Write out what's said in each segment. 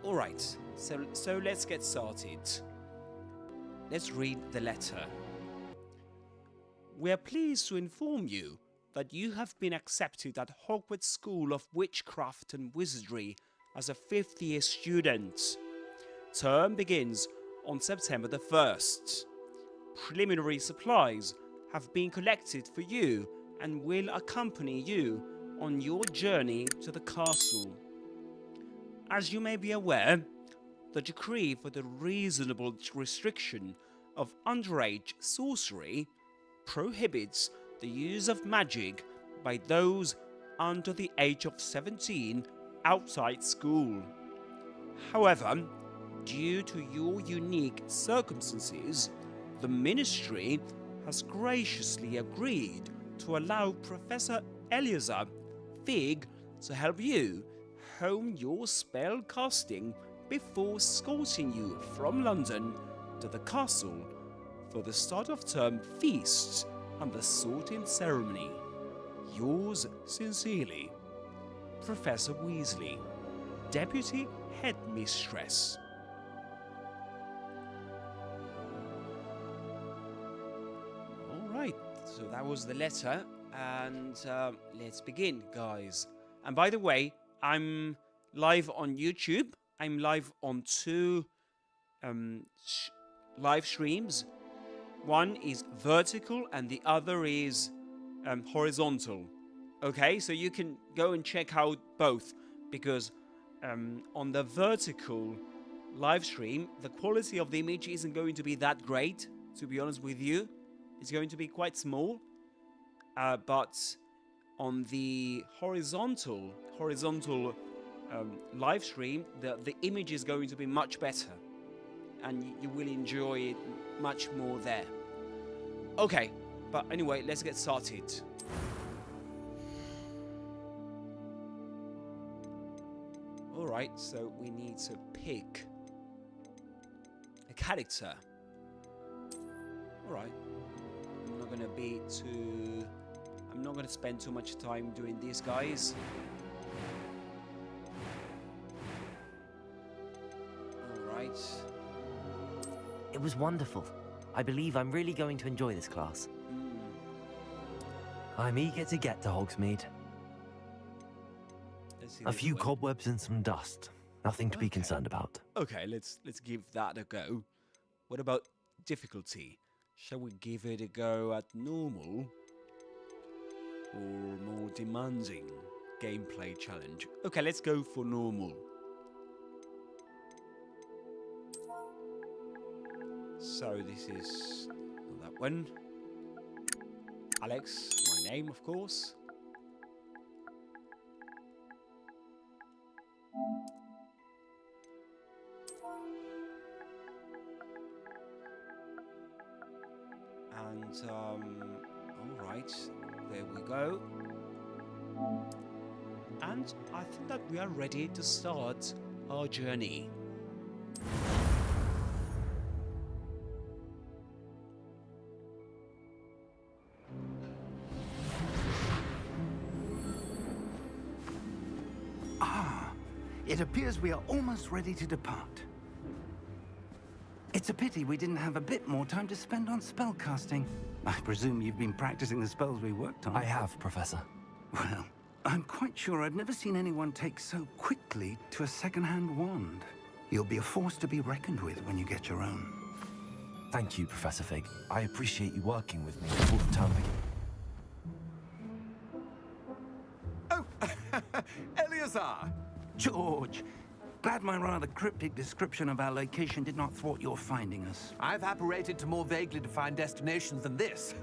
Alright, so let's get started. Let's read the letter. We are pleased to inform you that you have been accepted at Hogwarts School of Witchcraft and Wizardry as a 5th year student. Term begins on September the 1st. Preliminary supplies have been collected for you and will accompany you on your journey to the castle. As you may be aware, the decree for the reasonable restriction of underage sorcery prohibits the use of magic by those under the age of 17 outside school. However, due to your unique circumstances, the Ministry has graciously agreed to allow Professor Eleazar Fig to help you hone your spell casting before escorting you from London to the castle for the start of term feast and the sorting ceremony. Yours sincerely, Professor Weasley, Deputy Headmistress. Alright, so that was the letter, and let's begin, guys. And by the way, I'm live on YouTube. I'm live on 2 live streams. One is vertical and the other is horizontal. Okay, so you can go and check out both, because on the vertical live stream, the quality of the image isn't going to be that great, to be honest with you. It's going to be quite small, but on the horizontal live stream, the image is going to be much better, and you will enjoy it much more there. Okay, but anyway, let's get started. Alright, so we need to pick a character. Alright, I'm not gonna spend too much time doing this, guys. Alright. It was wonderful. I believe I'm really going to enjoy this class. I'm eager to get to Hogsmeade. A few cobwebs and some dust. Nothing to be concerned about. Okay, let's give that a go. What about difficulty? Shall we give it a go at normal or more demanding gameplay challenge? Okay, let's go for normal. So this is that one. Alex, my name, of course. And all right, there we go. And I think that we are ready to start our journey. It appears we are almost ready to depart. It's a pity we didn't have a bit more time to spend on spellcasting. I presume you've been practicing the spells we worked on. I have, Professor. Well, I'm quite sure I've never seen anyone take so quickly to a second-hand wand. You'll be a force to be reckoned with when you get your own. Thank you, Professor Fig. I appreciate you working with me before the term begins. Oh, Eleazar! George, glad my rather cryptic description of our location did not thwart your finding us. I've apparated to more vaguely defined destinations than this.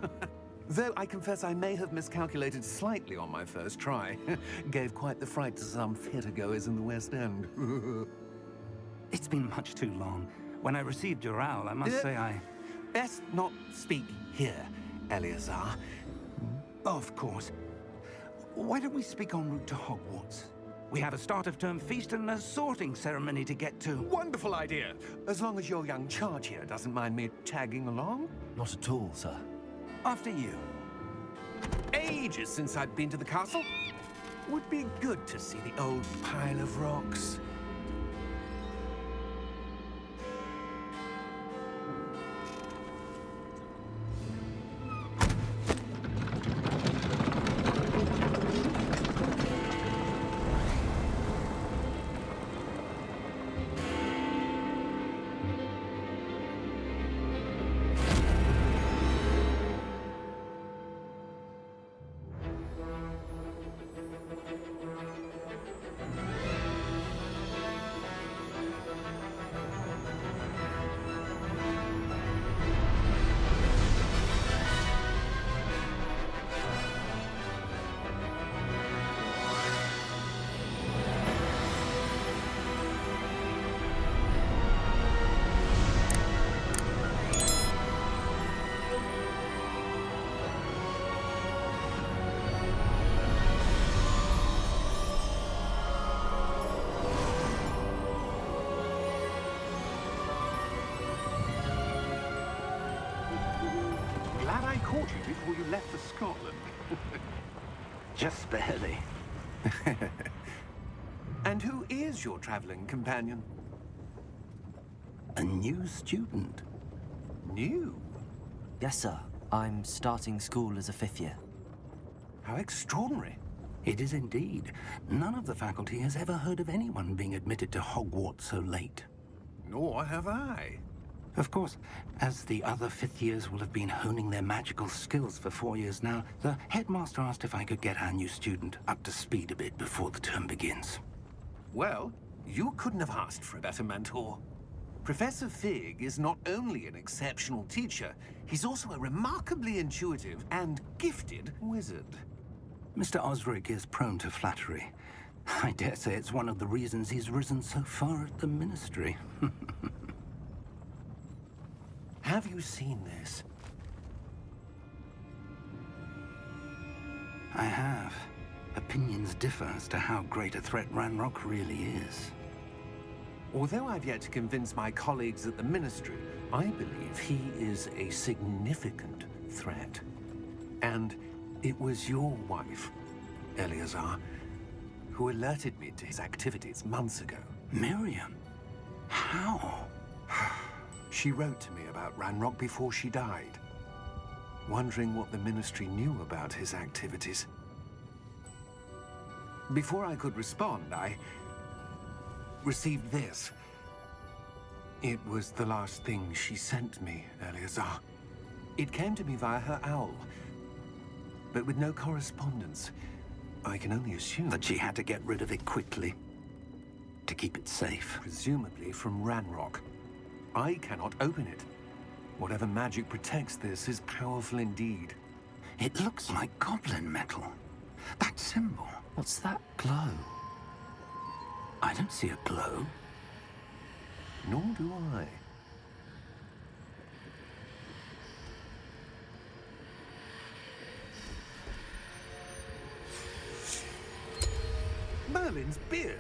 Though I confess I may have miscalculated slightly on my first try. Gave quite the fright to some theatre-goers in the West End. It's been much too long. When I received your owl, I must say I... Best not speak here, Eleazar. Of course. Why don't we speak en route to Hogwarts? We have a start-of-term feast and a sorting ceremony to get to. Wonderful idea! As long as your young charge here doesn't mind me tagging along. Not at all, sir. After you. Ages since I'd been to the castle. Would be good to see the old pile of rocks. you before you left for Scotland. Just barely. And who is your traveling companion? A new student. New? Yes, sir. I'm starting school as a 5th year. How extraordinary. It is indeed. None of the faculty has ever heard of anyone being admitted to Hogwarts so late. Nor have I. Of course, as the other 5th years will have been honing their magical skills for 4 years now, the headmaster asked if I could get our new student up to speed a bit before the term begins. Well, you couldn't have asked for a better mentor. Professor Fig is not only an exceptional teacher, he's also a remarkably intuitive and gifted wizard. Mr. Osric is prone to flattery. I dare say it's one of the reasons he's risen so far at the ministry. Have you seen this? I have. Opinions differ as to how great a threat Ranrok really is. Although I've yet to convince my colleagues at the Ministry, I believe he is a significant threat. And it was your wife, Eleazar, who alerted me to his activities months ago. Miriam? How? She wrote to me about Ranrok before she died, wondering what the Ministry knew about his activities. Before I could respond, I received this. It was the last thing she sent me, Eleazar. It came to me via her owl, but with no correspondence. I can only assume That she had to get rid of it quickly, to keep it safe. presumably from Ranrok. I cannot open it. Whatever magic protects this is powerful indeed. It looks like goblin metal. That symbol. What's that glow? I don't see a glow. Nor do I. Merlin's beard.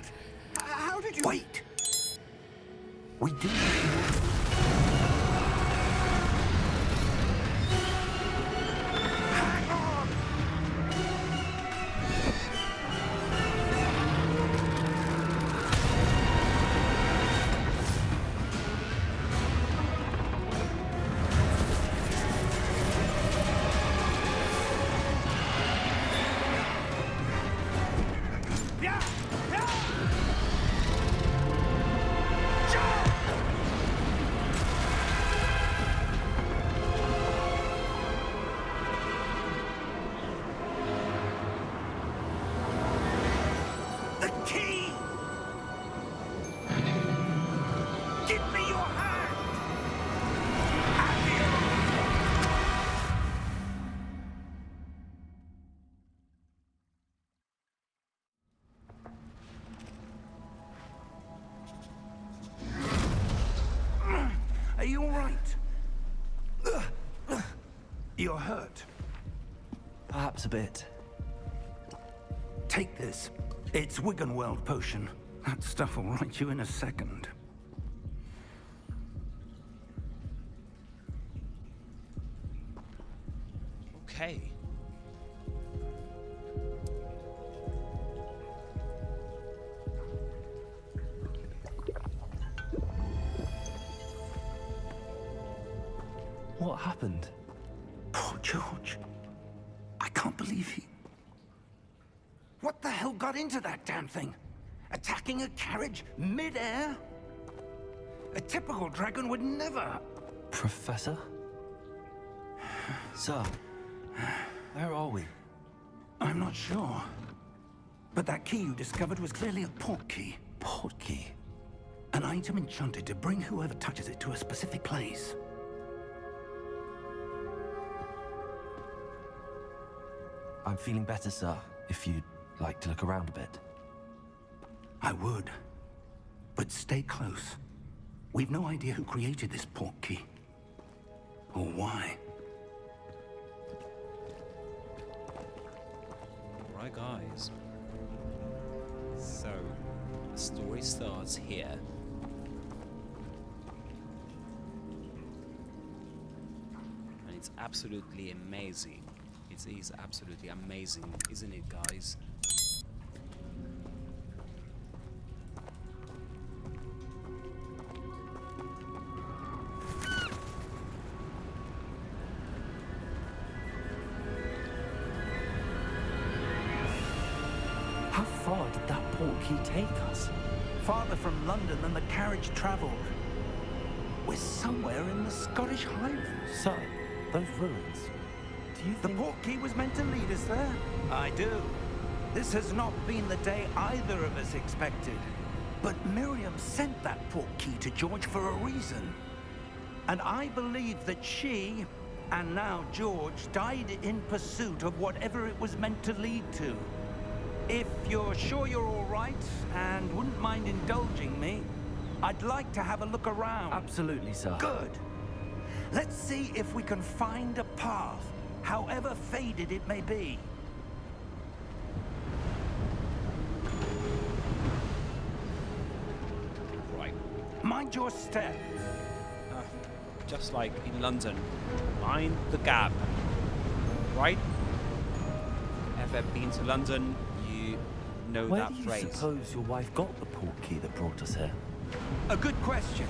How did you... Wait! We do. Hang on! Yeah! Yeah! Jump! The key! Give me your hand! Are you all right? You're hurt. Perhaps a bit. Take this. It's Wiggenweld potion. That stuff will right you in a second. Okay. What happened? Poor George. I can't believe he... What the hell got into that damn thing? Attacking a carriage mid-air? A typical dragon would never... Professor? Sir, where are we? I'm not sure. But that key you discovered was clearly a portkey. Portkey? An item enchanted to bring whoever touches it to a specific place. I'm feeling better, sir, if you'd like to look around a bit. I would. But stay close. We've no idea who created this portkey. Or why. Right, guys. So, the story starts here. And it's absolutely amazing. It is absolutely amazing, isn't it, guys? How far did that Portkey take us? Farther from London than the carriage travelled. We're somewhere in the Scottish Highlands. Sir, those ruins. Do you The think... Portkey was meant to lead us there? I do. This has not been the day either of us expected. But Miriam sent that Portkey to George for a reason. And I believe that she, and now George, died in pursuit of whatever it was meant to lead to. If you're sure you're all right, and wouldn't mind indulging me, I'd like to have a look around. Absolutely, sir. Good. Let's see if we can find a path, however faded it may be. Right. Mind your step. Just like in London, mind the gap. Right? Ever been to London? You know Where that do you phrase. suppose your wife got the Portkey that brought us here? A good question.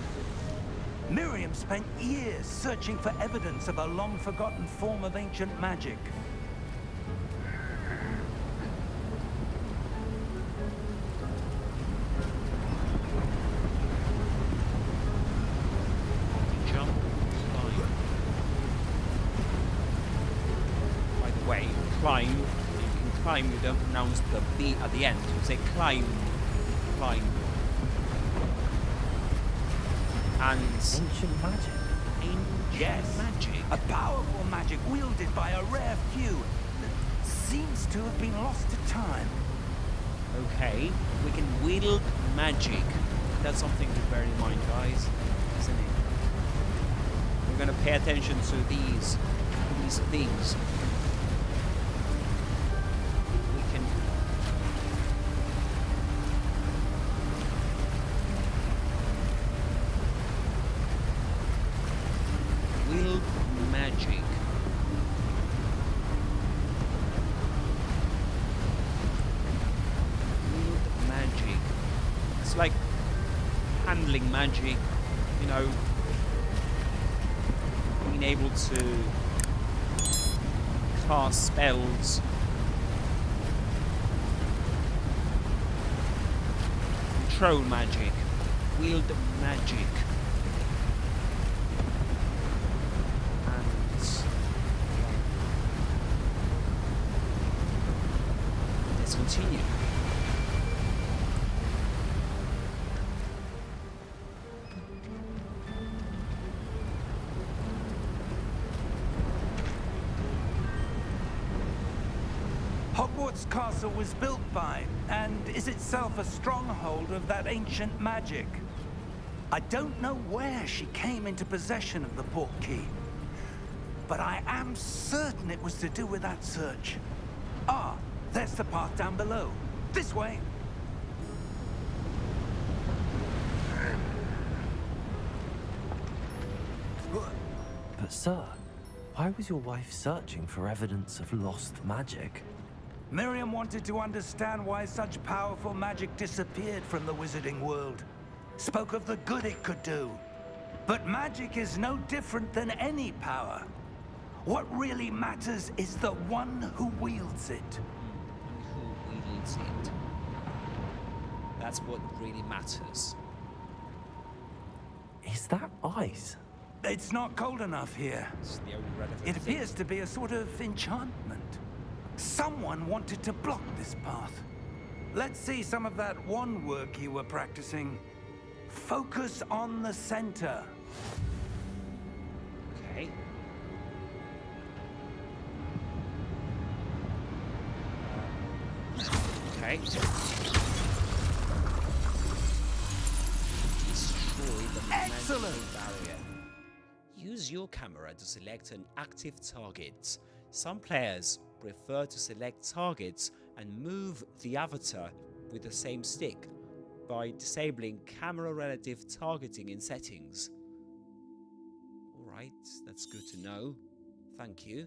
Miriam spent years searching for evidence of a long-forgotten form of ancient magic. Jump, climb. By the way, climb. You can climb. You don't pronounce the B at the end. You say climb, climb. And Ancient magic. ancient Yes. magic. A powerful magic wielded by a rare few that seems to have been lost to time. Okay, we can wield magic. That's something to bear in mind, guys, isn't it? We're gonna pay attention to these things. We can wield magic. Wield magic. It's like handling magic, you know, being able to cast spells. Control magic. Wield magic. Let's continue. Hogwarts Castle was built by, and is itself a stronghold of that ancient magic. I don't know where she came into possession of the Portkey, but I am certain it was to do with that search. Ah, there's the path down below. This way. But sir, why was your wife searching for evidence of lost magic? Miriam wanted to understand why such powerful magic disappeared from the wizarding world. Spoke of the good it could do. But magic is no different than any power. What really matters is the one who wields it. Who wields it? That's what really matters. Is that ice? It's not cold enough here. It's the only relevant It thing. appears to be a sort of enchantment. Someone wanted to block this path. Let's see some of that wand work you were practicing. Focus on the center. Okay. Okay. Destroy the Excellent. magical barrier. Use your camera to select an active target. Some players prefer to select targets and move the avatar with the same stick by disabling camera relative targeting in settings. Alright, that's good to know. Thank you.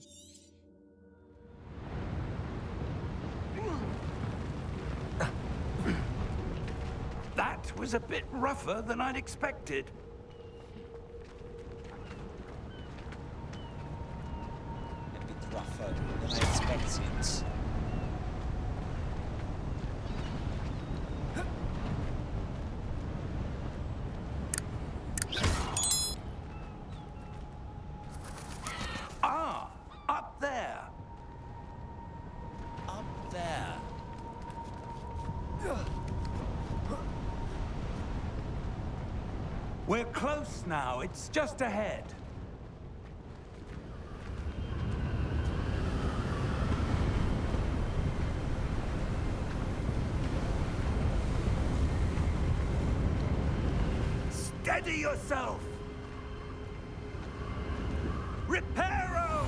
That was a bit rougher than I'd expected. A bit rougher than I expected. Ah, up there. Up there. We're close now. It's just ahead. Steady yourself! Reparo!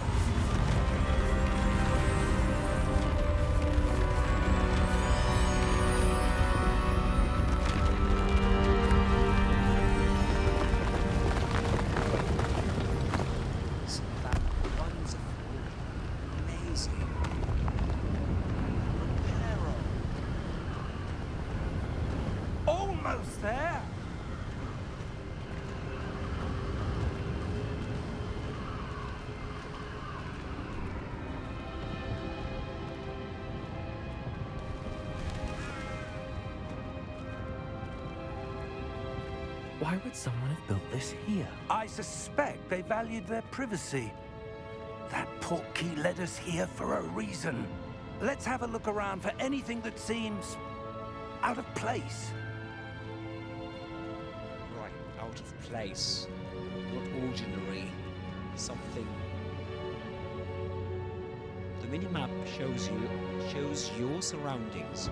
Isn't that wonderful? Amazing. Reparo. Almost there! Why would someone have built this here? I suspect they valued their privacy. That Portkey led us here for a reason. Let's have a look around for anything that seems out of place. Right, out of place. Not ordinary. Something. The minimap shows your surroundings.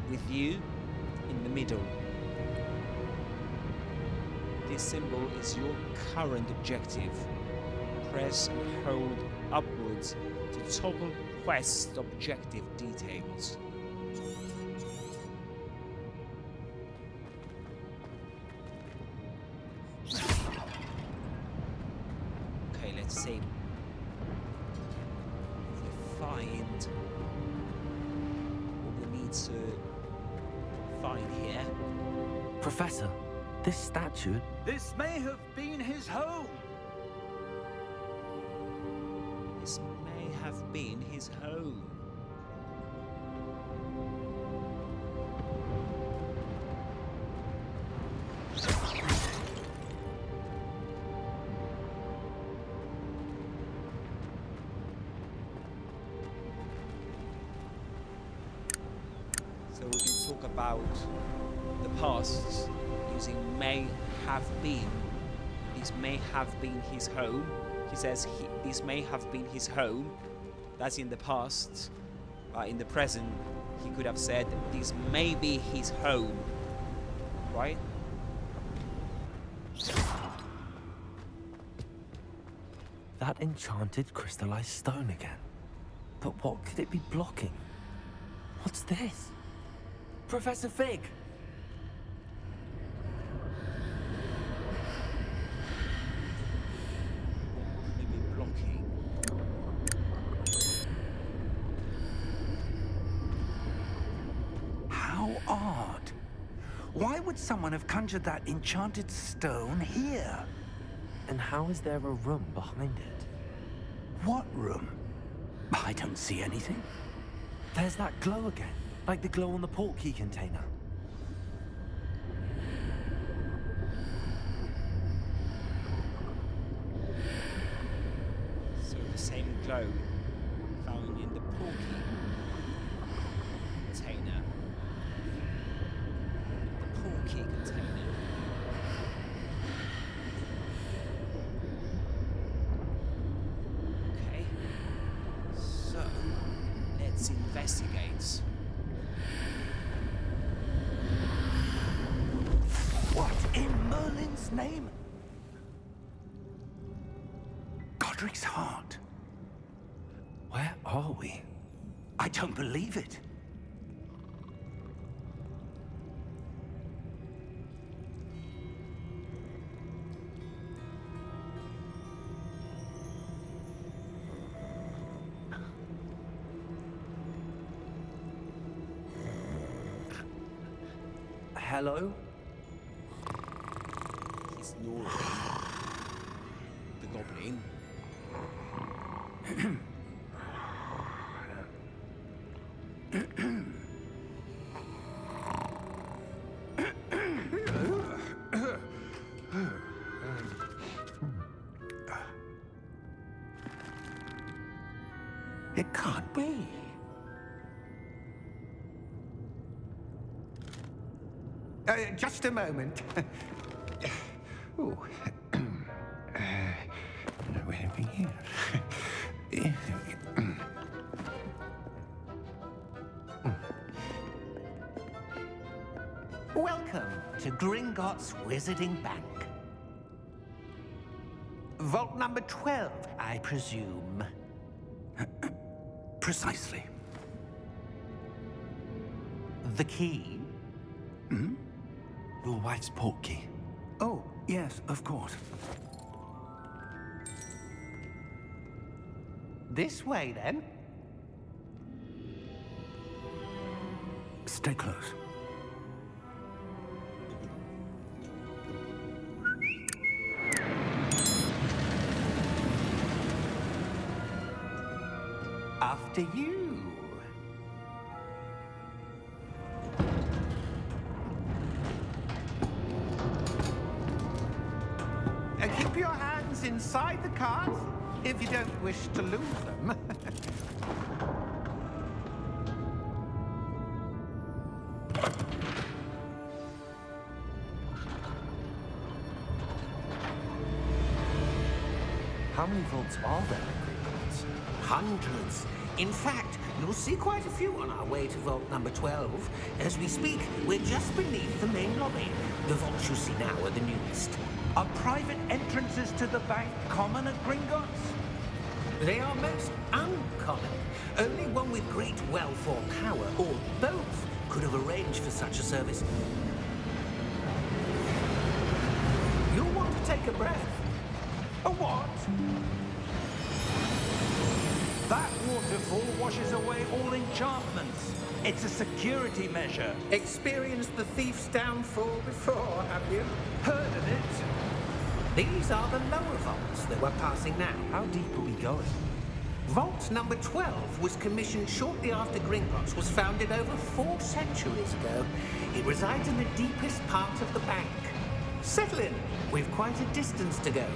With you in the middle. This symbol is your current objective. Press and hold upwards to toggle quest objective details. Okay, let's see. If we find what we need to find here. Professor, this statue... This may have been his home. This may have been his home. So we can talk about the past using may have been. This may have been his home. He says this may have been his home. That's in the past. In the present, he could have said this may be his home. Right? That enchanted crystallized stone again. But what could it be blocking? What's this? Professor Fig! Maybe blocking. How odd. Why would someone have conjured that enchanted stone here? And how is there a room behind it? What room? I don't see anything. There's that glow again, like the glow on the Portkey container. So the same glow found in the Portkey container. The Portkey container. Okay. So let's investigate. What in Merlin's name? Godric's heart. Where are we? I don't believe it. hello? He's snoring. The goblin. It can't be. Just a moment. Ooh. Where are we here? Welcome to Gringotts Wizarding Bank. Vault number 12, I presume. Precisely. The key? Your wife's Portkey. Oh, yes, of course. This way, then. Stay close. After you. Keep your hands inside the cart if you don't wish to lose them. How many vaults are there in Gringotts? Hundreds. In fact, you'll see quite a few on our way to vault number 12. As we speak, we're just beneath the main lobby. The vaults you see now are the newest. Are private entrances to the bank common at Gringotts? They are most uncommon. Only one with great wealth or power, or both, could have arranged for such a service. You'll want to take a breath. A what? That waterfall washes away all enchantments. It's a security measure. Experienced the thief's downfall before, have you? Heard of it? These are the lower vaults that we're passing now. How deep are we going? Vault number 12 was commissioned shortly after Gringotts was founded over 4 centuries ago. It resides in the deepest part of the bank. Settle in. We've quite a distance to go.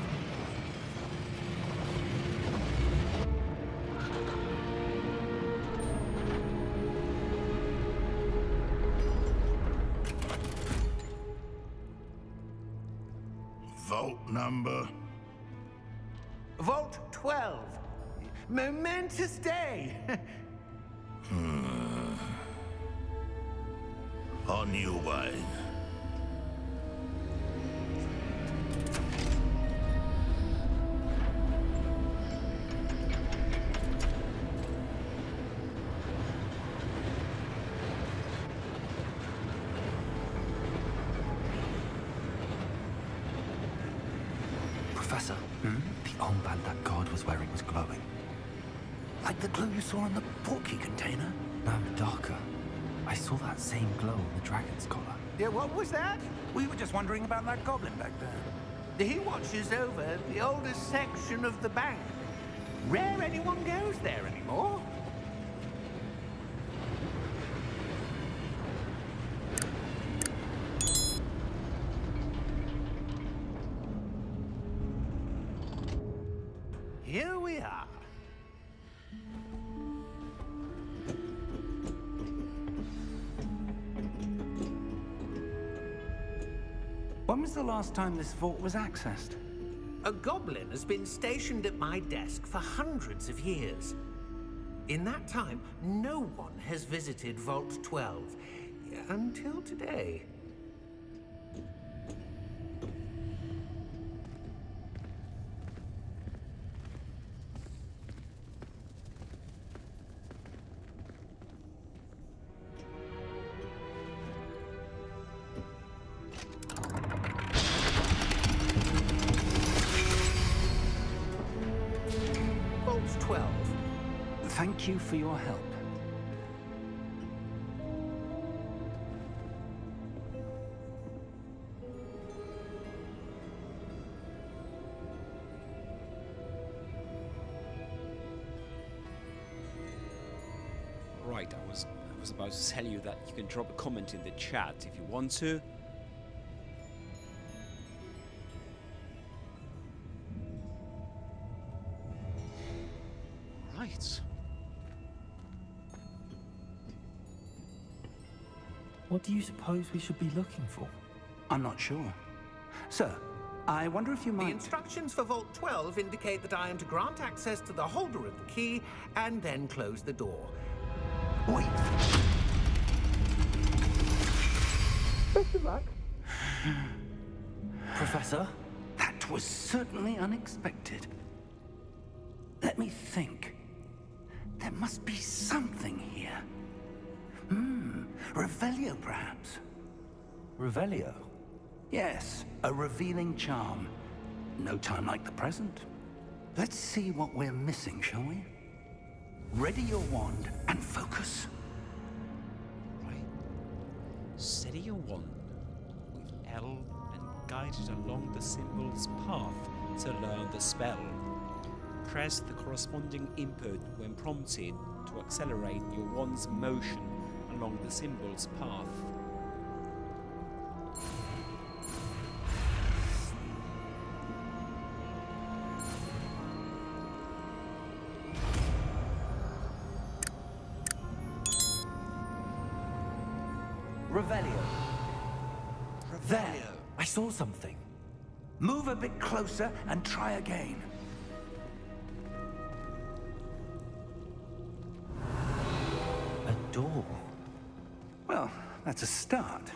Vault number? Vault 12. Momentous day. On your way. Professor, the armband that guard was wearing was glowing. Like the glue you saw in the Portkey container? No, darker. I saw that same glow on the dragon's collar. Yeah, what was that? We were just wondering about that goblin back there. He watches over the oldest section of the bank. Rare anyone goes there anymore. Here we are. When was the last time this vault was accessed? A goblin has been stationed at my desk for hundreds of years. In that time, no one has visited Vault 12. Until today. Vault 12. Thank you for your help. was about to tell you that you can drop a comment in the chat if you want to. Right. What do you suppose we should be looking for? I'm not sure. Sir, I wonder if you The might... instructions for Vault 12 indicate that I am to grant access to the holder of the key and then close the door. Wait. Best of luck. Professor? That was certainly unexpected. Let me think. There must be something here. Revelio, perhaps? Revelio? Yes, a revealing charm. No time like the present. Let's see what we're missing, shall we? Ready your wand and focus. Right. Steady your wand with L and guide it along the symbol's path to learn the spell. Press the corresponding input when prompted to accelerate your wand's motion along the symbol's path. Revelio. There. I saw something. Move a bit closer and try again. A door. Well, that's a start.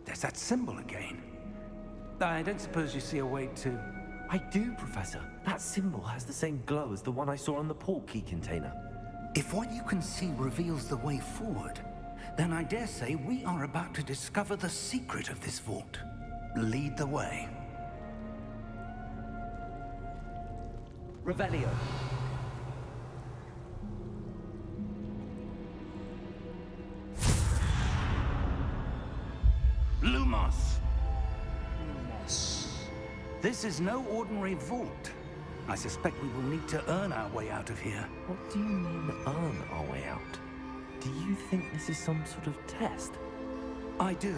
There's that symbol again. I don't suppose you see a way to... I do, Professor. That symbol has the same glow as the one I saw on the Portkey container. If what you can see reveals the way forward, then I dare say we are about to discover the secret of this vault. Lead the way. Revelio. Lumos! Lumos. This is no ordinary vault. I suspect we will need to earn our way out of here. What do you mean, earn our way out? Do you think this is some sort of test? I do.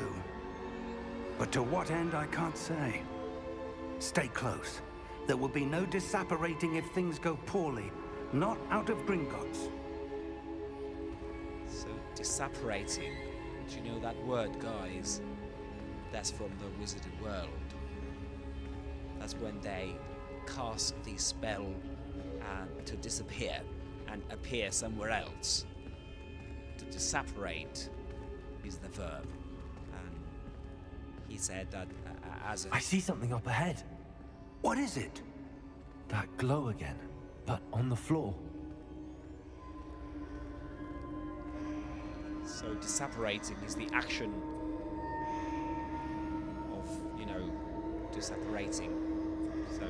But to what end, I can't say. Stay close. There will be no disapparating if things go poorly. Not out of Gringotts. So, disapparating. Do you know that word, guys? That's from the wizarded world. That's when they cast the spell and to disappear and appear somewhere else. To disapparate is the verb. And he said that as a... I see something up ahead. What is it? That glow again, but on the floor. So disapparating is the action of, you know, disapparating. So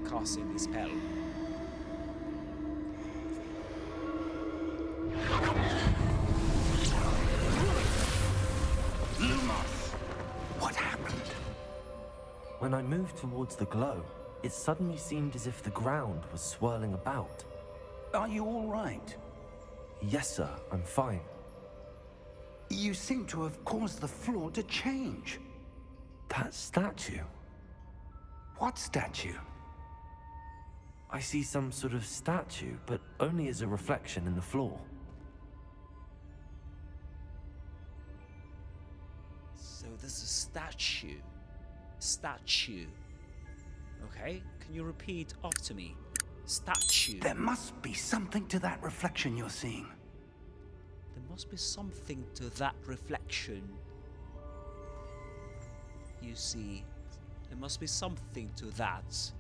casting the spell. Lumos! What happened? When I moved towards the glow, it suddenly seemed as if the ground was swirling about. Are you all right? Yes, sir, I'm fine. You seem to have caused the floor to change. That statue. What statue? I see some sort of statue, but only as a reflection in the floor. So there's a statue. Statue. Okay, can you repeat after me? Statue. There must be something to that reflection you're seeing. There must be something to that reflection. You see, there must be something to that.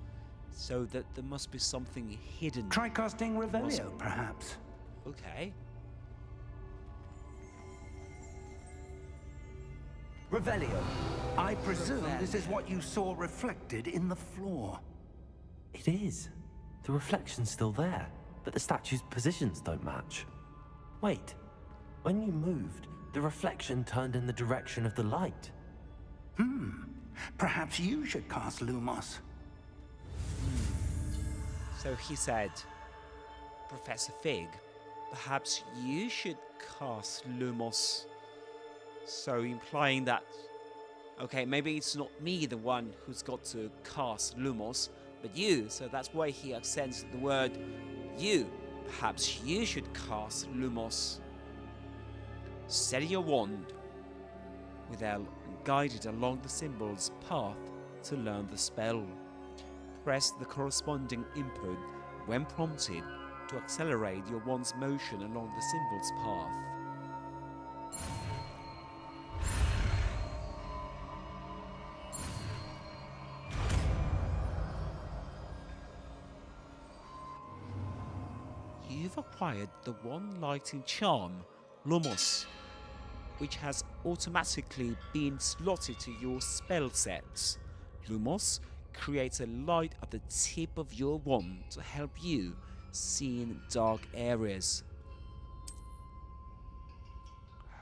So that there must be something hidden. Try casting Revelio, perhaps. Okay. Revelio. I presume this is what you saw reflected in the floor. It is. The reflection's still there, but the statue's positions don't match. Wait. When you moved, the reflection turned in the direction of the light. Perhaps you should cast Lumos. So he said, Professor Fig, perhaps you should cast Lumos. So implying that, okay, maybe it's not me the one who's got to cast Lumos, but you. So that's why he accents the word you. Perhaps you should cast Lumos. Steady your wand with L and guide it along the symbol's path to learn the spell. Press the corresponding input when prompted to accelerate your wand's motion along the symbol's path. You've acquired the one lighting charm, Lumos, which has automatically been slotted to your spell sets. Lumos creates a light at the tip of your wand to help you see in dark areas.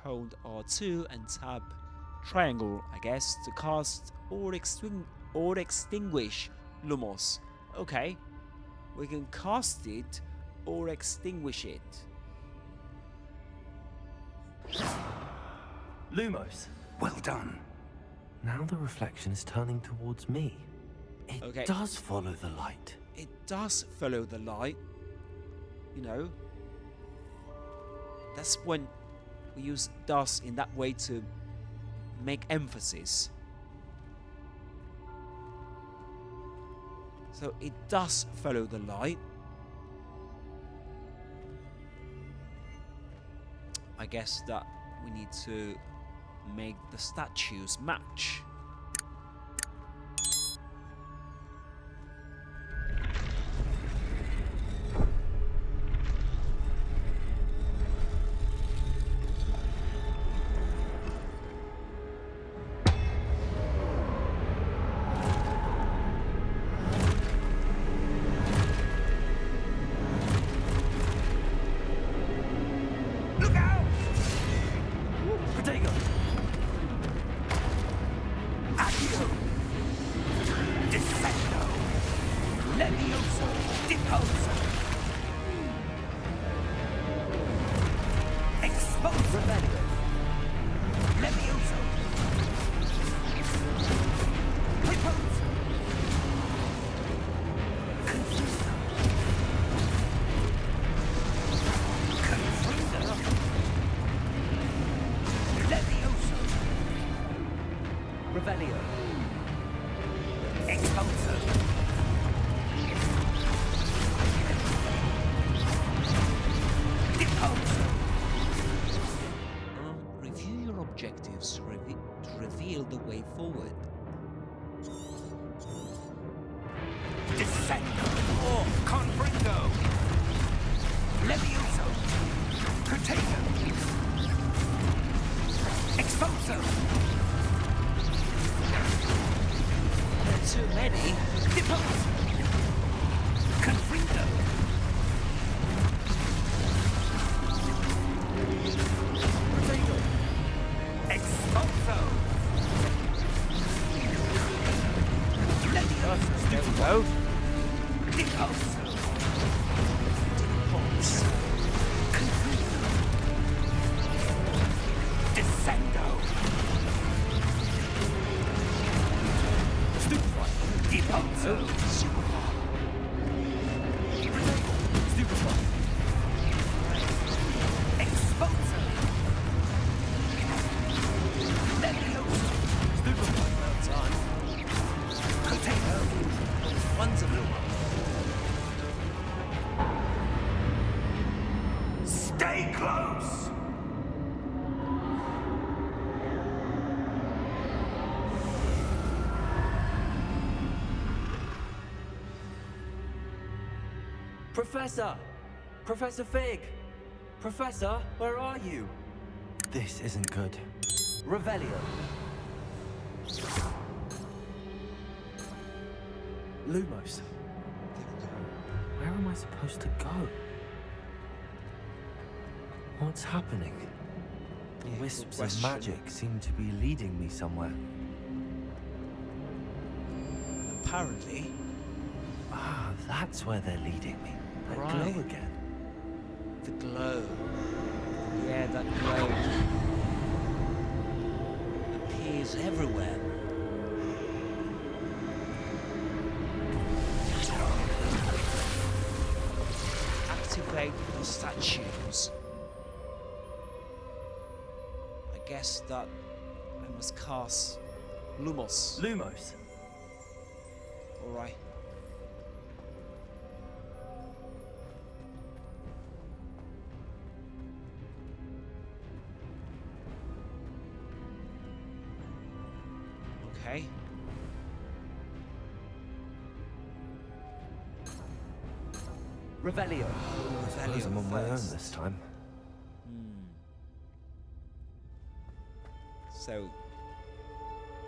Hold R2 and tap triangle, I guess, to cast or extinguish Lumos. Okay, we can cast it or extinguish it. Lumos. Well done. Now the reflection is turning towards me. It does follow the light. It does follow the light. You know, that's when we use does in that way to make emphasis. So it does follow the light. I guess that we need to make the statues match. Protego! Accio! Descendo! Levioso! Deposo! Expose! Revelio! Levioso! Repose! Confuso! Confringo! Levioso! Revelio! Expulso! Deposo! Review your objectives to reveal the way forward. Descendo! Confringo! Levioso! Protego! Expulso! There are too many. Depose! Confringo! Protego! Expulso! Levioso! There we go. Depose! Pops. Confringo! Descendo! Stupefy! Deposo! Stupefy! Expulso! Levioso! Stupefy! Well done. Protego! One's a blue one. Stay close! Professor! Professor Fig! Professor, where are you? This isn't good. Revelio! Lumos! Where am I supposed to go? What's happening? The Yeah, wisps good of question. magic seem to be leading me somewhere. Apparently. Ah, that's where they're leading me. That Right. glow again. The glow. Yeah, that glow appears everywhere. Activate the statues. I guess that I must cast Lumos. Lumos. Alright. Okay. Revelio. I suppose I'm on my own first. this time. So,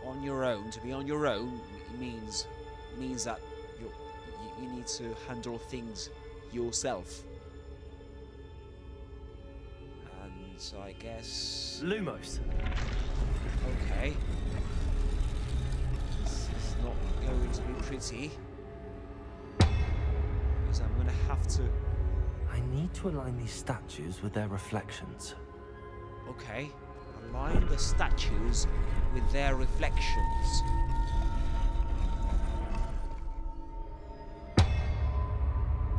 on your own, to be on your own means that you need to handle things yourself. And so I guess... Lumos. Okay. This is not going to be pretty. Because I'm gonna have to... I need to align these statues with their reflections. Okay. Align the statues with their reflections.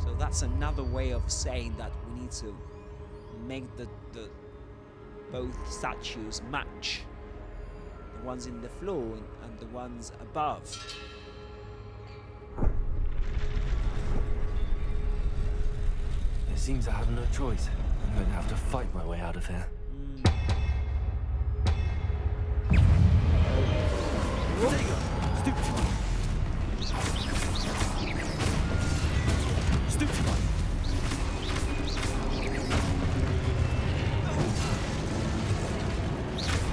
So that's another way of saying that we need to make the both statues match. The ones in the floor and the ones above. It seems I have no choice. I'm going to have to fight my way out of here. Protego! Stupefy! Stupefy!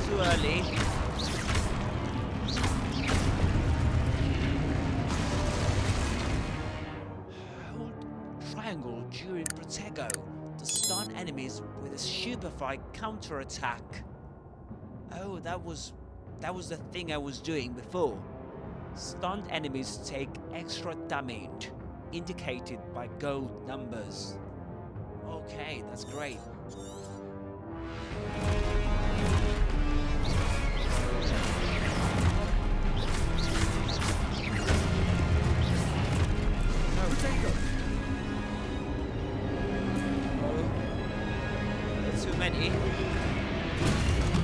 Too early. Hold triangle during Protego to stun enemies with a stupefied counterattack. Oh, that was the thing I was doing before. Stunned enemies take extra damage, indicated by gold numbers. Okay, that's great. Protego! Oh, there's too many.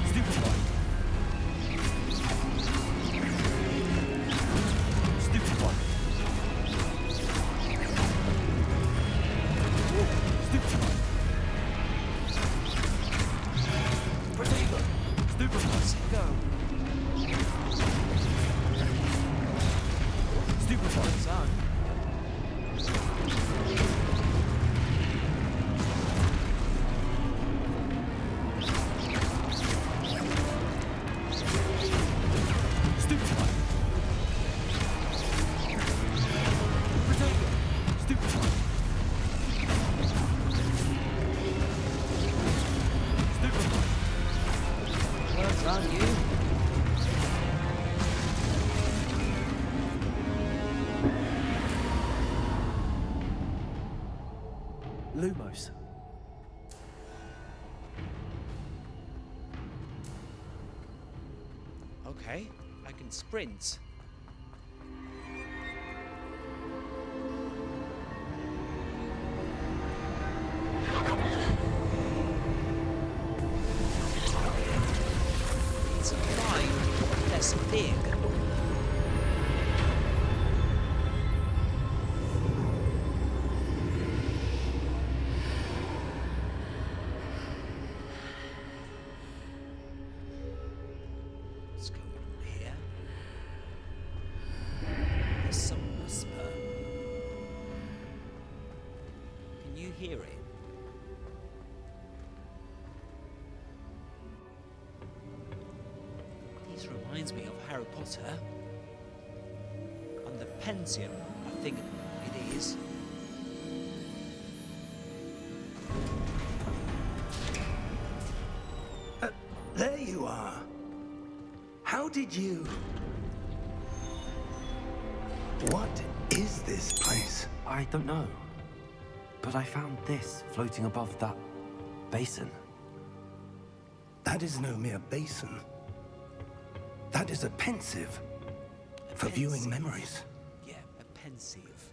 Stupefy! Stupefy! Stupefy! Protego! Stupefy! Go. Stupefy! Done. Stupefy! Protego! Stupefy! Stupefy! Well done, you. Lumos. Okay, I can sprint. It's a line less big. What's going on here? There's some whisper. Can you hear it? This reminds me of Harry Potter. And the Pensive, I think it is. There you are. How did you... What is this place? I don't know. But I found this floating above that basin. That is no mere basin. That is a pensive for viewing memories. Yeah, a pensive.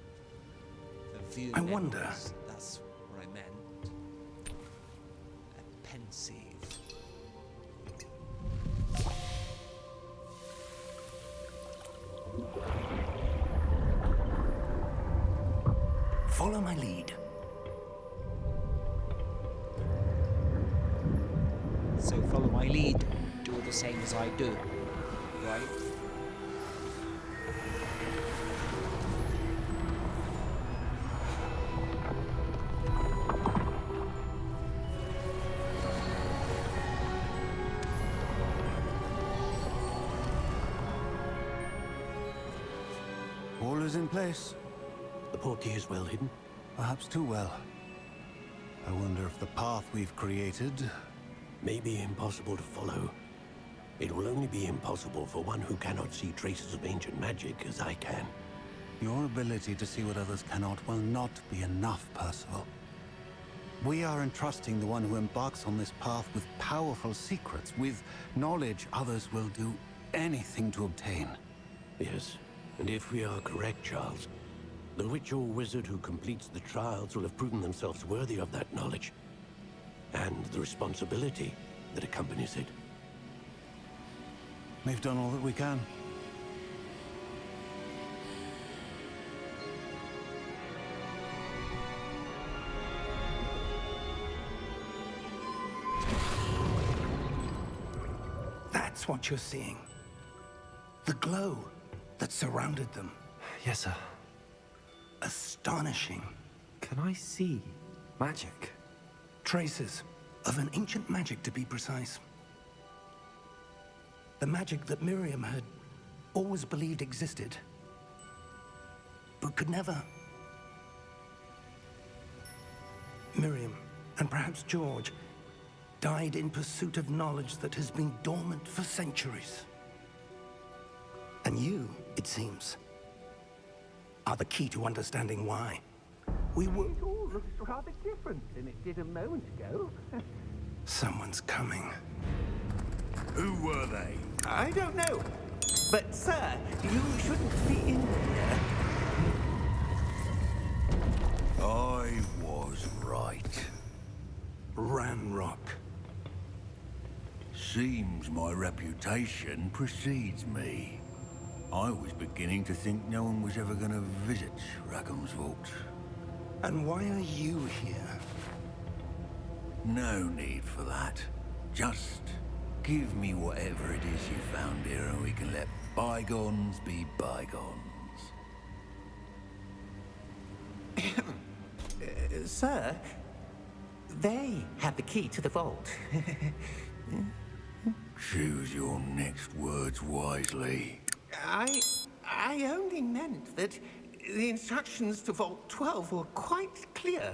For viewing I wonder. memories. That's what I meant. A pensive. Follow my lead. So follow my lead, do the same as I do, right? All is in place. The Portkey is well hidden. Perhaps too well. I wonder if the path we've created... May be impossible to follow. It will only be impossible for one who cannot see traces of ancient magic as I can. Your ability to see what others cannot will not be enough, Percival. We are entrusting the one who embarks on this path with powerful secrets, with knowledge others will do anything to obtain. Yes, and if we are correct, Charles, the witch or wizard who completes the trials will have proven themselves worthy of that knowledge, and the responsibility that accompanies it. We've done all that we can. That's what you're seeing. The glow that surrounded them. Yes, sir. Astonishing. Can I see magic? Traces of an ancient magic, to be precise. The magic that Miriam had always believed existed, but could never. Miriam, and perhaps George, died in pursuit of knowledge that has been dormant for centuries. And you, it seems, are the key to understanding why. We were... It all looks rather different than it did a moment ago. Someone's coming. Who were they? I don't know. But, sir, you shouldn't be in here. I was right. Ranrok. Seems my reputation precedes me. I was beginning to think no one was ever going to visit Rackham's vault. And why are you here? No need for that. Just give me whatever it is you found here and we can let bygones be bygones. Sir, they have the key to the vault. Choose your next words wisely. I only meant that the instructions to Vault 12 were quite clear.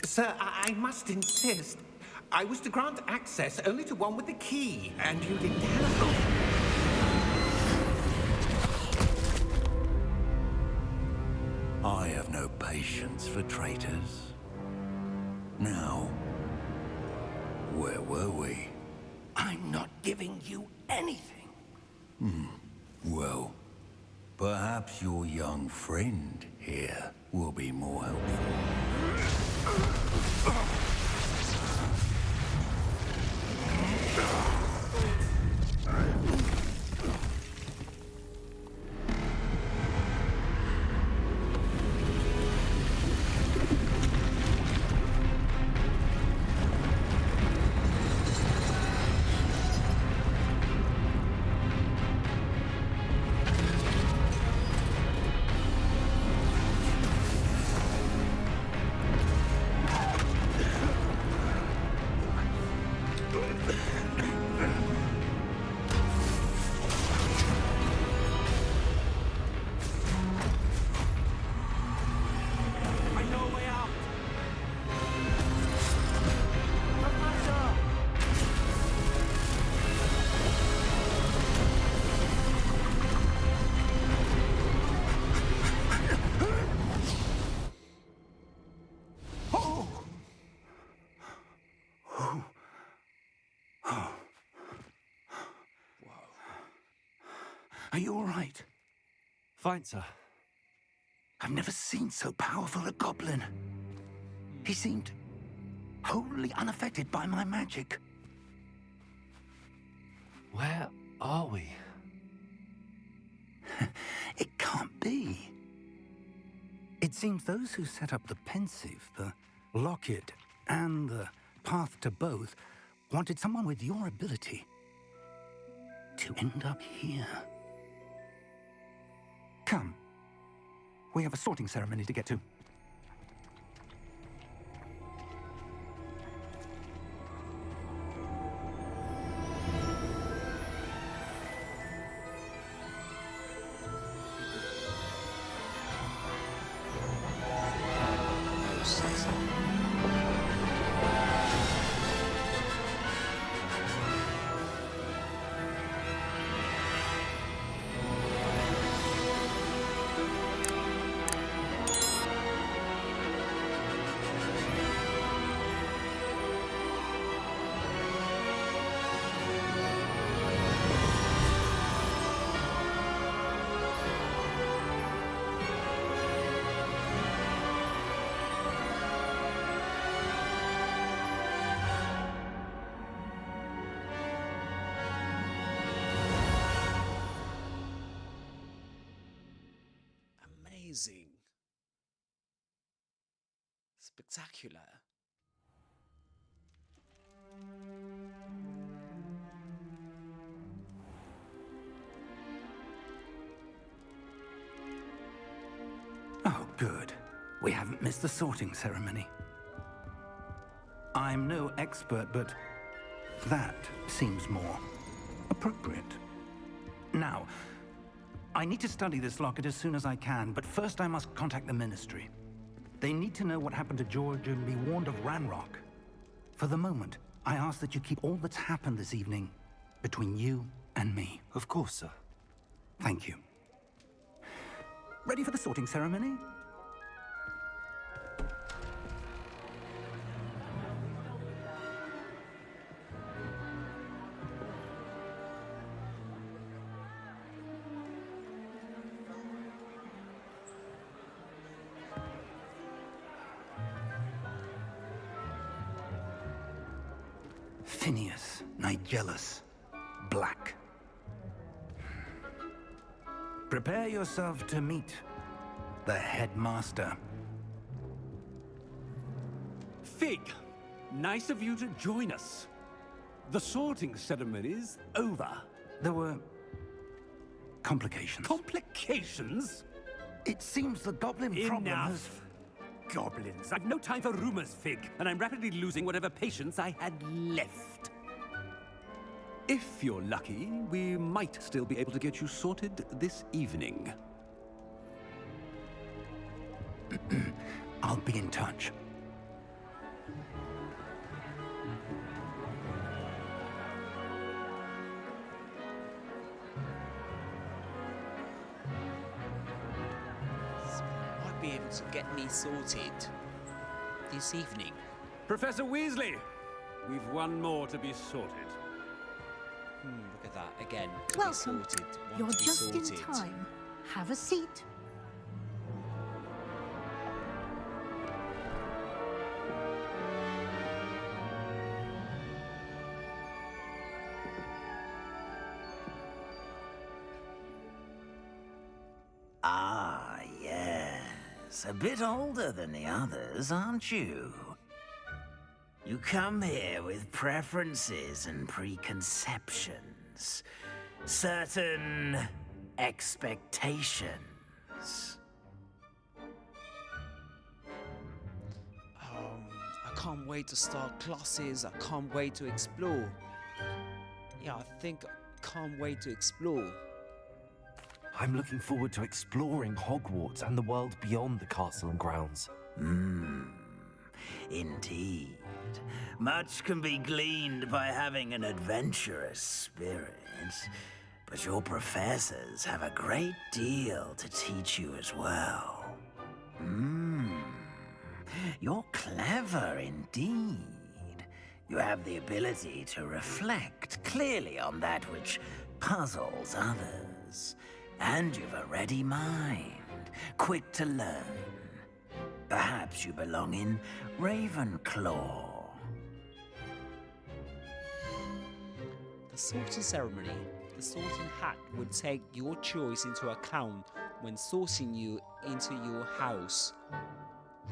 Sir, I must insist. I was to grant access only to one with the key, and you didn't have. I have no patience for traitors. Now, where were we? I'm not giving you anything. Well, perhaps your young friend here will be more helpful. Are you all right? Fine, sir. I've never seen so powerful a goblin. He seemed wholly unaffected by my magic. Where are we? It can't be. It seems those who set up the Pensive, the Locket, and the Path to Both wanted someone with your ability to end up here. Come. We have a sorting ceremony to get to. Amazing. Spectacular. Oh, good. We haven't missed the sorting ceremony. I'm no expert, but that seems more appropriate. Now, I need to study this locket as soon as I can, but first I must contact the Ministry. They need to know what happened to George and be warned of Ranrok. For the moment, I ask that you keep all that's happened this evening between you and me. Of course, sir. Thank you. Ready for the sorting ceremony? Phineas, Nigellus, Black. Prepare yourself to meet the Headmaster. Fig, nice of you to join us. The sorting ceremony's over. There were complications. Complications? It seems the goblin problem has... Enough. Goblins. I've no time for rumors, Fig, and I'm rapidly losing whatever patience I had left. If you're lucky, we might still be able to get you sorted this evening. I'll be in touch. Might be able to get me sorted this evening. Professor Weasley, we've one more to be sorted. Look at that again. To Welcome. Be sorted. Want You're to be just in sorted. time. Have a seat. Ah, yes. A bit older than the others, aren't you? You come here with preferences and preconceptions. Certain expectations. I can't wait to start classes. I can't wait to explore. Yeah, I think I can't wait to explore. I'm looking forward to exploring Hogwarts and the world beyond the castle and grounds. Indeed. Much can be gleaned by having an adventurous spirit, but your professors have a great deal to teach you as well. You're clever indeed. You have the ability to reflect clearly on that which puzzles others. And you've a ready mind, quick to learn. Perhaps you belong in Ravenclaw. The sorting ceremony. The sorting hat would take your choice into account when sourcing you into your house.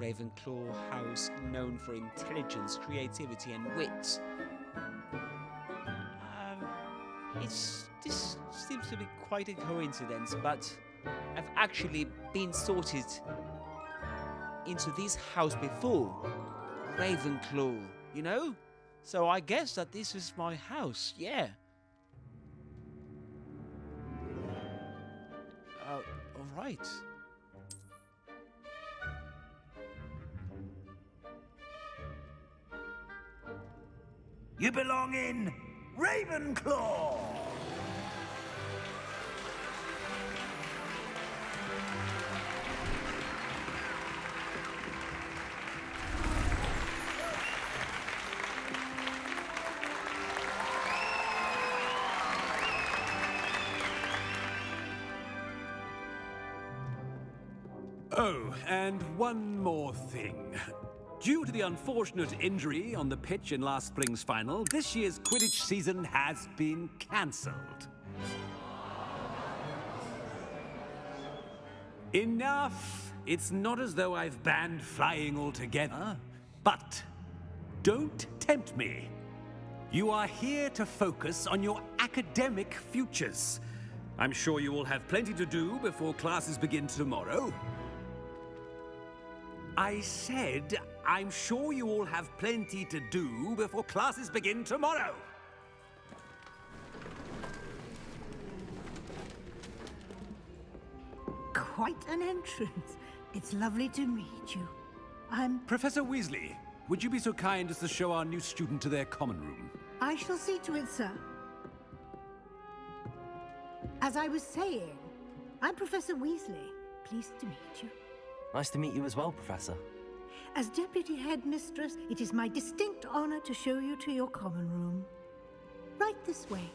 Ravenclaw house known for intelligence, creativity and wit. This seems to be quite a coincidence, but I've actually been sorted into this house before. Ravenclaw, you know? So I guess that this is my house, yeah. Alright. You belong in Ravenclaw! Oh, and one more thing. Due to the unfortunate injury on the pitch in last spring's final, this year's Quidditch season has been cancelled. Enough! It's not as though I've banned flying altogether, but don't tempt me. You are here to focus on your academic futures. I'm sure you will have plenty to do before classes begin tomorrow. I said, I'm sure you all have plenty to do before classes begin tomorrow. Quite an entrance. It's lovely to meet you. I'm... Professor Weasley, would you be so kind as to show our new student to their common room? I shall see to it, sir. As I was saying, I'm Professor Weasley. Pleased to meet you. Nice to meet you as well, Professor. As Deputy Headmistress, it is my distinct honor to show you to your common room. Right this way.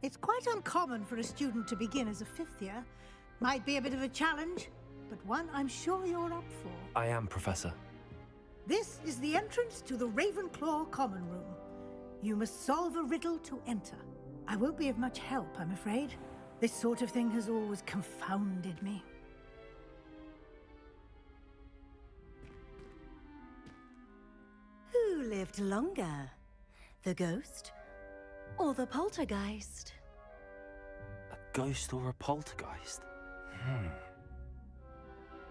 It's quite uncommon for a student to begin as a fifth year. Might be a bit of a challenge, but one I'm sure you're up for. I am, Professor. This is the entrance to the Ravenclaw common room. You must solve a riddle to enter. I won't be of much help, I'm afraid. This sort of thing has always confounded me. Who lived longer? The ghost or the poltergeist? A ghost or a poltergeist?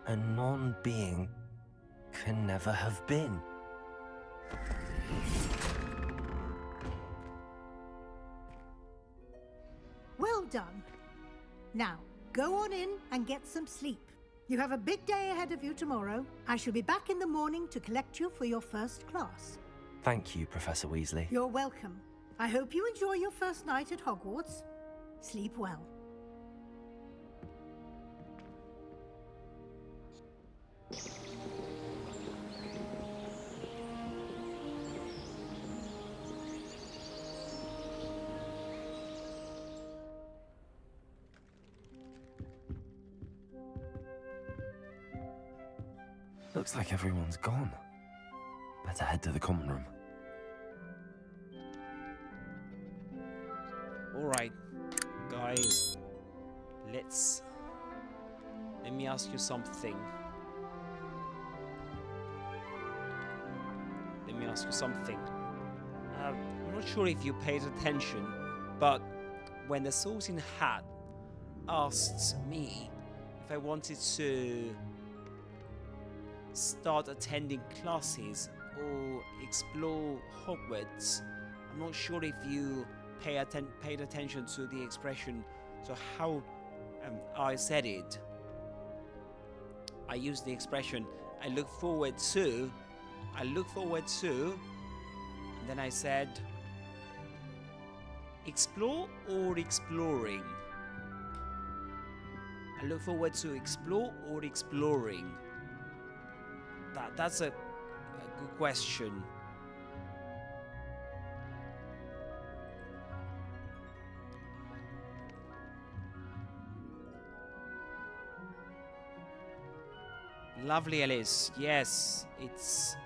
A non-being can never have been. Well done. Now, go on in and get some sleep. You have a big day ahead of you tomorrow. I shall be back in the morning to collect you for your first class. Thank you, Professor Weasley. You're welcome. I hope you enjoy your first night at Hogwarts. Sleep well. Looks like everyone's gone. Better head to the common room. Alright, guys. Let me ask you something. I'm not sure if you paid attention, but when the sorting hat asked me if I wanted to start attending classes or explore Hogwarts, I'm not sure if you paid attention to the expression, to how I said it. I used the expression, I look forward to, and then I said, explore or exploring? I look forward to explore or exploring. That's a good question. Lovely, Alice. Yes, it's...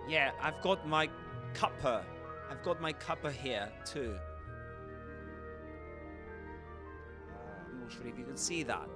Yeah, I've got my cuppa. I've got my cuppa here, too. I'm not sure if you can see that.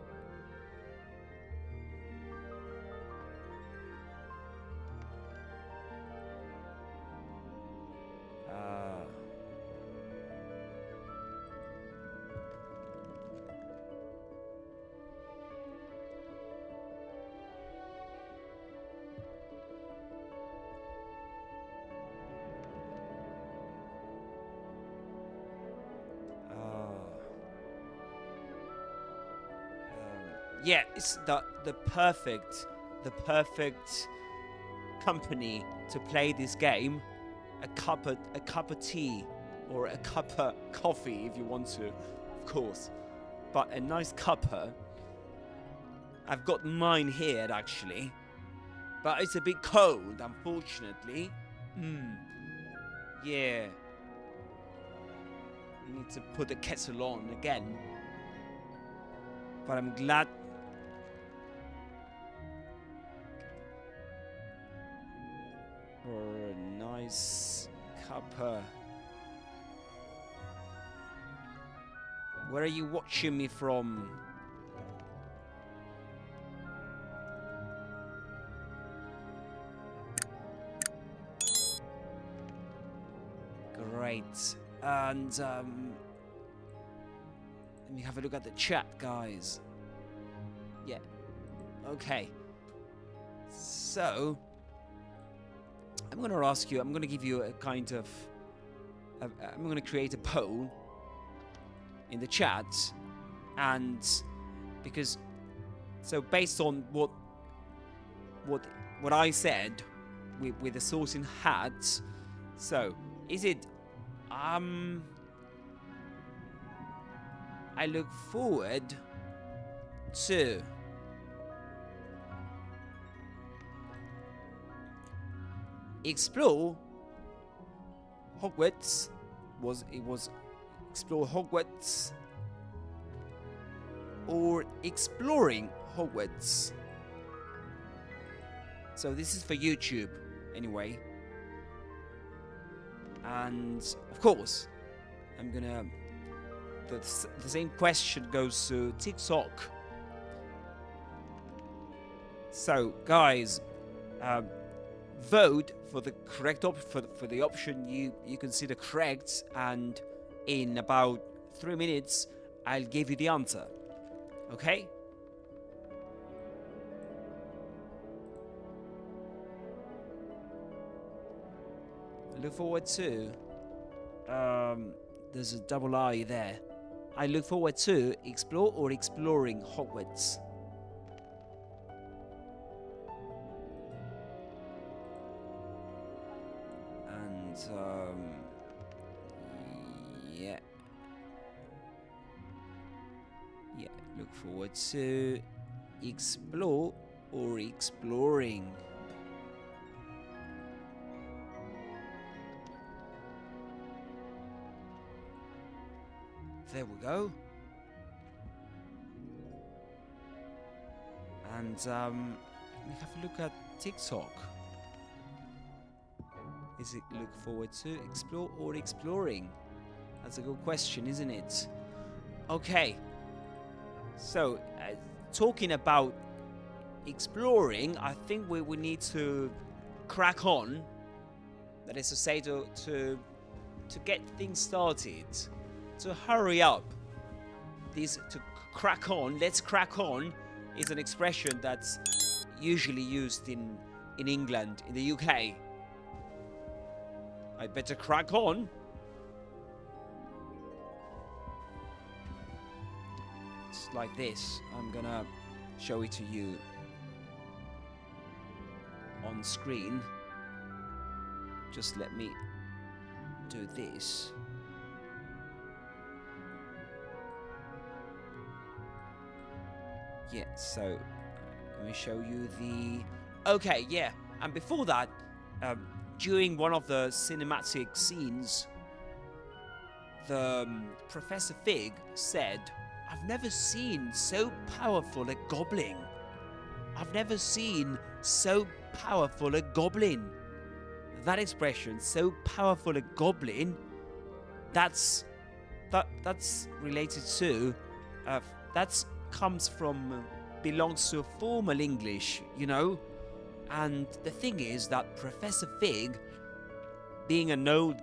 Yeah, it's the perfect company to play this game. A cup of tea or a cup of coffee if you want to, of course. But a nice cuppa. I've got mine here actually, but it's a bit cold, unfortunately. Yeah. I need to put the kettle on again. But I'm glad. For a nice cuppa. Where are you watching me from? Great. And let me have a look at the chat, guys. Yeah. Okay. So I'm going to ask you, I'm going to give you a kind of... I'm going to create a poll in the chat. And because... So based on what I said with the source in hat. So, is it... I look forward to... explore Hogwarts. It was explore Hogwarts or exploring Hogwarts. So this is for YouTube anyway. And of course I'm gonna the same question goes to TikTok. So guys, vote for the correct for the option you consider correct, and in about 3 minutes I'll give you the answer. Okay? Look forward to there's a double I there. I look forward to explore or exploring Hogwarts. Yeah. Look forward to explore or exploring. There we go. And let me have a look at TikTok. Is it look forward to explore or exploring? That's a good question, isn't it? Okay. So, talking about exploring, I think we need to crack on. That is to say, to get things started, to hurry up. To crack on, let's crack on, is an expression that's usually used in England, in the UK. I better crack on. It's like this. I'm gonna show it to you on screen. Just let me do this. Yeah, so let me show you the Okay, yeah. And before that, during one of the cinematic scenes, the Professor Fig said, "I've never seen so powerful a goblin. I've never seen so powerful a goblin." That expression, "so powerful a goblin," that's related to, that comes from, belongs to formal English, you know. And the thing is that Professor Fig, being an old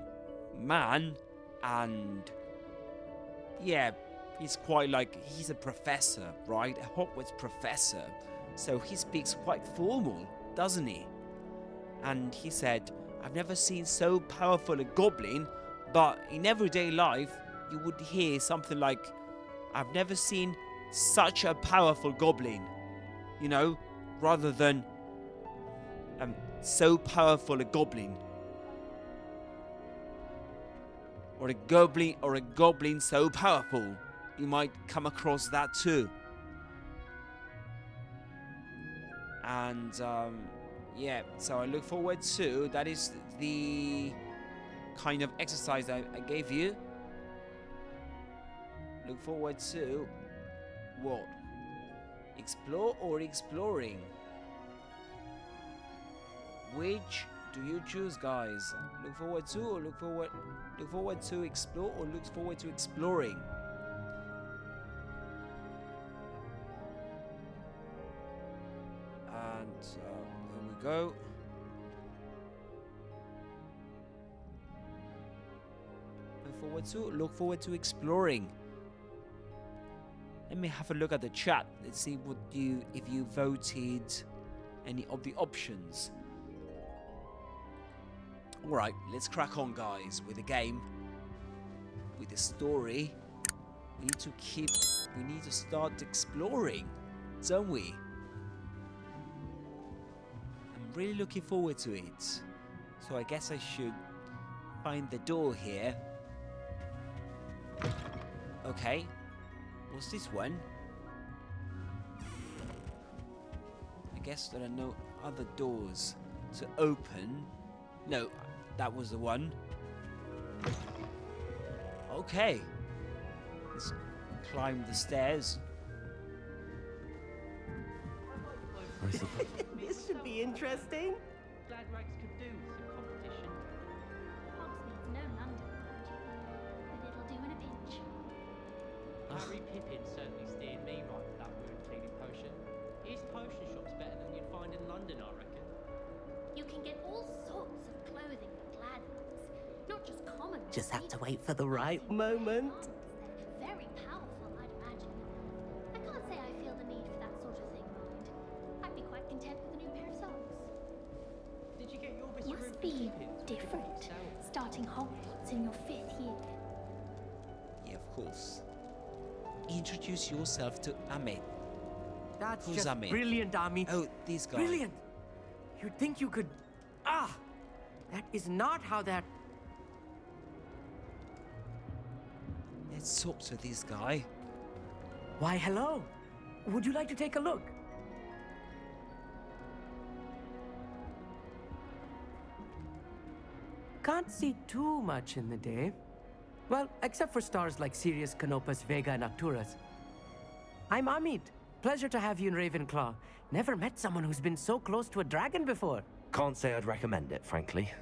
man, and yeah, he's quite like, he's a professor, right? A Hogwarts professor. So he speaks quite formal, doesn't he? And he said, "I've never seen so powerful a goblin," but in everyday life, you would hear something like, "I've never seen such a powerful goblin," you know, rather than "so powerful a goblin." Or a goblin so powerful. You might come across that too. And yeah, so I look forward to, that is the kind of exercise I gave you. Look forward to what? Explore or exploring? Which do you choose, guys? Look forward to, or look forward to explore, or look forward to exploring? And here we go. Look forward to exploring. Let me have a look at the chat. Let's see if you voted any of the options. Alright, let's crack on, guys, with the game, with the story. We need to start exploring, don't we? I'm really looking forward to it. So I guess I should find the door here. Okay, what's this one? I guess there are no other doors to open. No, that was the one. Okay, let's climb the stairs. This should be interesting. Glad Rags could do with some competition. Hogs needs no London magic, but it'll do in a pinch. Harry Pippin certainly steered me right with that wound cleaning potion. His potion shop's better than you'd find in London, I reckon. You can get all sorts of clothing at Gladwell's, not just common. Just have to wait for the right moment. They're very powerful, I'd imagine. I can't say I feel the need for that sort of thing, mind. I'd be quite content with a new pair of socks. Did you get your Must be different, starting Hogwarts in your 5th year. Yeah, of course. Introduce yourself to Amit. That's Who's just Amit? brilliant, Amit. Oh, this guy. Brilliant. You'd think you could... Ah! That is not how that... Let's talk to this guy. Why, hello. Would you like to take a look? Can't see too much in the day. Well, except for stars like Sirius, Canopus, Vega, and Arcturus. I'm Amit. Pleasure to have you in Ravenclaw. Never met someone who's been so close to a dragon before. Can't say I'd recommend it, frankly.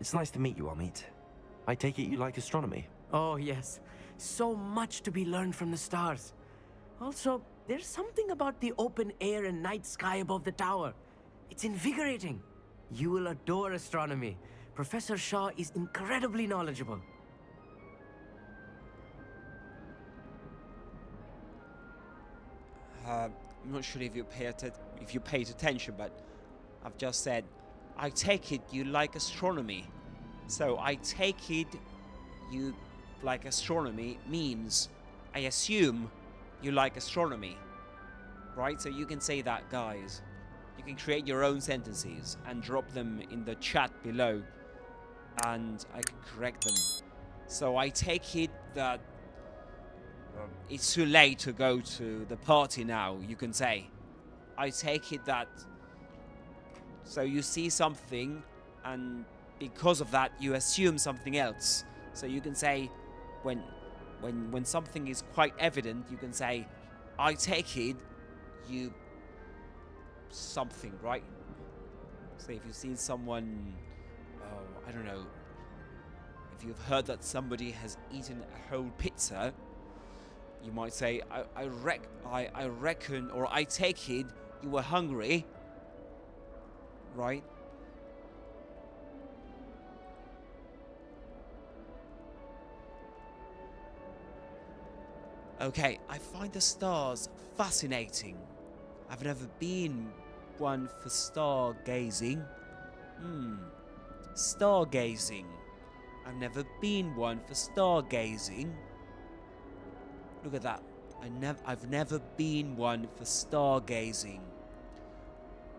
It's nice to meet you, Amit. I take it you like astronomy? Oh, yes. So much to be learned from the stars. Also, there's something about the open air and night sky above the tower. It's invigorating. You will adore astronomy. Professor Shaw is incredibly knowledgeable. I'm not sure if you paid attention, but I've just said, I take it you like astronomy. So I take it you like astronomy means I assume you like astronomy, right? So you can say that, guys. You can create your own sentences and drop them in the chat below, and I can correct them. So I take it that it's too late to go to the party now, you can say. I take it that So you see something, and because of that, you assume something else. So you can say, when something is quite evident, you can say, I take it, you something, right? So if you've seen someone, oh, I don't know, if you've heard that somebody has eaten a whole pizza, you might say, I reckon, or I take it, you were hungry, right? Okay, I find the stars fascinating. I've never been one for stargazing. Stargazing. I've never been one for stargazing. Look at that. I've never been one for stargazing.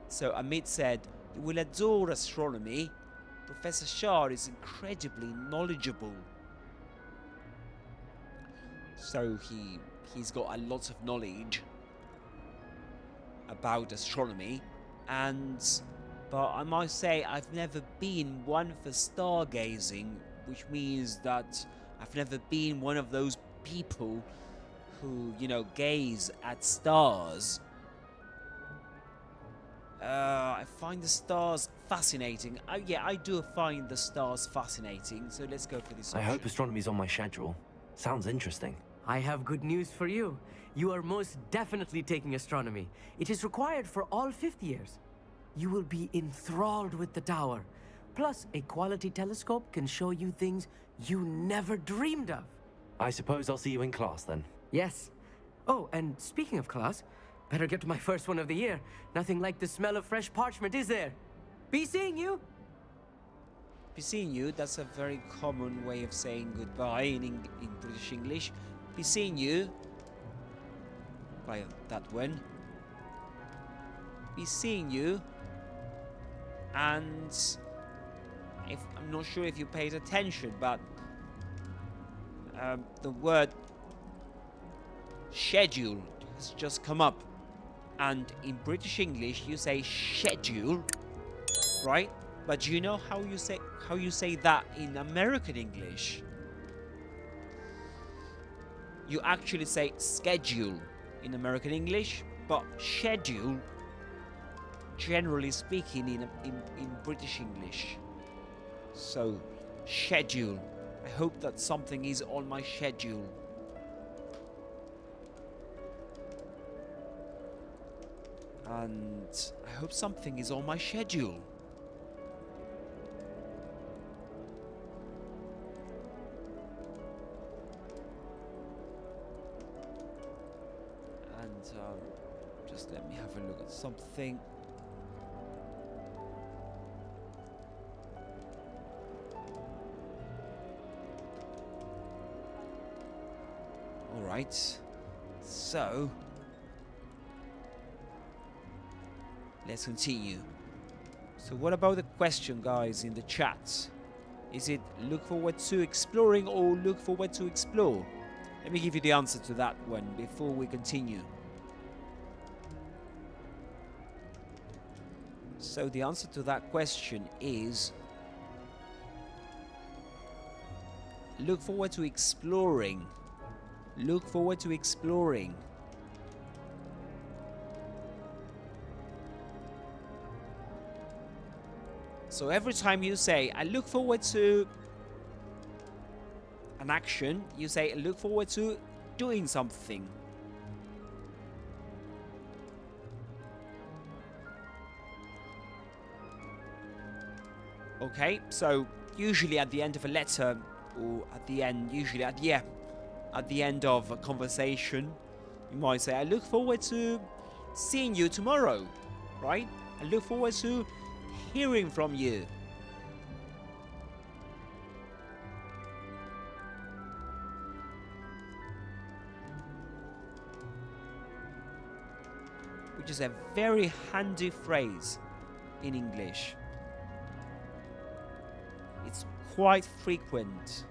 So Amit said, you will adore astronomy. Professor Shah is incredibly knowledgeable. So he's got a lot of knowledge about astronomy, but I must say I've never been one for stargazing, which means that I've never been one of those people who, you know, gaze at stars. I find the stars fascinating. Yeah, I do find the stars fascinating, so let's go for this option. I hope astronomy's on my schedule. Sounds interesting. I have good news for you. You are most definitely taking astronomy. It is required for all 5th years. You will be enthralled with the tower. Plus, a quality telescope can show you things you never dreamed of. I suppose I'll see you in class then. Yes. Oh, and speaking of class, better get to my first one of the year. Nothing like the smell of fresh parchment, is there? Be seeing you! Be seeing you, that's a very common way of saying goodbye in British English. Be seeing you. Like that one. Be seeing you. And I'm not sure if you paid attention, but the word schedule has just come up. And in British English you say schedule, right? But do you know how you say that in American English? You actually say schedule in American English, but schedule, generally speaking, in British English. So, schedule. I hope that something is on my schedule. And I hope something is on my schedule. Just let me have a look at something. Alright, so let's continue. So what about the question, guys, in the chat? Is it look forward to exploring or look forward to explore? Let me give you the answer to that one before we continue. So the answer to that question is look forward to exploring. Look forward to exploring. So every time you say, I look forward to an action, you say, I look forward to doing something. Okay, so usually at the end of a letter, or at the end, usually at the end of a conversation, you might say, I look forward to seeing you tomorrow, right? I look forward to hearing from you. Which is a very handy phrase in English. It's quite frequent.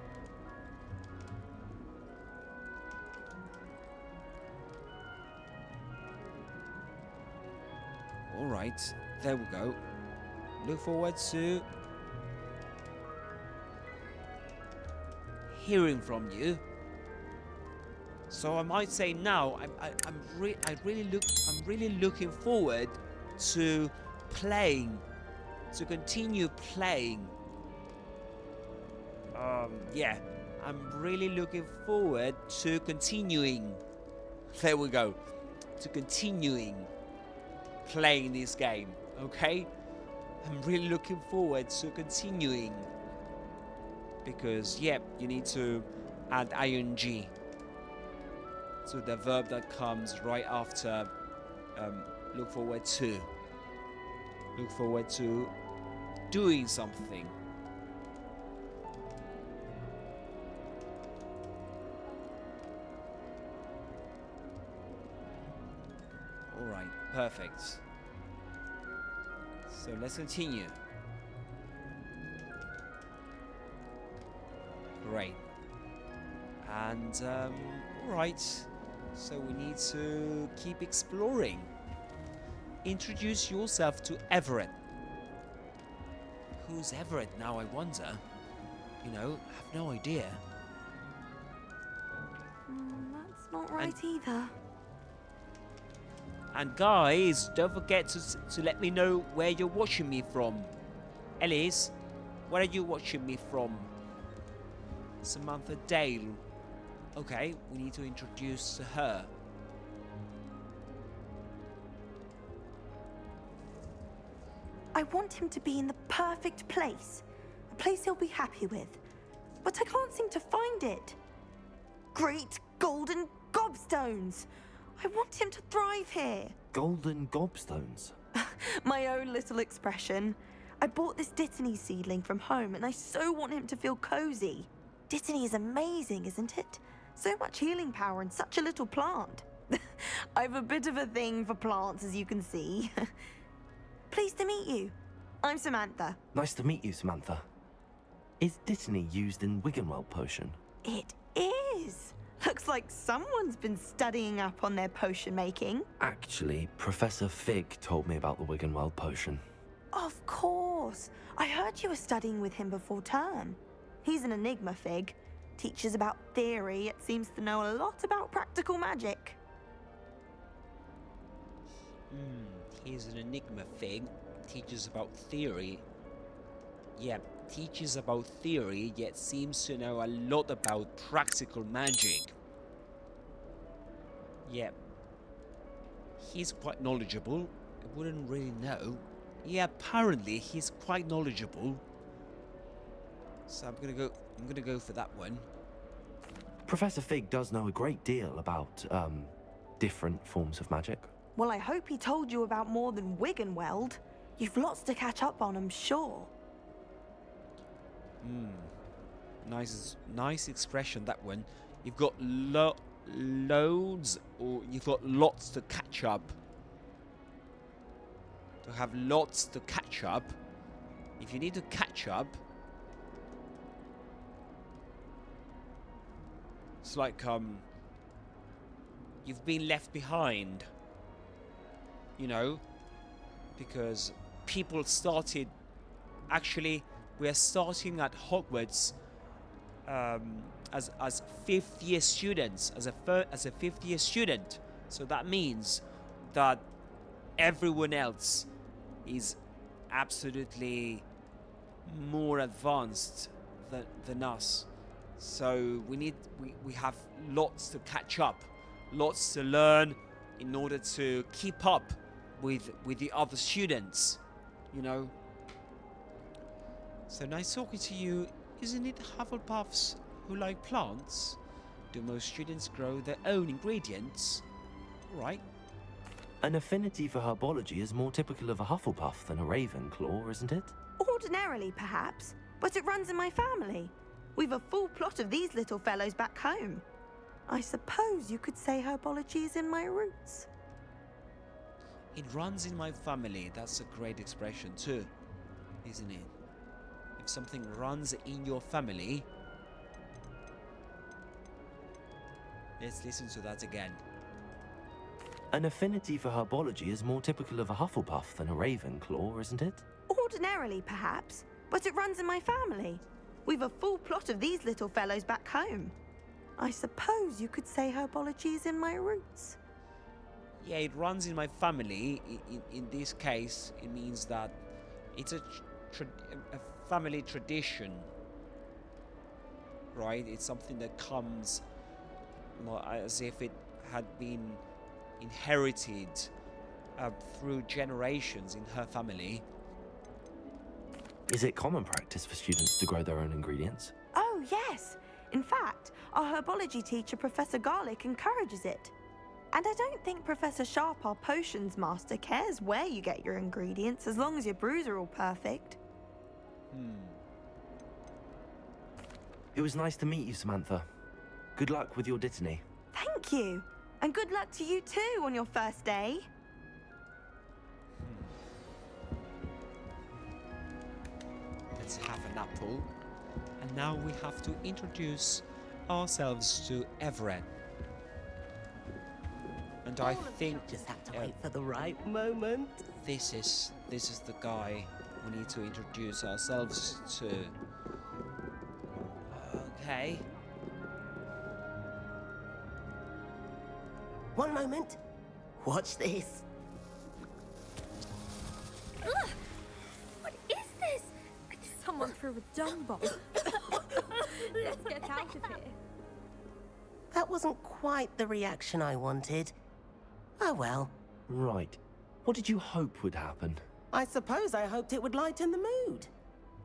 Alright, there we go. look forward to hearing from you. So I might say now, I'm really looking forward to playing, to continue playing. Yeah, I'm really looking forward to continuing. There we go, to continuing playing this game. Okay, I'm really looking forward to continuing because yeah, you need to add ing to the verb that comes right after look forward to. Look forward to doing something. Alright, perfect. So let's continue. Great. And alright. So we need to keep exploring. Introduce yourself to Everett. Who's Everett now, I wonder? You know, I have no idea. That's not right either. And guys, don't forget to let me know where you're watching me from. Ellis, where are you watching me from? Samantha Dale. Okay, we need to introduce her. I want him to be in the perfect place. A place he'll be happy with. But I can't seem to find it. Great golden gobstones! I want him to thrive here. Golden gobstones? My own little expression. I bought this Dittany seedling from home and I so want him to feel cozy. Dittany is amazing, isn't it? So much healing power in such a little plant. I've a bit of a thing for plants, as you can see. Pleased to meet you. I'm Samantha. Nice to meet you, Samantha. Is Dittany used in Wiggenweld potion? It is. Looks like someone's been studying up on their potion making. Actually, Professor Fig told me about the Wiggenweld potion. Of course. I heard you were studying with him before term. He's an enigma, Fig. Teaches about theory, yet seems to know a lot about practical magic. He's an enigma, Fig. Teaches about theory. Yeah, teaches about theory, yet seems to know a lot about practical magic. Yeah. He's quite knowledgeable. I wouldn't really know. Yeah, apparently he's quite knowledgeable. So I'm gonna go for that one. Professor Fig does know a great deal about, different forms of magic. Well, I hope he told you about more than Wiggenweld. You've lots to catch up on, I'm sure. Nice expression, that one. You've got loads, or you've got lots to catch up. To have lots to catch up. If you need to catch up, it's like you've been left behind. You know, because people started. Actually, we are starting at Hogwarts as fifth-year students, as a fifth-year student. So that means that everyone else is absolutely more advanced than us. So we have lots to catch up, lots to learn in order to keep up with the other students, you know. So nice talking to you. Isn't it Hufflepuffs who like plants? Do most students grow their own ingredients? Right. An affinity for herbology is more typical of a Hufflepuff than a Ravenclaw, isn't it? Ordinarily, perhaps, but it runs in my family. We've a full plot of these little fellows back home. I suppose you could say herbology is in my roots. It runs in my family. That's a great expression too, isn't it? If something runs in your family. Let's listen to that again. An affinity for herbology is more typical of a Hufflepuff than a Ravenclaw, isn't it? Ordinarily, perhaps, but it runs in my family. We've a full plot of these little fellows back home. I suppose you could say herbology is in my roots. Yeah, it runs in my family. In this case, it means that it's a family tradition, right? It's something that comes as if it had been inherited through generations in her family. Is it common practice for students to grow their own ingredients? Oh, yes. In fact, our herbology teacher, Professor Garlick, encourages it. And I don't think Professor Sharp, our potions master, cares where you get your ingredients as long as your brews are all perfect. It was nice to meet you, Samantha. Good luck with your dittany. Thank you. And good luck to you too on your first day. Let's have an apple. And now we have to introduce ourselves to Everett. And I think just have to wait for the right moment. This is the guy we need to introduce ourselves to. Okay. One moment. Watch this. Ugh! What is this? Someone threw a dung bomb. Let's get out of here. That wasn't quite the reaction I wanted. Oh well. Right. What did you hope would happen? I suppose I hoped it would lighten the mood.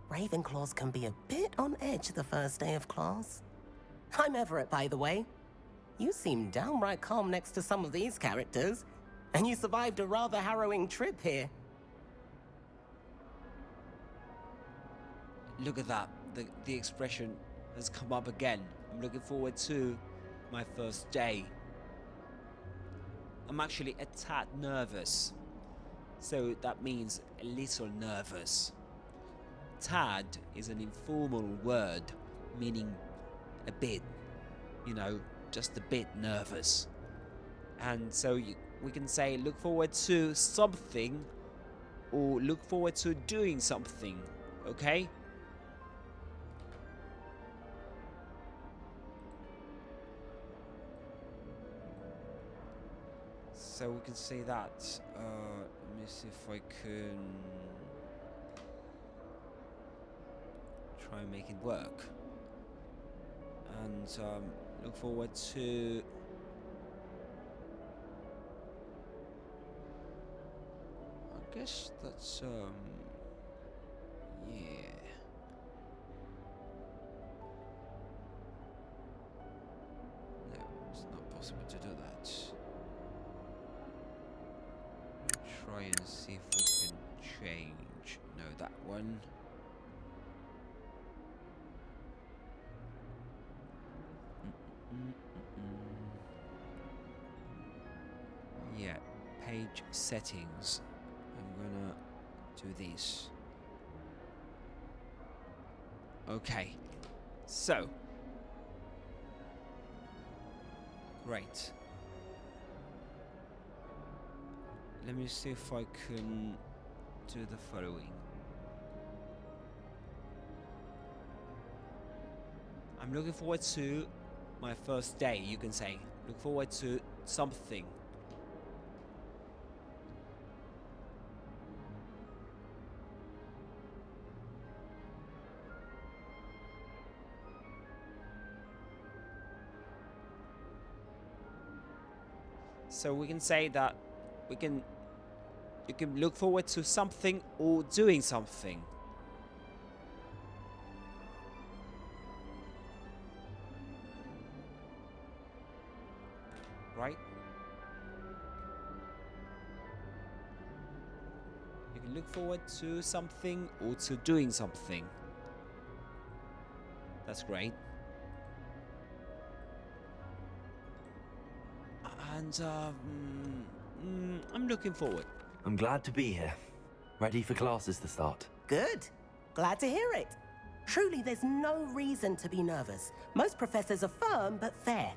Ravenclaws can be a bit on edge the first day of class. I'm Everett, by the way. You seem downright calm next to some of these characters, and you survived a rather harrowing trip here. Look at that. The expression has come up again. I'm looking forward to my first day. I'm actually a tad nervous. So that means a little nervous. Tad is an informal word meaning a bit, you know, just a bit nervous. And so we can say look forward to something or look forward to doing something, okay? So we can say that. Let me see if I can try and make it work. And look forward to I guess that's yeah. No, it's not possible to do that. Try and see if we can change. No, that one. Yeah, page settings. I'm gonna do this. Okay, so great. Let me see if I can do the following. I'm looking forward to my first day, you can say. Look forward to something. So we can say that you can look forward to something or doing something. Right? You can look forward to something or to doing something. That's great. And I'm looking forward. I'm glad to be here. Ready for classes to start. Good. Glad to hear it. Truly, there's no reason to be nervous. Most professors are firm but fair.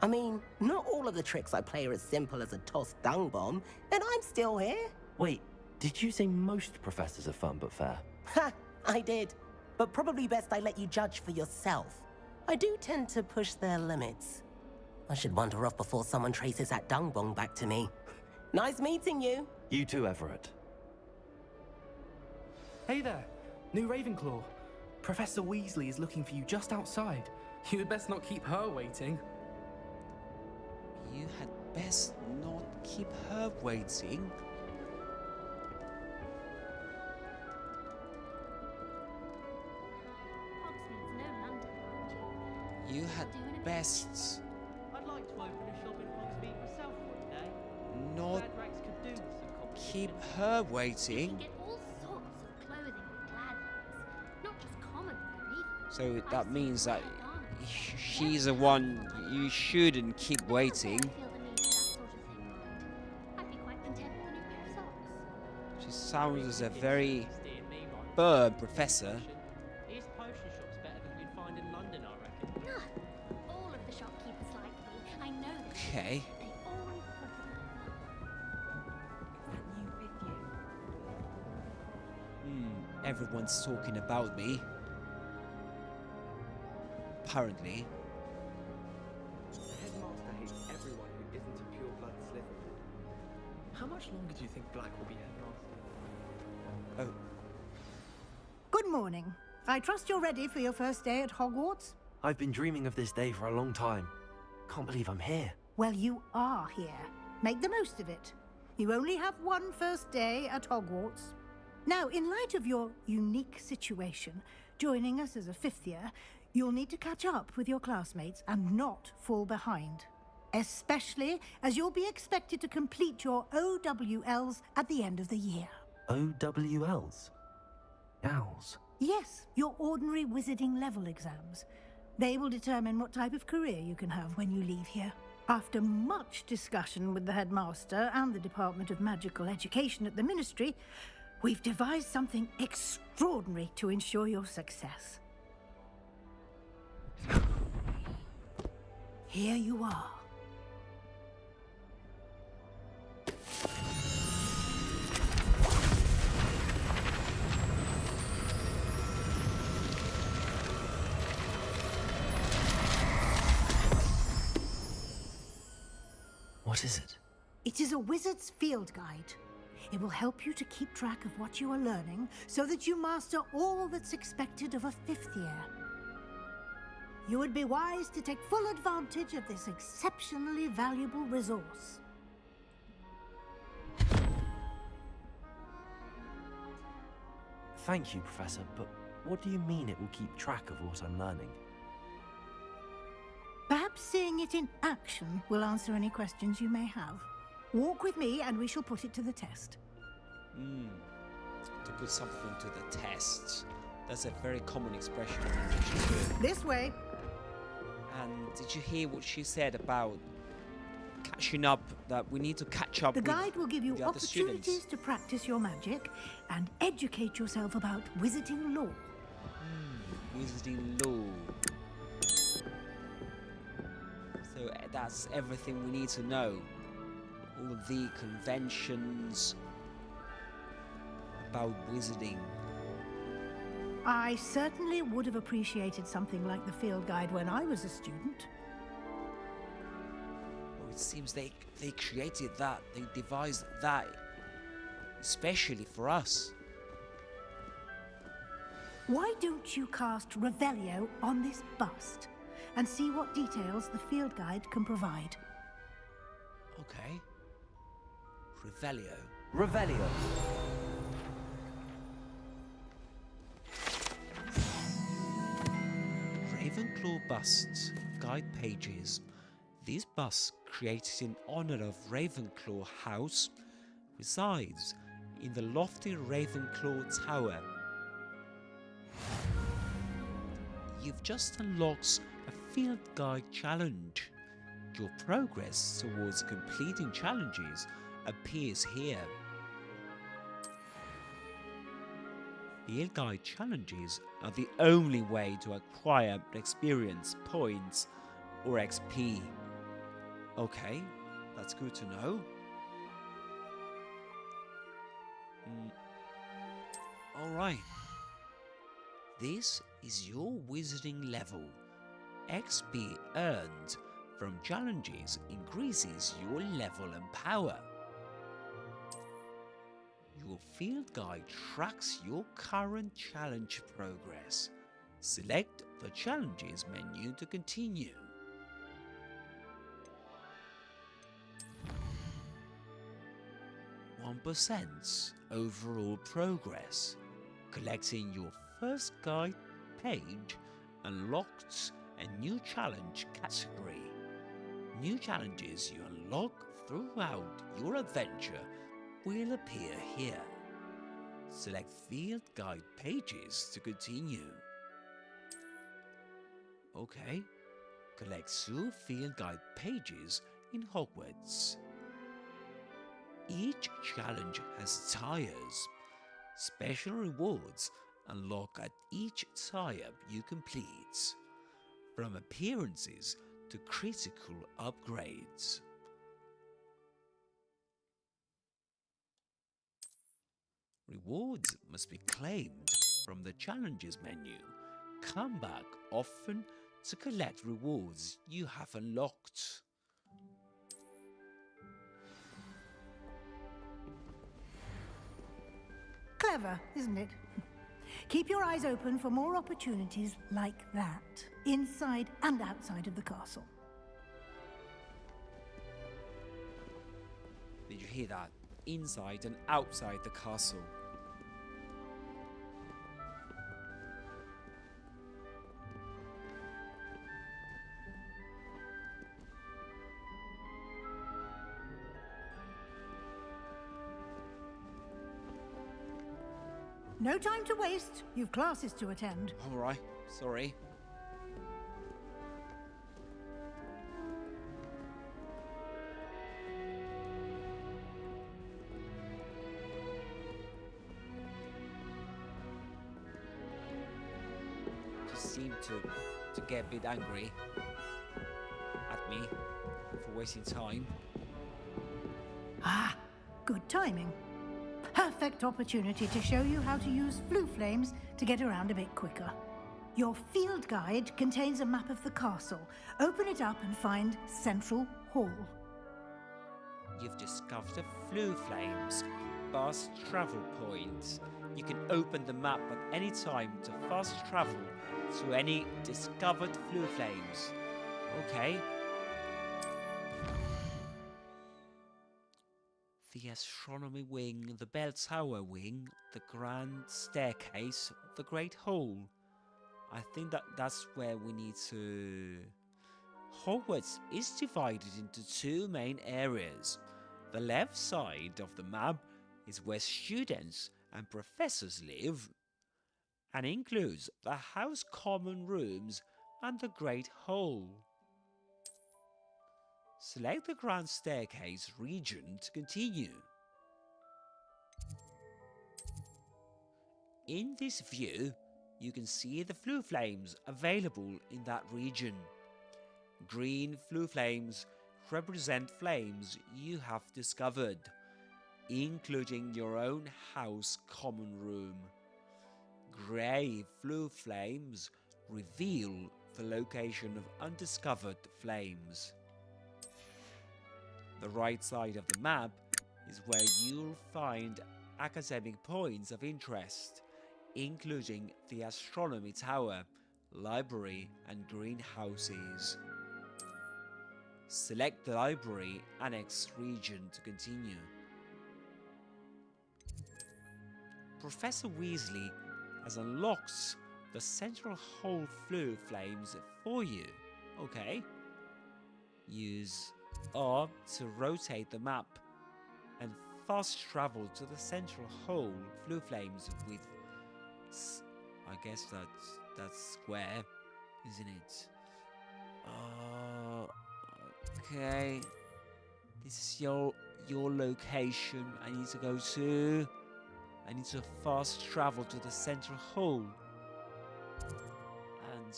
I mean, not all of the tricks I play are as simple as a tossed dung bomb, and I'm still here. Wait, did you say most professors are fun but fair? Ha! I did. But probably best I let you judge for yourself. I do tend to push their limits. I should wander off before someone traces that dung bomb back to me. Nice meeting you. You too, Everett. Hey there, new Ravenclaw. Professor Weasley is looking for you just outside. You had best not keep her waiting. You had best not keep her waiting. Hogsmeade's no London, mind you. You had best I'd like to open a shop in Hogsmeade myself one day. not Glad Rags could do with some competition. keep her You can waiting. get all sorts of clothing with glad rags, not just common wear either. So that means that garments. she's the one you shouldn't keep waiting. I feel the need for that sort of thing, mind. I'd be quite content with a new pair of socks. She sounds as a very Steer me right. firm professor. His potion shop's better than you'd find in London, I reckon. Ah, all of the shopkeepers like me. I know this. Okay. They always put it Everyone's talking about me. Apparently. The Headmaster hates everyone who isn't a pure-blood Slytherin. How much longer do you think Black will be Headmaster? Oh, Good morning. I trust you're ready for your first day at Hogwarts? I've been dreaming of this day for a long time. Can't believe I'm here. Well, you are here. Make the most of it. You only have one first day at Hogwarts. Now, in light of your unique situation, joining us as a fifth year, you'll need to catch up with your classmates and not fall behind. Especially as you'll be expected to complete your OWLs at the end of the year. OWLs? Owls? Yes, your ordinary wizarding level exams. They will determine what type of career you can have when you leave here. After much discussion with the Headmaster and the Department of Magical Education at the Ministry, we've devised something extraordinary to ensure your success. Here you are. What is it? It is a wizard's field guide. It will help you to keep track of what you are learning so that you master all that's expected of a fifth year. You would be wise to take full advantage of this exceptionally valuable resource. Thank you, Professor, but what do you mean it will keep track of what I'm learning? Perhaps seeing it in action will answer any questions you may have. Walk with me and we shall put it to the test. To put something to the test. That's a very common expression in English. This way. And did you hear what she said about catching up, that we need to catch up The with guide will give you the other opportunities students? to practice your magic and educate yourself about wizarding law. Wizarding law. So that's everything we need to know. All the conventions about wizarding. I certainly would have appreciated something like the field guide when I was a student. Oh, it seems they created that, they devised that, especially for us. Why don't you cast Revelio on this bust and see what details the field guide can provide? Okay. Revelio. Revelio. Ravenclaw busts, guide pages. These busts, created in honor of Ravenclaw House, resides in the lofty Ravenclaw Tower. You've just unlocked a field guide challenge. Your progress towards completing challenges appears here. Field guide challenges are the only way to acquire experience points or XP. Okay, that's good to know. Alright. This is your wizarding level. XP earned from challenges increases your level and power. Your field guide tracks your current challenge progress. Select the challenges menu to continue. %, overall progress. Collecting your first guide page unlocks a new challenge category. New challenges you unlock throughout your adventure will appear here. Select field guide pages to continue. Okay, collect 2 field guide pages in Hogwarts. Each challenge has tires. Special rewards unlock at each tire you complete, from appearances to critical upgrades. Rewards must be claimed from the challenges menu. Come back often to collect rewards you have unlocked. Clever, isn't it? Keep your eyes open for more opportunities like that, inside and outside of the castle. Did you hear that? Inside and outside the castle. No time to waste. You've classes to attend. Alright, sorry. Just seem to get a bit angry at me for wasting time. Ah, good timing. Perfect opportunity to show you how to use Floo flames to get around a bit quicker. Your field guide contains a map of the castle. Open it up and find Central Hall. You've discovered the Floo flames, fast travel points. You can open the map at any time to fast travel to any discovered Floo flames. Okay. The astronomy wing, the bell tower wing, the grand staircase, the great hall. I think that's where we need to... Hogwarts is divided into 2 main areas. The left side of the map is where students and professors live, and includes the house common rooms and the great hall. Select the grand staircase region to continue. In this view, you can see the Floo flames available in that region. Green Floo flames represent flames you have discovered, including your own house common room. Grey Floo flames reveal the location of undiscovered flames. The right side of the map is where you'll find academic points of interest, including the astronomy tower, library and greenhouses. Select the library annex region to continue. Professor Weasley has unlocked the Central Hall Floo flames for you. Okay. Use R to rotate the map and fast travel to the Central Hall Floo flames with, I guess that's square, isn't it? Okay. This is your location. I need to go to. I need to fast travel to the Central Hall. And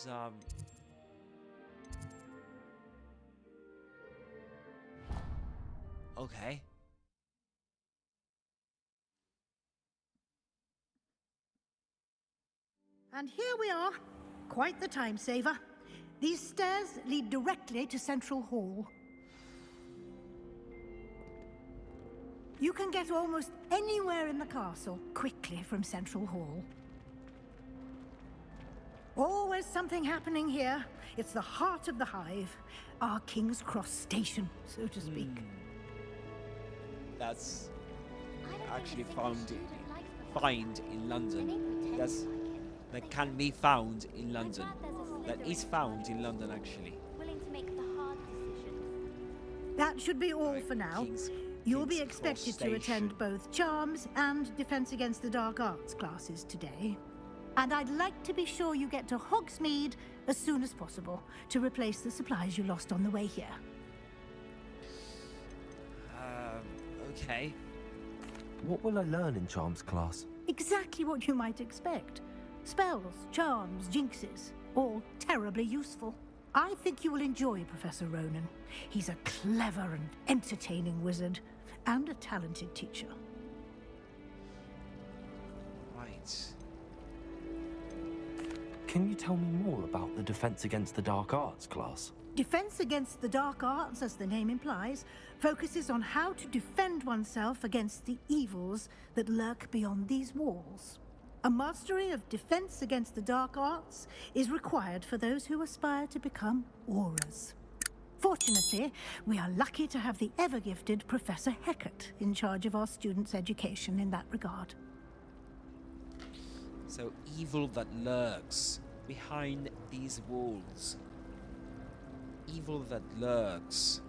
Okay. And here we are. Quite the time saver. These stairs lead directly to Central Hall. You can get almost anywhere in the castle quickly from Central Hall. Always something happening here. It's the heart of the Hive. Our King's Cross station, so to speak. That's actually find in London. That can be found in London. That is found in London, actually. Willing to make the hard decisions. That should be all for now. You'll be expected to attend both Charms and Defense Against the Dark Arts classes today. And I'd like to be sure you get to Hogsmeade as soon as possible to replace the supplies you lost on the way here. Okay. What will I learn in Charms class? Exactly what you might expect. Spells, charms, jinxes, all terribly useful. I think you will enjoy Professor Ronan. He's a clever and entertaining wizard, and a talented teacher. Right. Can you tell me more about the Defense Against the Dark Arts class? Defense Against the Dark Arts, as the name implies, focuses on how to defend oneself against the evils that lurk beyond these walls. A mastery of Defense Against the Dark Arts is required for those who aspire to become auras. Fortunately, we are lucky to have the ever-gifted Professor Hecat in charge of our students' education in that regard. So, evil that lurks behind these walls. Evil that lurks.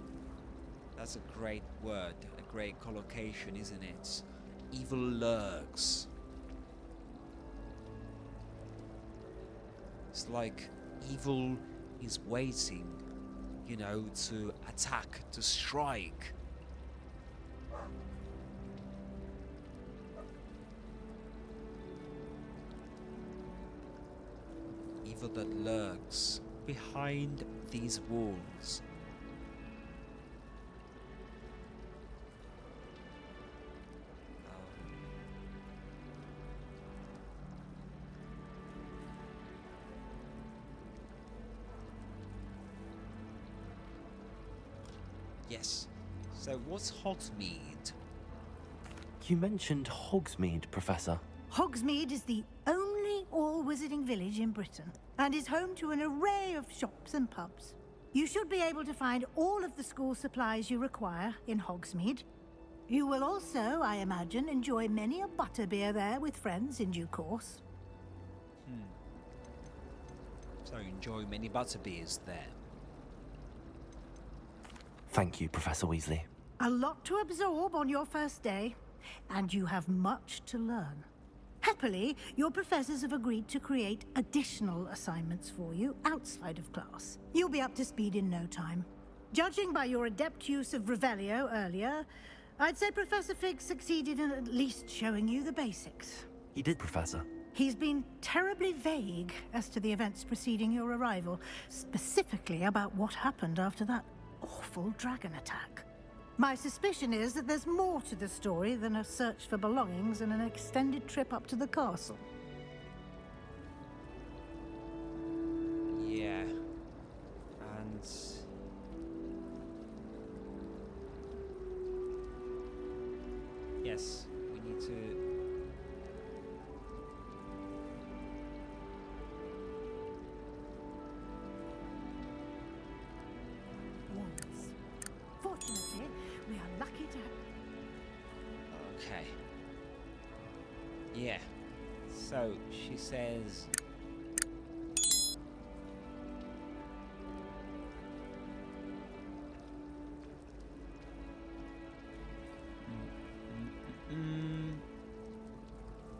That's a great word, a great collocation, isn't it? Evil lurks. It's like evil is waiting, you know, to attack, to strike. Evil that lurks behind these walls. Yes. So what's Hogsmeade? You mentioned Hogsmeade, Professor. Hogsmeade is the only all-wizarding village in Britain, and is home to an array of shops and pubs. You should be able to find all of the school supplies you require in Hogsmeade. You will also, I imagine, enjoy many a butterbeer there with friends in due course. So enjoy many butterbeers there. Thank you, Professor Weasley. A lot to absorb on your first day, and you have much to learn. Happily, your professors have agreed to create additional assignments for you outside of class. You'll be up to speed in no time. Judging by your adept use of Revelio earlier, I'd say Professor Fig succeeded in at least showing you the basics. He did, Professor. He's been terribly vague as to the events preceding your arrival, specifically about what happened after that awful dragon attack. My suspicion is that there's more to the story than a search for belongings and an extended trip up to the castle. Yeah. And yes, we need to Fortunately, we are lucky to have... Okay. Yeah. So she says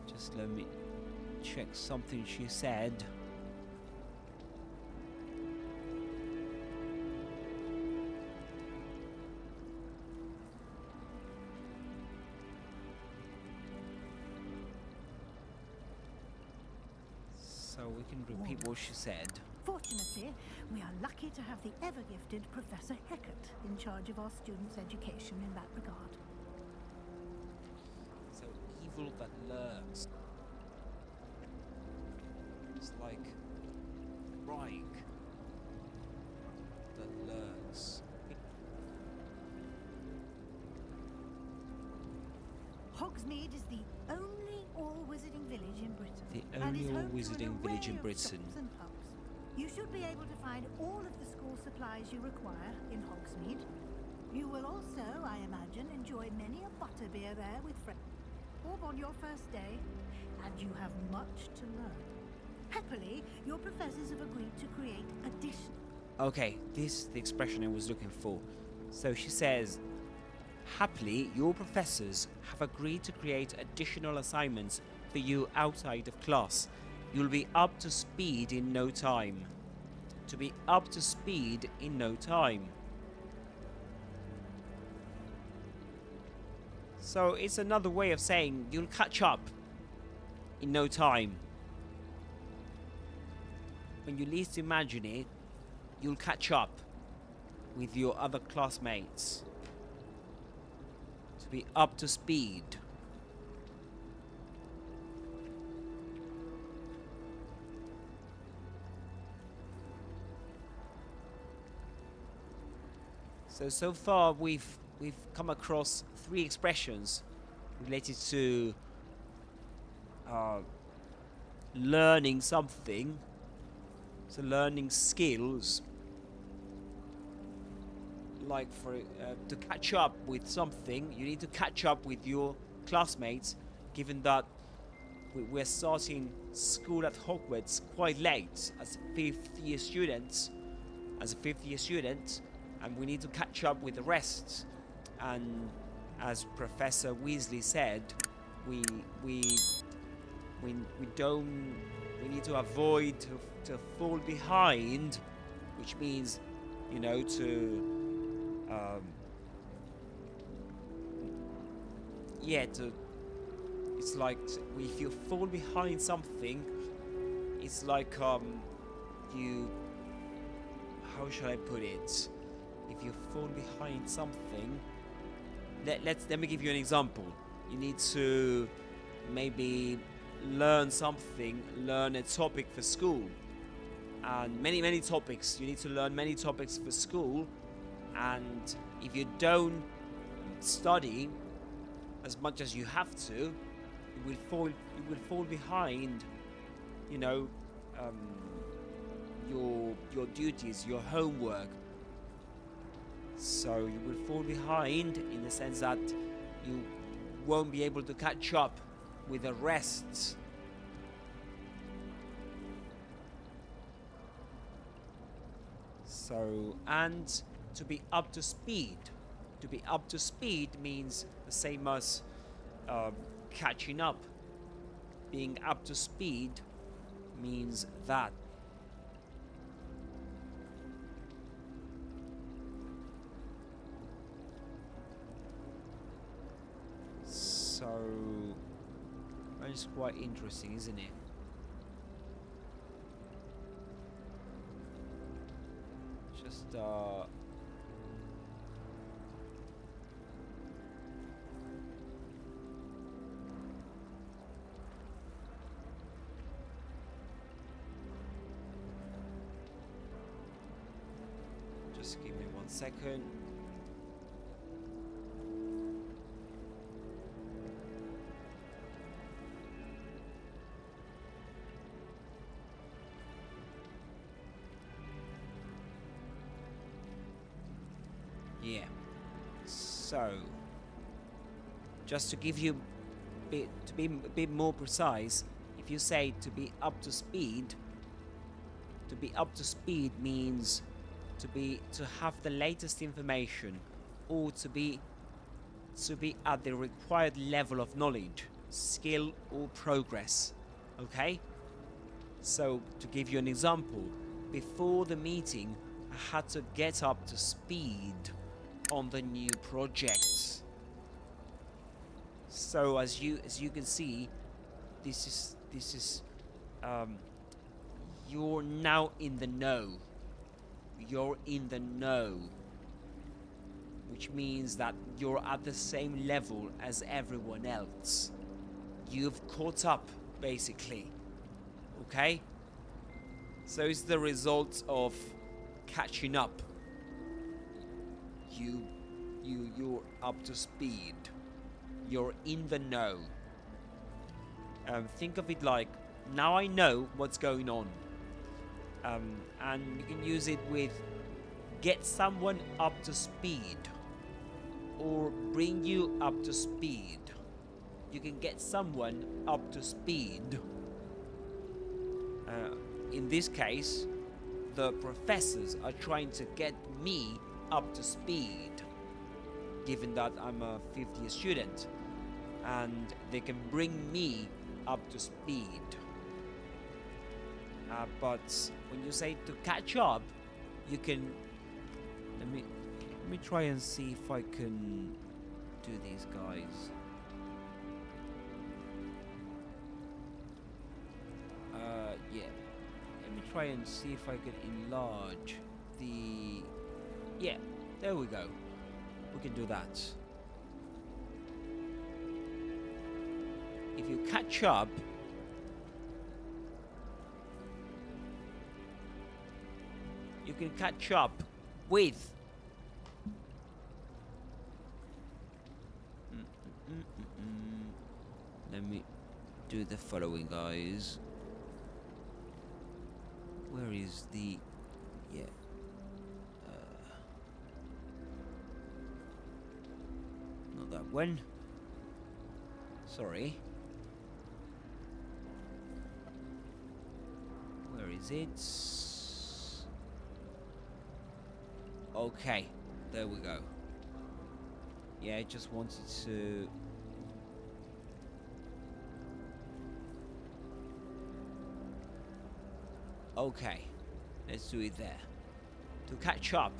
just let me check something she said. So we can repeat what she said. Fortunately, we are lucky to have the ever-gifted Professor Hecat in charge of our students' education in that regard. So evil that lurks. It's like Reich that lurks. Hogsmeade is the only all-wizarding village in Britain. The and is only home to all-wizarding an village in array of Britain. shops and pubs. You should be able to find all of the school supplies you require in Hogsmeade. You will also, I imagine, enjoy many a butterbeer there with friends. Or on your first day, and you have much to learn. Happily, your professors have agreed to create additional... Okay, this is the expression I was looking for. So she says, happily, your professors have agreed to create additional assignments for you outside of class. You'll be up to speed in no time. To be up to speed in no time. So it's another way of saying you'll catch up in no time. When you least imagine it, you'll catch up with your other classmates. To be up to speed. So far we've come across 3 expressions related to learning something. So learning skills, like for to catch up with something, you need to catch up with your classmates, given that we're starting school at Hogwarts quite late as 5th year students, and we need to catch up with the rest. And as Professor Weasley said, we need to avoid to fall behind, which means, you know, it's like if you fall behind something, it's like you, how should I put it? If you fall behind something, let me give you an example. You need to maybe learn a topic for school, and many topics. You need to learn many topics for school, and if you don't study as much as you have to, you will fall behind, you know, your duties, your homework. So you will fall behind in the sense that you won't be able to catch up with the rest. So, and to be up to speed. To be up to speed means the same as catching up. Being up to speed means that. So, that's quite interesting, isn't it? Just give me 1 second. Yeah. So, just to give you to be a bit more precise, if you say to be up to speed means to have the latest information, or to be at the required level of knowledge, skill, or progress. Okay? So, to give you an example, before the meeting, I had to get up to speed on the new projects. So as you can see, this is you're now in the know. You're in the know. Which means that you're at the same level as everyone else. You've caught up, basically. Okay? So it's the result of catching up. You're up to speed. You're in the know. Think of it like, now I know what's going on. And you can use it with get someone up to speed, or bring you up to speed. You can get someone up to speed. In this case, the professors are trying to get me up to speed, given that I'm a 50th student, and they can bring me up to speed. But when you say to catch up, you can... Let me try and see if I can do these guys. Yeah. Let me try and see if I can enlarge the... Yeah, there we go. We can do that. If you catch up, you can catch up with Let me do the following, guys. Where is the... Yeah. Not that one. Sorry. Where is it? Okay, there we go. Yeah, I just wanted to... Okay, let's do it there. To catch up.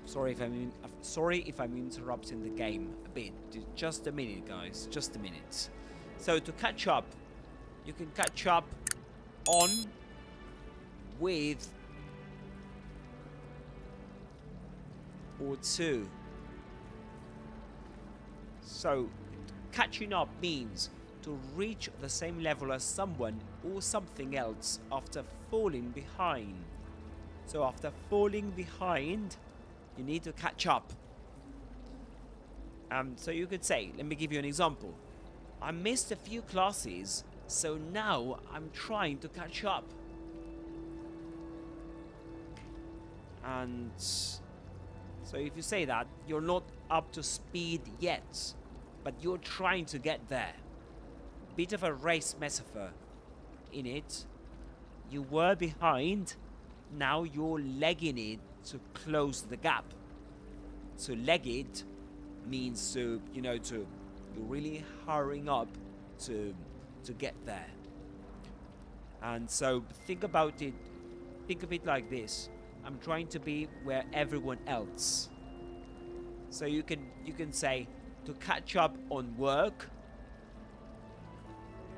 Sorry if I'm interrupting the game a bit. Just a minute, guys. Just a minute. So to catch up, you can catch up on, with, or to. So catching up means to reach the same level as someone or something else after falling behind. So after falling behind, you need to catch up. So you could say, let me give you an example. I missed a few classes, so now I'm trying to catch up. And so if you say that, you're not up to speed yet, but you're trying to get there. Bit of a race metaphor in it. You were behind, now you're legging it to close the gap. To leg it means to, you know, you're really hurrying up to get there. And so think about it, think of it like this. I'm trying to be where everyone else. So you can say to catch up on work.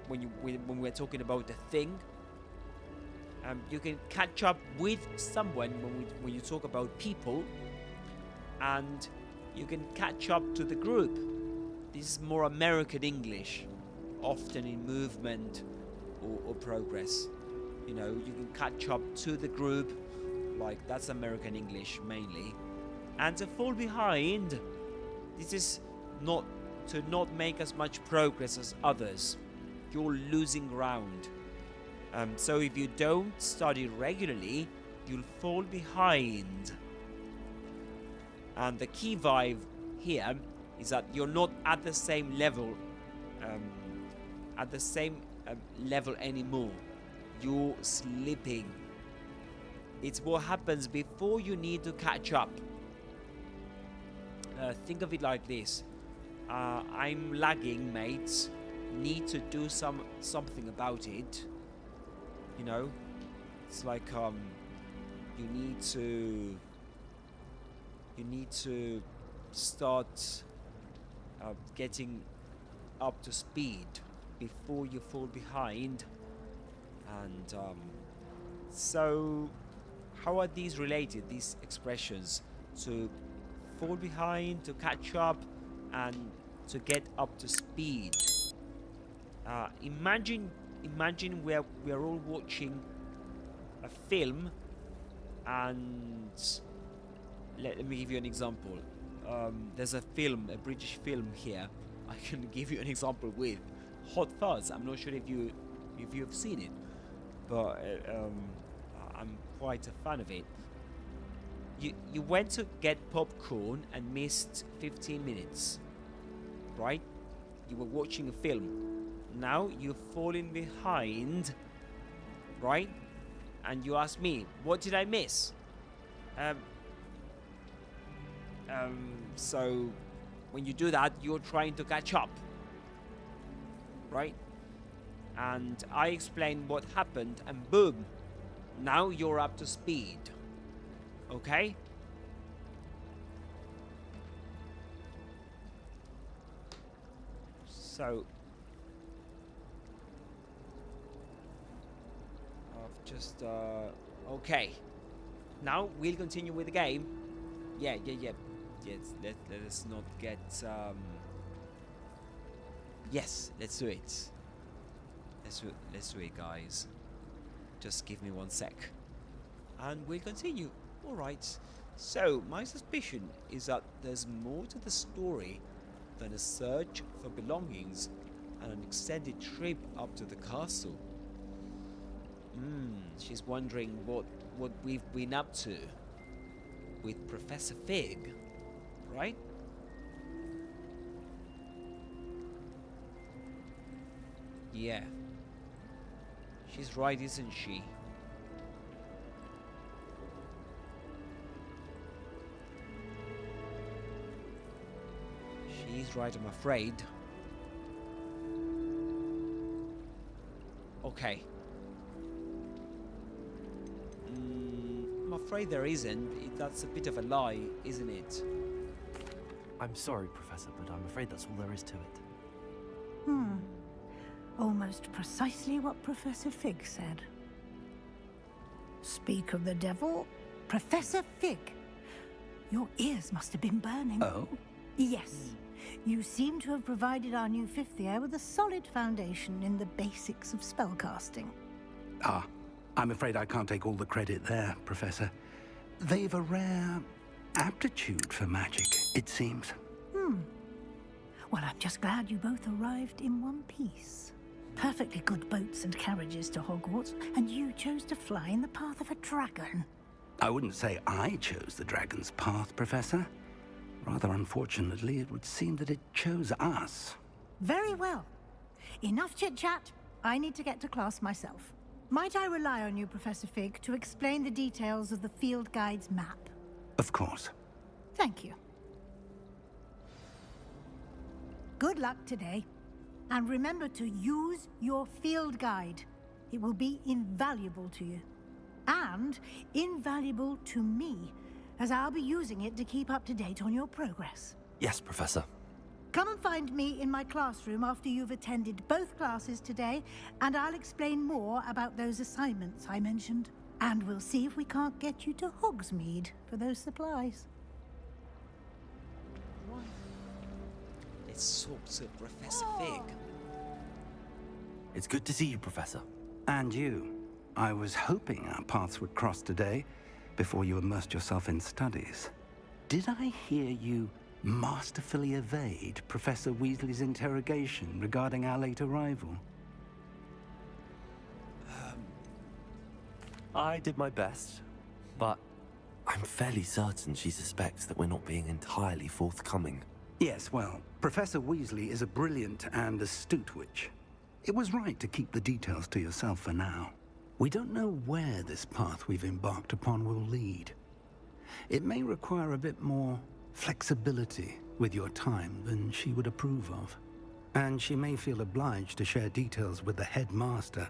When we're talking about the thing, you can catch up with someone when you talk about people, and you can catch up to the group. This is more American English, often in movement or progress. You know, you can catch up to the group, like that's American English mainly. And to fall behind, this is not to not make as much progress as others. You're losing ground. So if you don't study regularly, you'll fall behind. And the key vibe here is that you're not at the same level, level anymore. You're slipping. It's what happens before you need to catch up. Think of it like this. I'm lagging, mates. Need to do something about it. You know, it's like you need to start getting up to speed. before you fall behind. And so how are these related, these expressions? To fall behind, to catch up, and to get up to speed. Imagine we are all watching a film, and let me give you an example. There's a British film here. I can give you an example with Hot Fuzz. I'm not sure if you have seen it, but I'm quite a fan of it. You went to get popcorn and missed 15 minutes, right? You were watching a film. Now you're falling behind, right? And you ask me, what did I miss? So when you do that, you're trying to catch up, right? And I explain what happened, and boom, now you're up to speed. Okay? So I've just okay. Now we'll continue with the game. Yeah. Yes, let us not get yes, let's do it. Let's do it, guys. Just give me 1 sec. And we'll continue. Alright. So my suspicion is that there's more to the story than a search for belongings and an extended trip up to the castle. She's wondering what we've been up to with Professor Fig, right? Yeah. She's right, isn't she? She's right, I'm afraid. Okay. I'm afraid there isn't. That's a bit of a lie, isn't it? I'm sorry, Professor, but I'm afraid that's all there is to it. Almost precisely what Professor Fig said. Speak of the devil, Professor Fig. Your ears must have been burning. Oh? Yes. You seem to have provided our new fifth year with a solid foundation in the basics of spellcasting. I'm afraid I can't take all the credit there, Professor. They've a rare aptitude for magic, it seems. Well, I'm just glad you both arrived in one piece. Perfectly good boats and carriages to Hogwarts, and you chose to fly in the path of a dragon. I wouldn't say I chose the dragon's path, Professor. Rather unfortunately, it would seem that it chose us. Very well. Enough chit-chat. I need to get to class myself. Might I rely on you, Professor Fig, to explain the details of the field guide's map? Of course. Thank you. Good luck today. And remember to use your field guide. It will be invaluable to you. And invaluable to me, as I'll be using it to keep up to date on your progress. Yes, Professor. Come and find me in my classroom after you've attended both classes today, and I'll explain more about those assignments I mentioned. And we'll see if we can't get you to Hogsmeade for those supplies. Let's talk to Professor Fig. It's good to see you, Professor. And you. I was hoping our paths would cross today, before you immersed yourself in studies. Did I hear you masterfully evade Professor Weasley's interrogation regarding our late arrival? I did my best, but I'm fairly certain she suspects that we're not being entirely forthcoming. Yes, well, Professor Weasley is a brilliant and astute witch. It was right to keep the details to yourself for now. We don't know where this path we've embarked upon will lead. It may require a bit more flexibility with your time than she would approve of. And she may feel obliged to share details with the Headmaster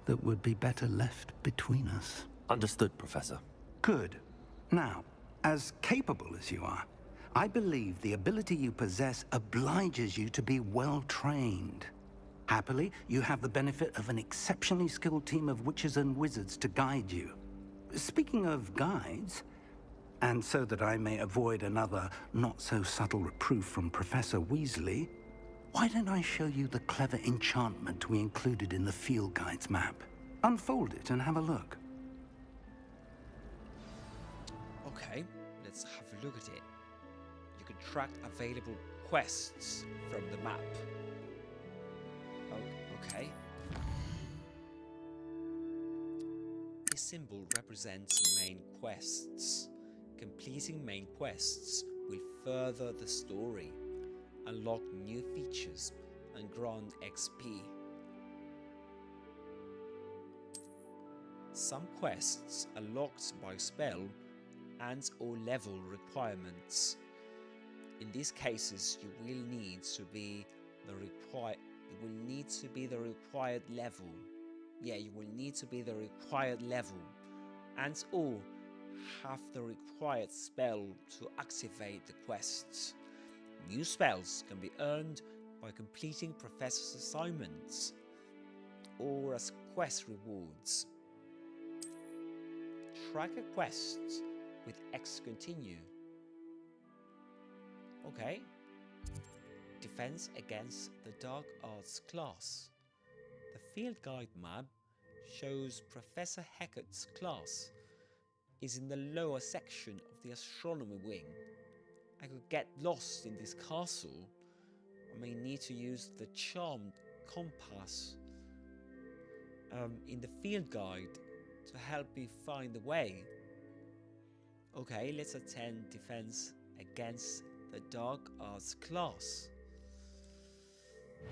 that would be better left between us. Understood, Professor. Good. Now, as capable as you are, I believe the ability you possess obliges you to be well trained. Happily, you have the benefit of an exceptionally skilled team of witches and wizards to guide you. Speaking of guides, and so that I may avoid another not-so-subtle reproof from Professor Weasley, why don't I show you the clever enchantment we included in the field guide's map? Unfold it and have a look. Okay, let's have a look at it. You can track available quests from the map. Okay. This symbol represents main quests. Completing main quests will further the story, unlock new features, and grant XP. Some quests are locked by spell and or level requirements. In these cases, you will need to be the required level. Yeah, you will need to be the required level and or have the required spell to activate the quests. New spells can be earned by completing professor's assignments or as quest rewards. Track a quest with X continue. Okay. Defense against the Dark Arts class. The field guide map shows Professor Hecat's class is in the lower section of the astronomy wing. I could get lost in this castle. I may need to use the charmed compass in the field guide to help me find the way. Okay, let's attend defense against the Dark Arts class.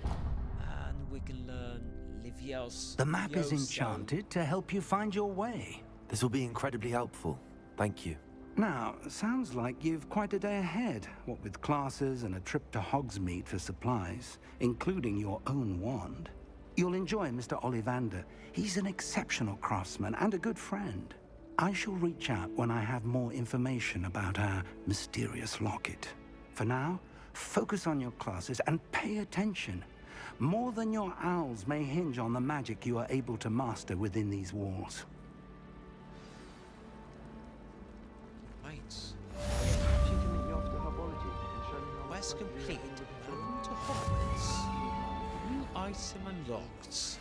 And we can learn Levioso. The map is enchanted to help you find your way. This will be incredibly helpful. Thank you. Now, sounds like you've quite a day ahead, what with classes and a trip to Hogsmeade for supplies, including your own wand. You'll enjoy Mr. Ollivander. He's an exceptional craftsman and a good friend. I shall reach out when I have more information about our mysterious locket. For now, focus on your classes and pay attention. More than your owls may hinge on the magic you are able to master within these walls. Right. She can meet me after Herbology and show me how Quest complete. Welcome to Hogwarts. New item unlocked.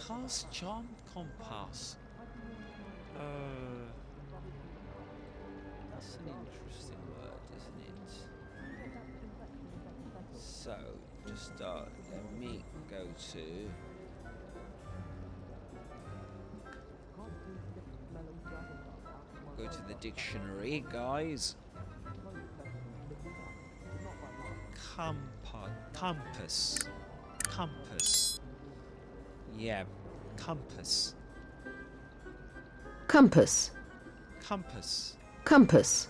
Cast Charmed Compass. That's an interesting word, isn't it? So, just let me go to the dictionary, guys. Compass. Yeah, compass. Compass. Compass.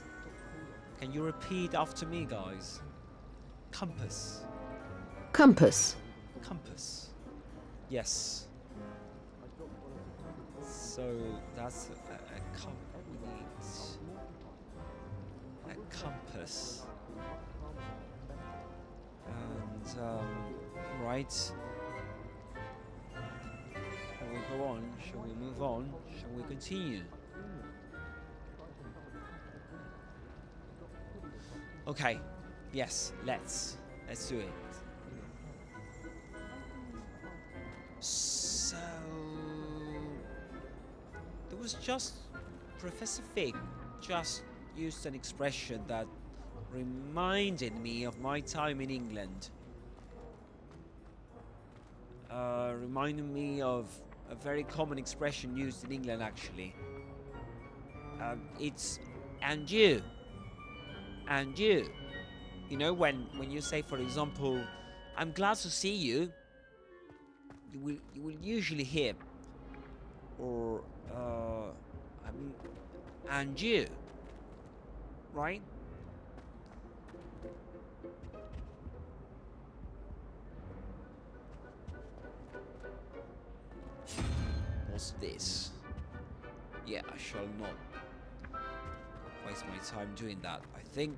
Can you repeat after me, guys? Compass. Compass. Yes. So that's a compass. And right. Shall we go on? Shall we move on? Shall we continue? Okay. Yes, let's do it. So there was just Professor Fig just used an expression that reminded me of my time in England. Reminded me of a very common expression used in England, actually. It's and you. You know, when you say, for example, I'm glad to see you, you will usually hear, or and you, right? What's this? Yeah, I shall not waste my time doing that. I think,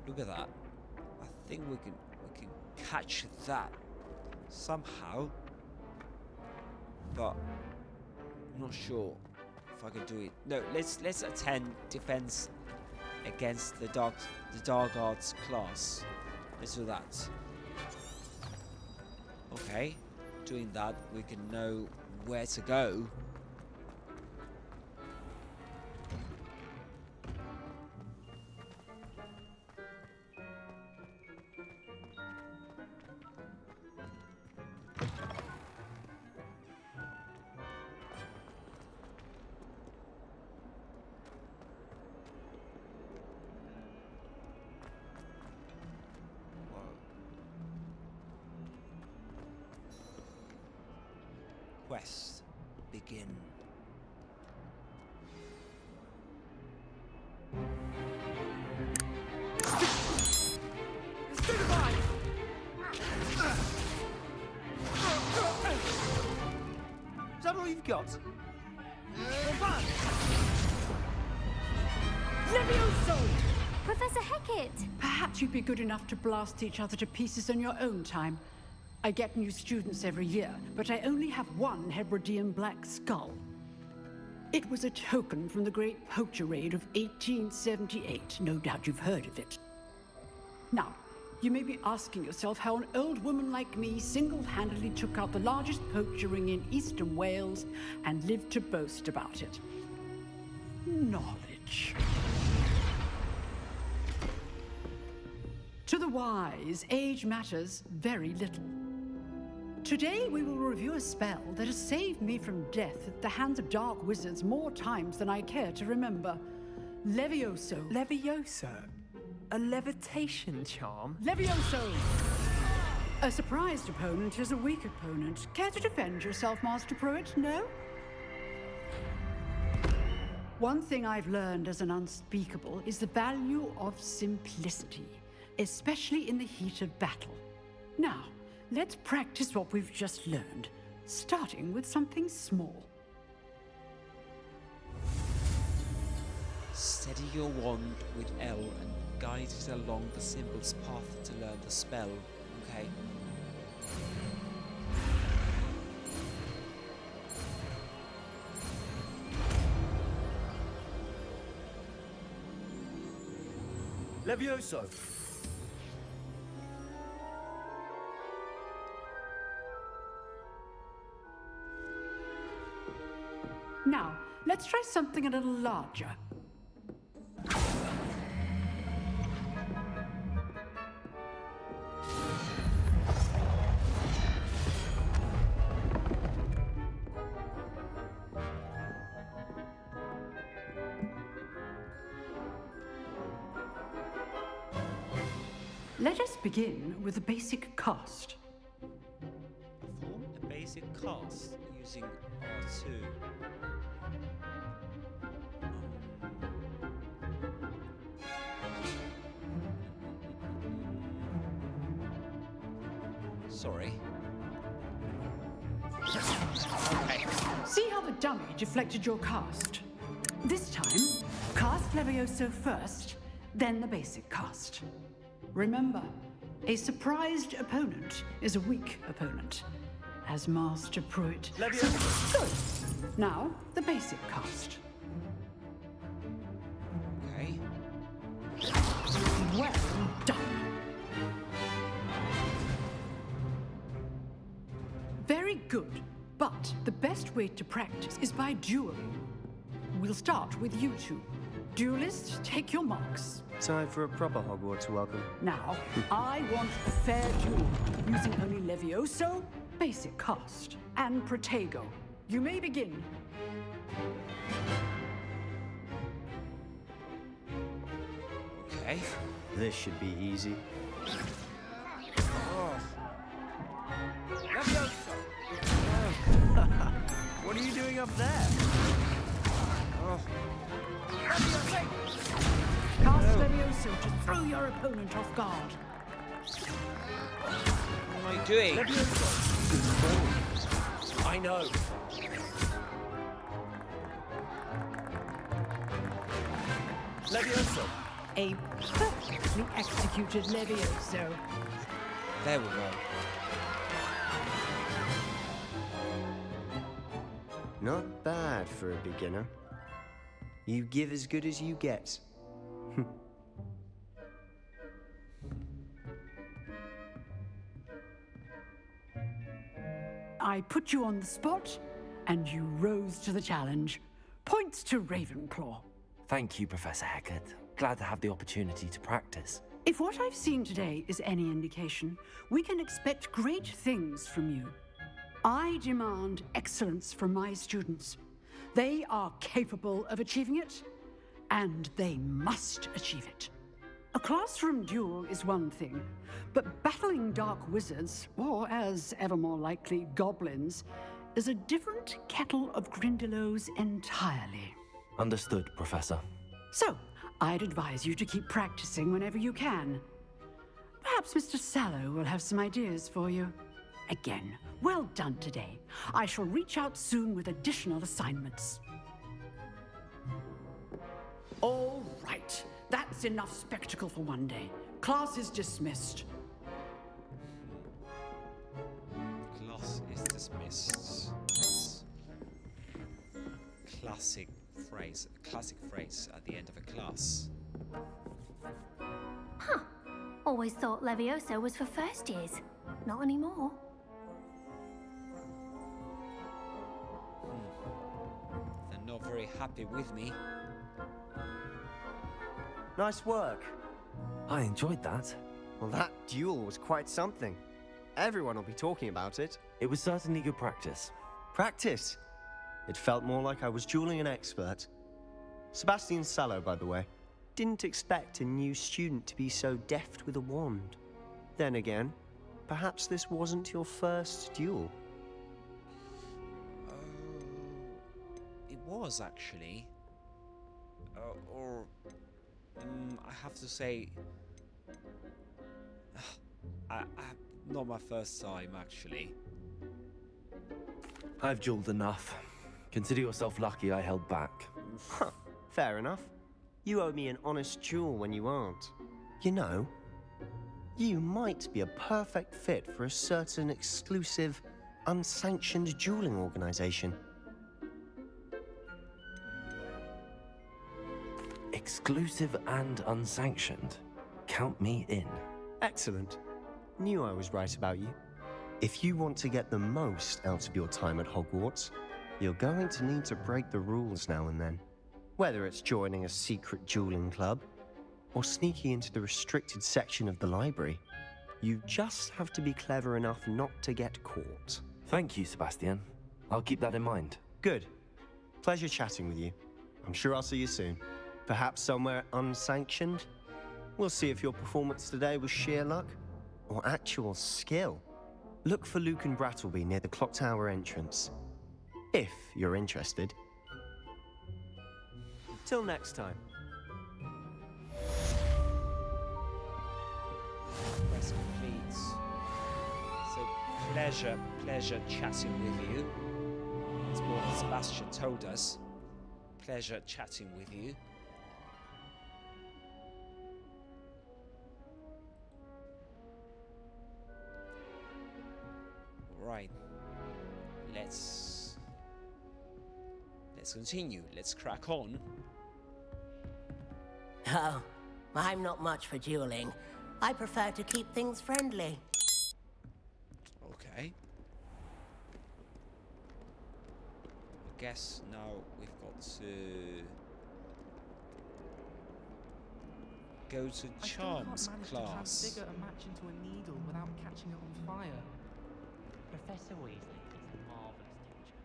look at that. I think we can catch that somehow, but I'm not sure if I can do it. No, let's attend defense against the dark arts class. Let's do that. Okay, doing that we can know where to go. Quest begin. Is that all you've got? Levioso! Professor Hackett! Perhaps you'd be good enough to blast each other to pieces on your own time. I get new students every year, but I only have one Hebridean black skull. It was a token from the Great Poacher Raid of 1878. No doubt you've heard of it. Now, you may be asking yourself how an old woman like me single-handedly took out the largest poacher ring in eastern Wales and lived to boast about it. Knowledge. To the wise, age matters very little. Today we will review a spell that has saved me from death at the hands of dark wizards more times than I care to remember. Levioso. Levioso? A levitation charm? Levioso! A surprised opponent is a weak opponent. Care to defend yourself, Master Pruitt? No? One thing I've learned as an unspeakable is the value of simplicity, especially in the heat of battle. Now, let's practice what we've just learned, starting with something small. Steady your wand with L and guide it along the symbol's path to learn the spell. Okay. Levioso! Now, let's try something a little larger. Let us begin with a basic cast. Perform a basic cast using R2. Sorry. Okay. See how the dummy deflected your cast? This time, cast Levioso first, then the basic cast. Remember, a surprised opponent is a weak opponent, as Master Pruitt. Levioso! Good. Now, the basic cast. Okay. Well done. Very good, but the best way to practice is by dueling. We'll start with you two. Duelists, take your marks. Time for a proper Hogwarts welcome. Now, I want a fair duel, using only Levioso, basic cast, and Protego. You may begin. Okay. This should be easy. Oh. Levioso! What are you doing up there? Oh. Cast Levioso to throw your opponent off guard. What am I doing? I know. Levioso. A perfectly executed Levioso. There we go. Not bad for a beginner. You give as good as you get. I put you on the spot, and you rose to the challenge. Points to Ravenclaw. Thank you, Professor Hecat. Glad to have the opportunity to practice. If what I've seen today is any indication, we can expect great things from you. I demand excellence from my students. They are capable of achieving it, and they must achieve it. A classroom duel is one thing, but battling dark wizards, or as ever more likely, goblins, is a different kettle of Grindylows entirely. Understood, Professor. So, I'd advise you to keep practicing whenever you can. Perhaps Mr. Sallow will have some ideas for you. Again, well done today. I shall reach out soon with additional assignments. All right. That's enough spectacle for one day. Class is dismissed. Class is dismissed. Classic phrase at the end of a class. Huh. Always thought Levioso was for first years. Not anymore. They're not very happy with me. Nice work. I enjoyed that. Well, that duel was quite something. Everyone will be talking about it. It was certainly good practice. Practice? It felt more like I was dueling an expert. Sebastian Sallow, by the way. Didn't expect a new student to be so deft with a wand. Then again, perhaps this wasn't your first duel. It was actually. I have to say, not my first time actually. I've dueled enough. Consider yourself lucky I held back. Huh, fair enough. You owe me an honest duel when you aren't. You know, you might be a perfect fit for a certain exclusive, unsanctioned dueling organization. Exclusive and unsanctioned. Count me in. Excellent. Knew I was right about you. If you want to get the most out of your time at Hogwarts, you're going to need to break the rules now and then. Whether it's joining a secret dueling club, or sneaking into the restricted section of the library, you just have to be clever enough not to get caught. Thank you, Sebastian. I'll keep that in mind. Good. Pleasure chatting with you. I'm sure I'll see you soon. Perhaps somewhere unsanctioned? We'll see if your performance today was sheer luck or actual skill. Look for Luke and Brattleby near the clock tower entrance. If you're interested. Till next time. Quest complete. So pleasure chatting with you. That's what Sebastian told us. Pleasure chatting with you. Right. Let's continue. Let's crack on. Oh, I'm not much for dueling. I prefer to keep things friendly. Okay. I guess now we've got to go to Charms class. Transfigure a match into a needle without catching it on fire. Professor Weasley is a marvelous teacher.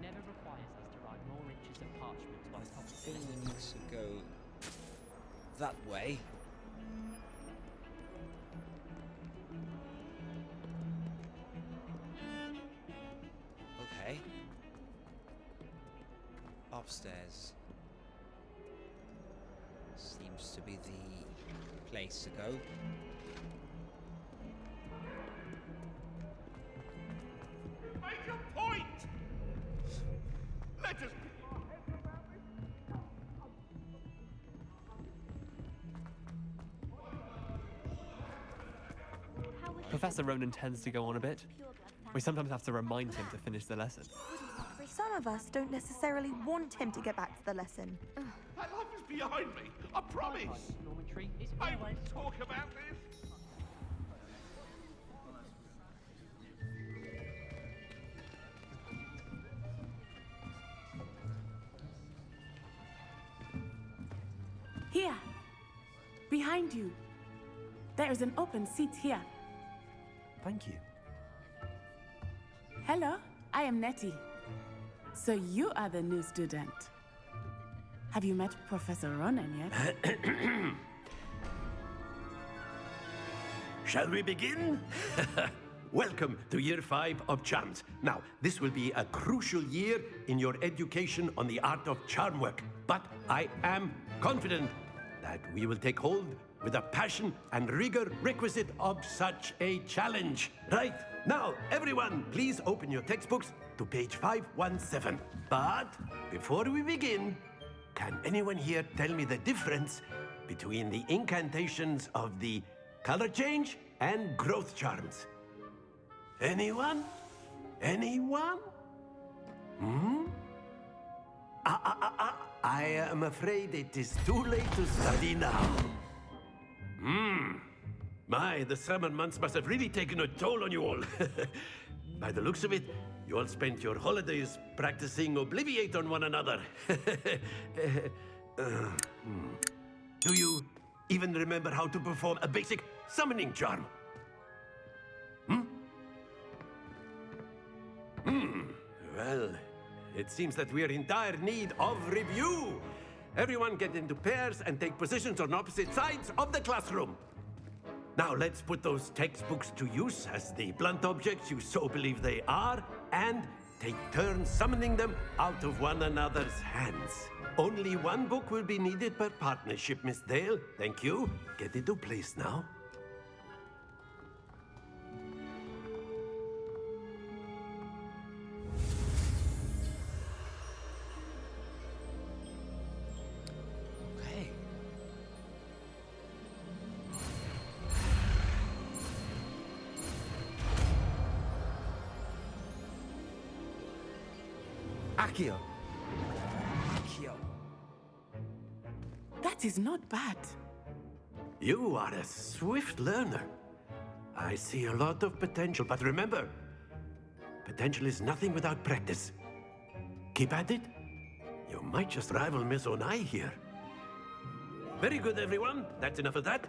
Never requires us to write more inches of parchment on I top of think we need to go that way. Okay. Upstairs seems to be the place to go. Make your point! Let us... How was Professor Ronan tends to go on a bit. We sometimes have to remind him to finish the lesson. Some of us don't necessarily want him to get back to the lesson. That life is behind me, I promise. I won't talk about this. Here, behind you. There is an open seat here. Thank you. Hello, I am Nettie. So you are the new student. Have you met Professor Ronan yet? Shall we begin? Welcome to Year 5 of Charms. Now, this will be a crucial year in your education on the art of charm work, but I am confident that we will take hold with the passion and rigor requisite of such a challenge. Right, now, everyone, please open your textbooks to page 517. But before we begin, can anyone here tell me the difference between the incantations of the color change and growth charms? Anyone? Anyone? I am afraid it is too late to study now. My, the summer months must have really taken a toll on you all. By the looks of it, you all spent your holidays practicing Obliviate on one another. Do you even remember how to perform a basic summoning charm? Well, it seems that we are in dire need of review. Everyone get into pairs and take positions on opposite sides of the classroom. Now let's put those textbooks to use as the blunt objects you so believe they are, and take turns summoning them out of one another's hands. Only one book will be needed per partnership, Miss Dale. Thank you. Get into place now. Accio. That is not bad. You are a swift learner. I see a lot of potential, but remember, potential is nothing without practice. Keep at it. You might just rival Miss Onai here. Very good, everyone. That's enough of that.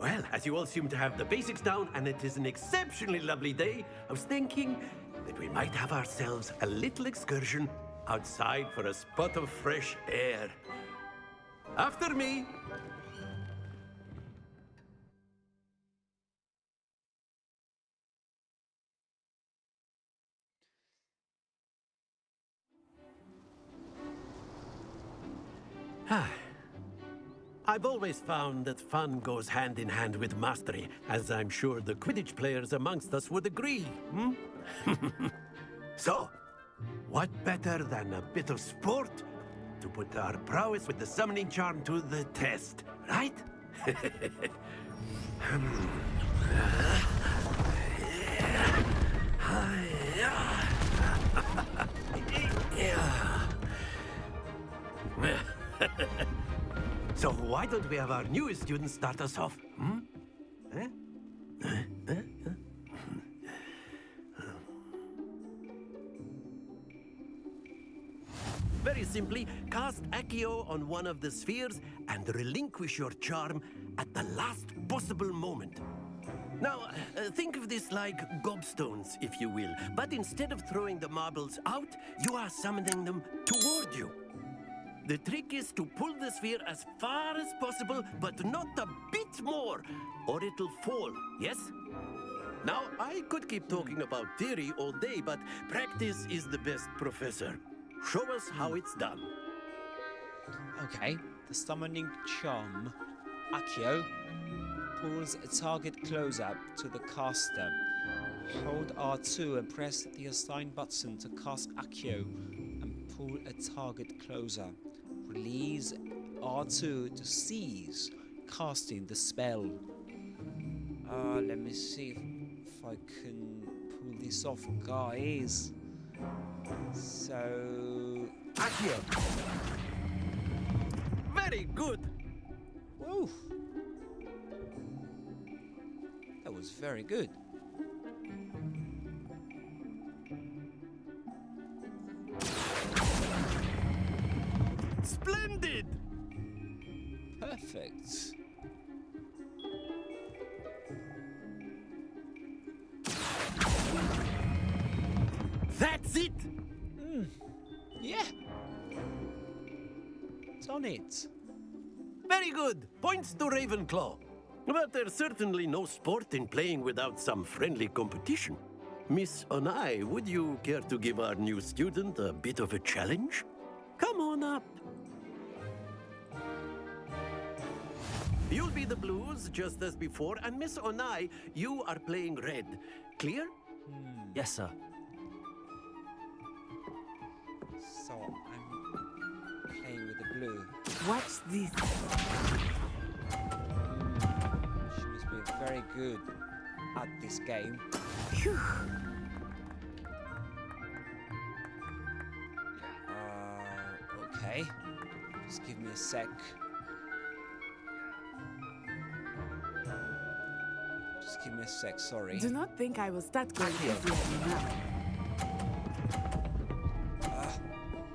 Well, as you all seem to have the basics down, and it is an exceptionally lovely day, I was thinking that we might have ourselves a little excursion outside for a spot of fresh air. After me. I've always found that fun goes hand in hand with mastery, as I'm sure the Quidditch players amongst us would agree. So, what better than a bit of sport to put our prowess with the summoning charm to the test, right? So why don't we have our newest student start us off? Very simply, cast Accio on one of the spheres and relinquish your charm at the last possible moment. Now, think of this like gobstones, if you will, but instead of throwing the marbles out, you are summoning them toward you. The trick is to pull the sphere as far as possible, but not a bit more, or it'll fall, yes? Now, I could keep talking about theory all day, but practice is the best professor. Show us how it's done. Okay, the summoning charm, Accio, pulls a target closer to the caster. Hold R2 and press the assigned button to cast Accio and pull a target closer. Release R2 to cease casting the spell. Let me see. if I can pull this off, guys. So... Accio! Very good! Whoa! That was very good. Splendid! Perfect. That's it! Yeah. It's on it. Very good. Points to Ravenclaw. But there's certainly no sport in playing without some friendly competition. Miss Onai, would you care to give our new student a bit of a challenge? Come on up. You'll be the blues, just as before, and Miss Onai, you are playing red. Clear? Yes, sir. So I'm playing with the blue. Watch this. She must be very good at this game. Phew. Okay. Just give me a sec. Just give me a sec, sorry. Do not think I will start going easy on you now.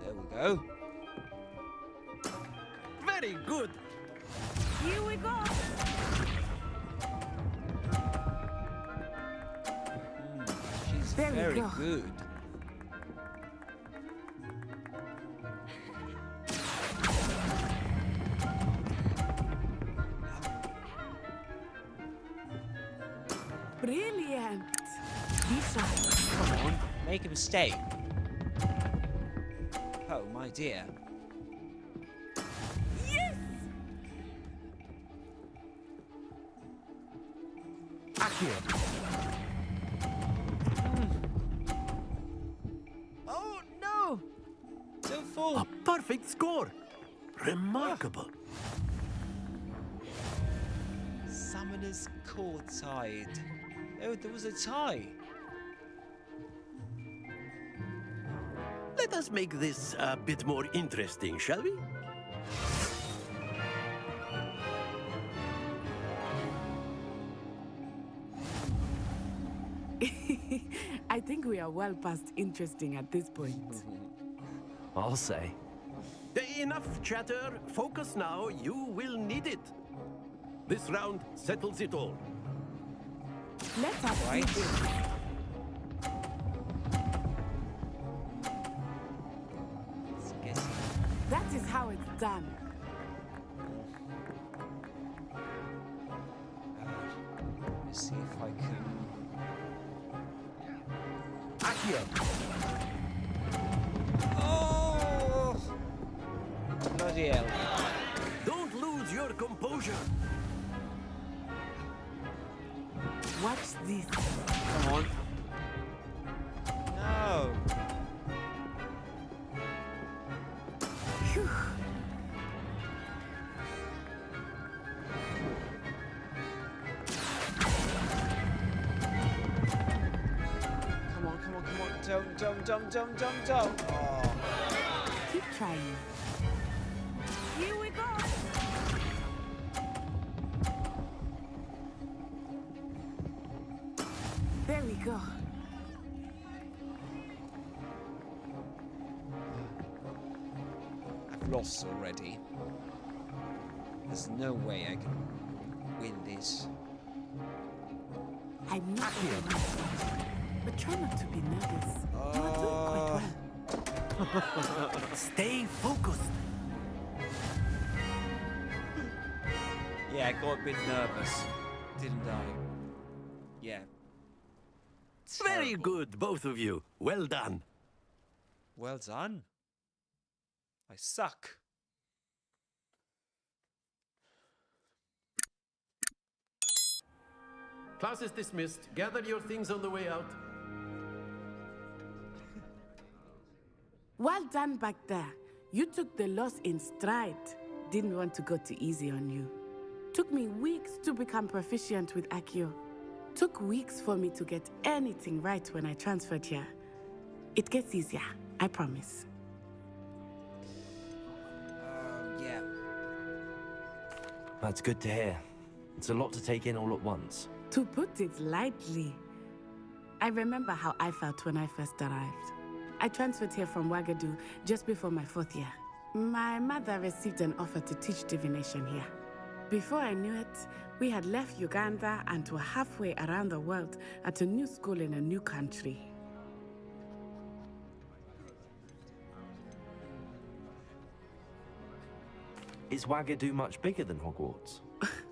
There we go. Very good. Here we go. She's There we very go. good. Brilliant. Be sharp. Come on, make a mistake. Oh, my dear. Yes! Accio. Oh, no! Still full. A perfect score. Remarkable. Summoner's courtside. Oh, there was a tie. Let us make this a bit more interesting, shall we? I think we are well past interesting at this point. I'll say. Enough chatter. Focus now. You will need it. This round settles it all. Let's have Right. do this. Let's get it. That is how it's done. Let me see if I can. Accio. Oh! Bloody hell. Don't lose your composure. Watch this. Come on. No. Phew. Come on, come on, come on. Don't. Oh. Keep trying. Here we go. There we go. I've lost already. There's no way I can win this. I'm not the one, but try not to be nervous. You are doing quite well. Stay focused. Yeah, I got a bit nervous, didn't I? Yeah. Very Terrible. good, both of you. Well done. Well done. I suck. Class is dismissed. Gather your things on the way out. Well done back there. You took the loss in stride. Didn't want to go too easy on you. Took me weeks to become proficient with Accio. Took weeks for me to get anything right when I transferred here. It gets easier, I promise. Yeah. That's good to hear. It's a lot to take in all at once. To put it lightly, I remember how I felt when I first arrived. I transferred here from Wagadu just before my 4th year. My mother received an offer to teach divination here. Before I knew it, we had left Uganda and were halfway around the world at a new school in a new country. Is Wagadu much bigger than Hogwarts?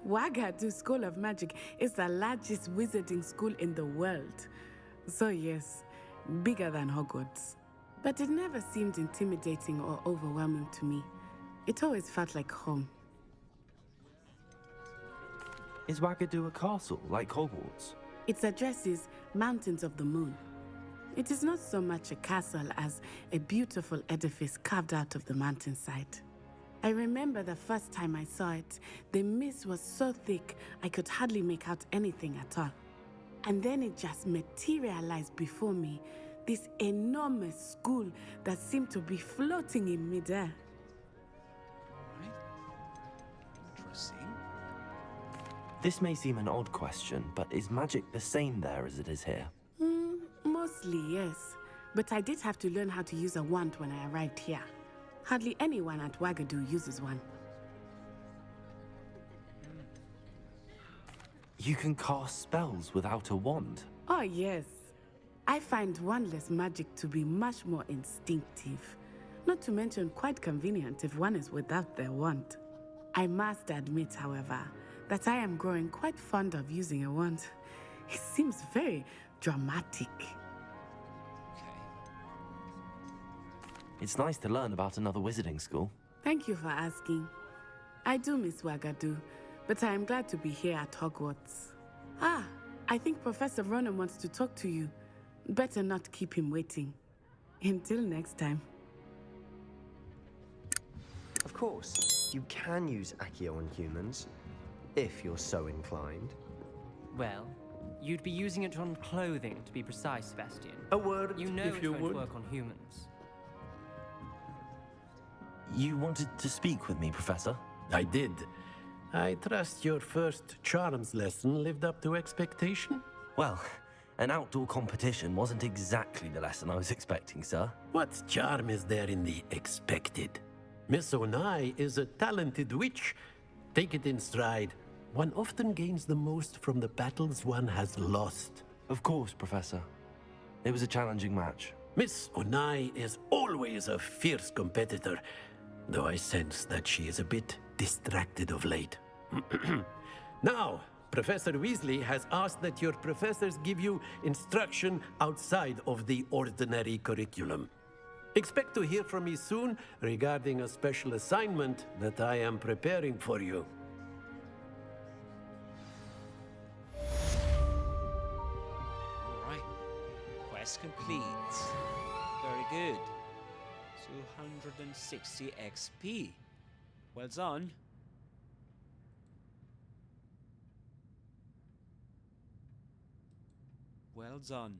Wagadu School of Magic is the largest wizarding school in the world. So yes, bigger than Hogwarts. But it never seemed intimidating or overwhelming to me. It always felt like home. Is Wagadu a castle, like Hogwarts? Its address is Mountains of the Moon. It is not so much a castle as a beautiful edifice carved out of the mountainside. I remember the first time I saw it, the mist was so thick I could hardly make out anything at all. And then it just materialized before me, this enormous school that seemed to be floating in midair. Interesting. This may seem an odd question, but is magic the same there as it is here? Mostly, yes. But I did have to learn how to use a wand when I arrived here. Hardly anyone at Wagadu uses one. You can cast spells without a wand? Oh, yes. I find wandless magic to be much more instinctive. Not to mention quite convenient if one is without their wand. I must admit, however, that I am growing quite fond of using a wand. It seems very dramatic. It's nice to learn about another wizarding school. Thank you for asking. I do miss Wagadu, but I am glad to be here at Hogwarts. Ah, I think Professor Ronan wants to talk to you. Better not keep him waiting. Until next time. Of course, you can use Accio on humans, if you're so inclined. Well, you'd be using it on clothing, to be precise, Sebastian. A word, you know if it you won't would. work on humans. You wanted to speak with me, Professor? I did. I trust your first charms lesson lived up to expectation? Well, an outdoor competition wasn't exactly the lesson I was expecting, sir. What charm is there in the expected? Miss Onai is a talented witch. Take it in stride. One often gains the most from the battles one has lost. Of course, Professor. It was a challenging match. Miss Onai is always a fierce competitor, though I sense that she is a bit distracted of late. Now, Professor Weasley has asked that your professors give you instruction outside of the ordinary curriculum. Expect to hear from me soon regarding a special assignment that I am preparing for you. Alright. Quest complete. Very good. 260 XP. Well done. Well done.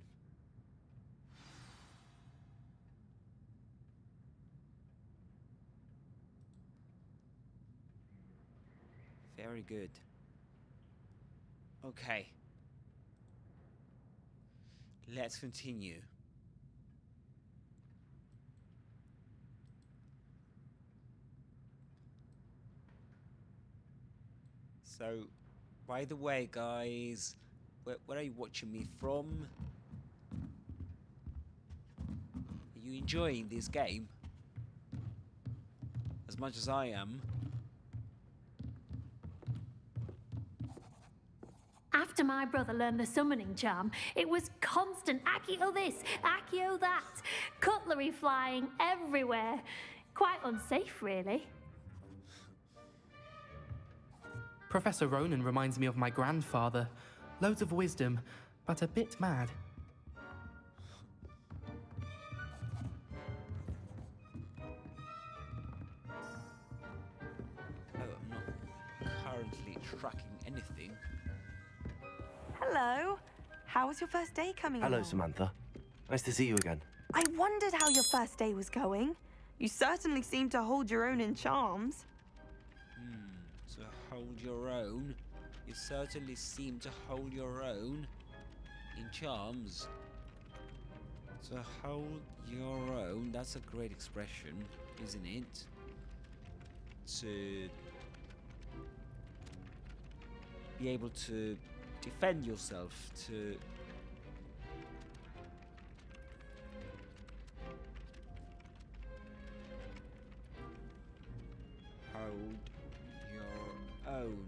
Very good. Okay. Let's continue. So, by the way, guys, where are you watching me from? Are you enjoying this game? As much as I am. After my brother learned the summoning charm, it was constant Accio this, Accio that, cutlery flying everywhere. Quite unsafe, really. Professor Ronan reminds me of my grandfather. Loads of wisdom, but a bit mad. Oh, I'm not currently tracking anything. Hello. How was your first day coming Hello, along? Samantha. Nice to see you again. I wondered how your first day was going. You certainly seem to hold your own in charms. So hold your own. You certainly seem to hold your own in charms. So hold your own. That's a great expression, isn't it? To be able to defend yourself, to hold your own.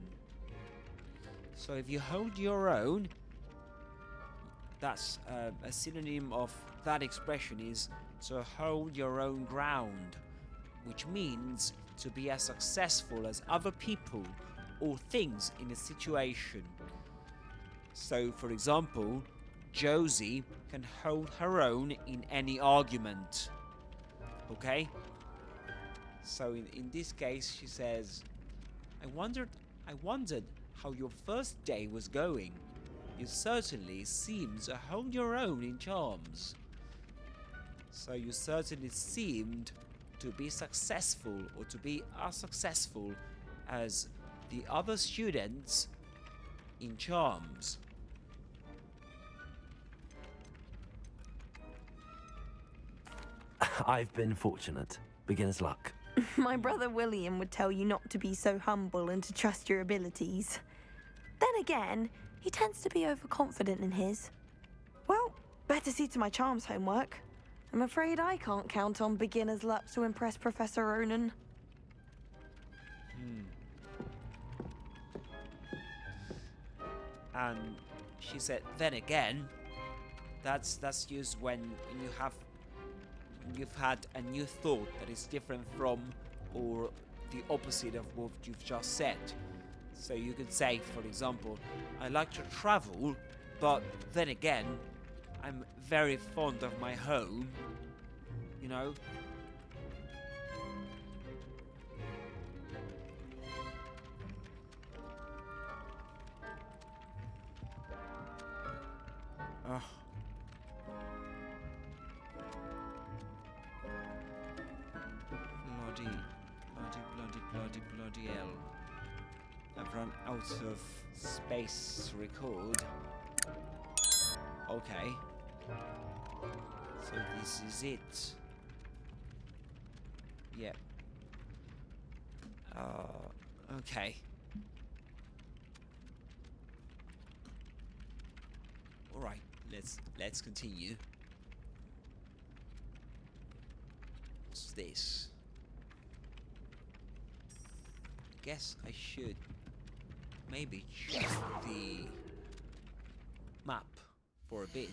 So if you hold your own, that's a synonym of that expression is to hold your own ground, which means to be as successful as other people or things in a situation. So, for example, Josie can hold her own in any argument. Okay? So in this case, she says, I wondered how your first day was going. You certainly seem to hold your own in charms. So you certainly seemed to be successful, or to be as successful as the other students in charms. I've been fortunate. Beginner's luck. My brother William would tell you not to be so humble and to trust your abilities. Then again, he tends to be overconfident in his. Well, better see to my charms homework. I'm afraid I can't count on beginner's luck to impress Professor Ronan. And she said, then again, that's used when you've had a new thought that is different from or the opposite of what you've just said. So you could say, for example, I like to travel, but then again, I'm very fond of my home, you know? Ugh. Bloody hell. I've run out of space to record. Okay. So this is it. Yep. Okay. Alright, let's continue. What's this? Guess I should maybe check the map for a bit.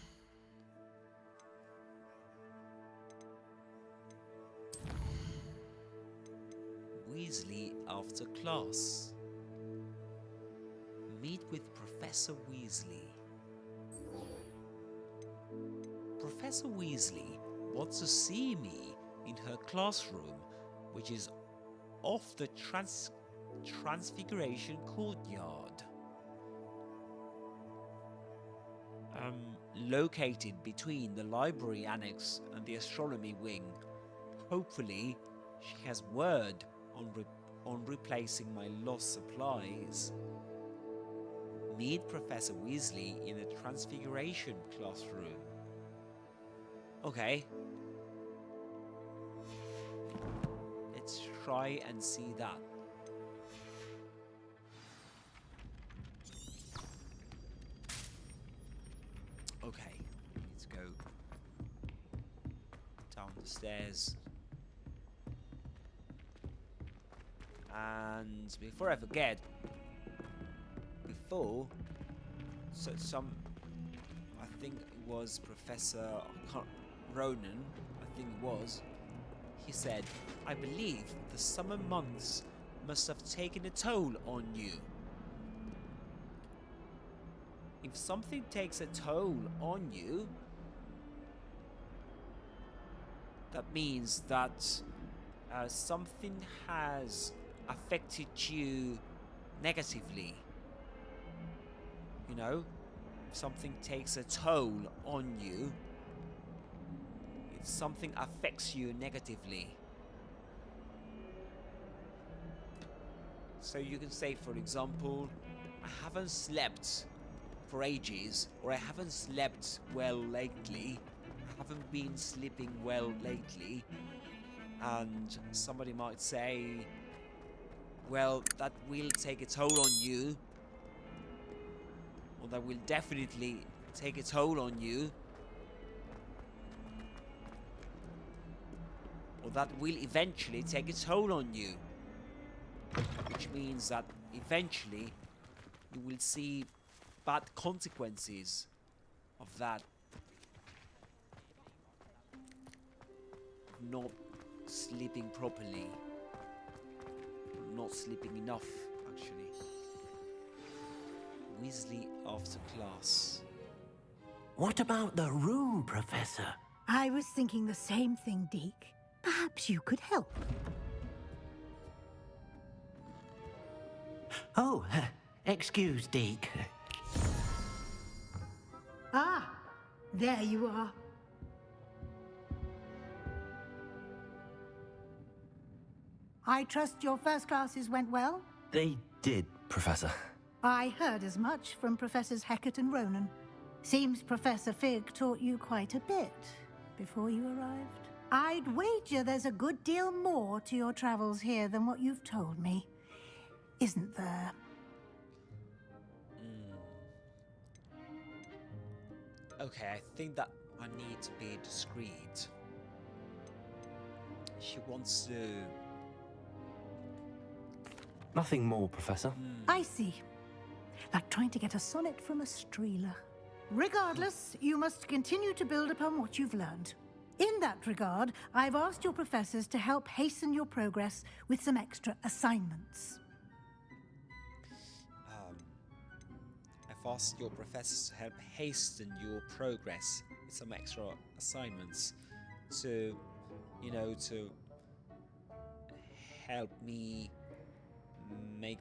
Weasley after class. Meet with Professor Weasley. Professor Weasley wants to see me in her classroom, which is off the Transfiguration Courtyard. Located between the library annex and the astronomy wing. Hopefully, she has word on replacing my lost supplies. Meet Professor Weasley in the Transfiguration classroom. Okay. Let's try and see that. Okay, let's go down the stairs. And before I forget, I think it was Professor Ronan, I think it was, he said, I believe the summer months must have taken a toll on you. If something takes a toll on you, that means that something has affected you negatively. You know? something takes a toll on you, if something affects you negatively. So you can say, for example, I haven't slept for ages, or I haven't slept well lately, I haven't been sleeping well lately, and somebody might say, well, that will take a toll on you, or that will definitely take a toll on you, or that will eventually take a toll on you, which means that eventually you will see bad consequences of that, not sleeping properly, not sleeping enough, actually. Weasley after class. What about the room, Professor? I was thinking the same thing, Deke. Perhaps you could help. Oh, excuse, Deke. Ah, there you are. I trust your first classes went well? They did, Professor. I heard as much from Professors Hecat and Ronan. Seems Professor Fig taught you quite a bit before you arrived. I'd wager there's a good deal more to your travels here than what you've told me. Isn't there? Okay, I think that I need to be discreet. She wants to... Nothing more, Professor. I see. Like trying to get a sonnet from a streeler. Regardless, you must continue to build upon what you've learned. In that regard, I've asked your professors to help hasten your progress with some extra assignments. I've asked your professors to help hasten your progress with some extra assignments to, you know, to help me make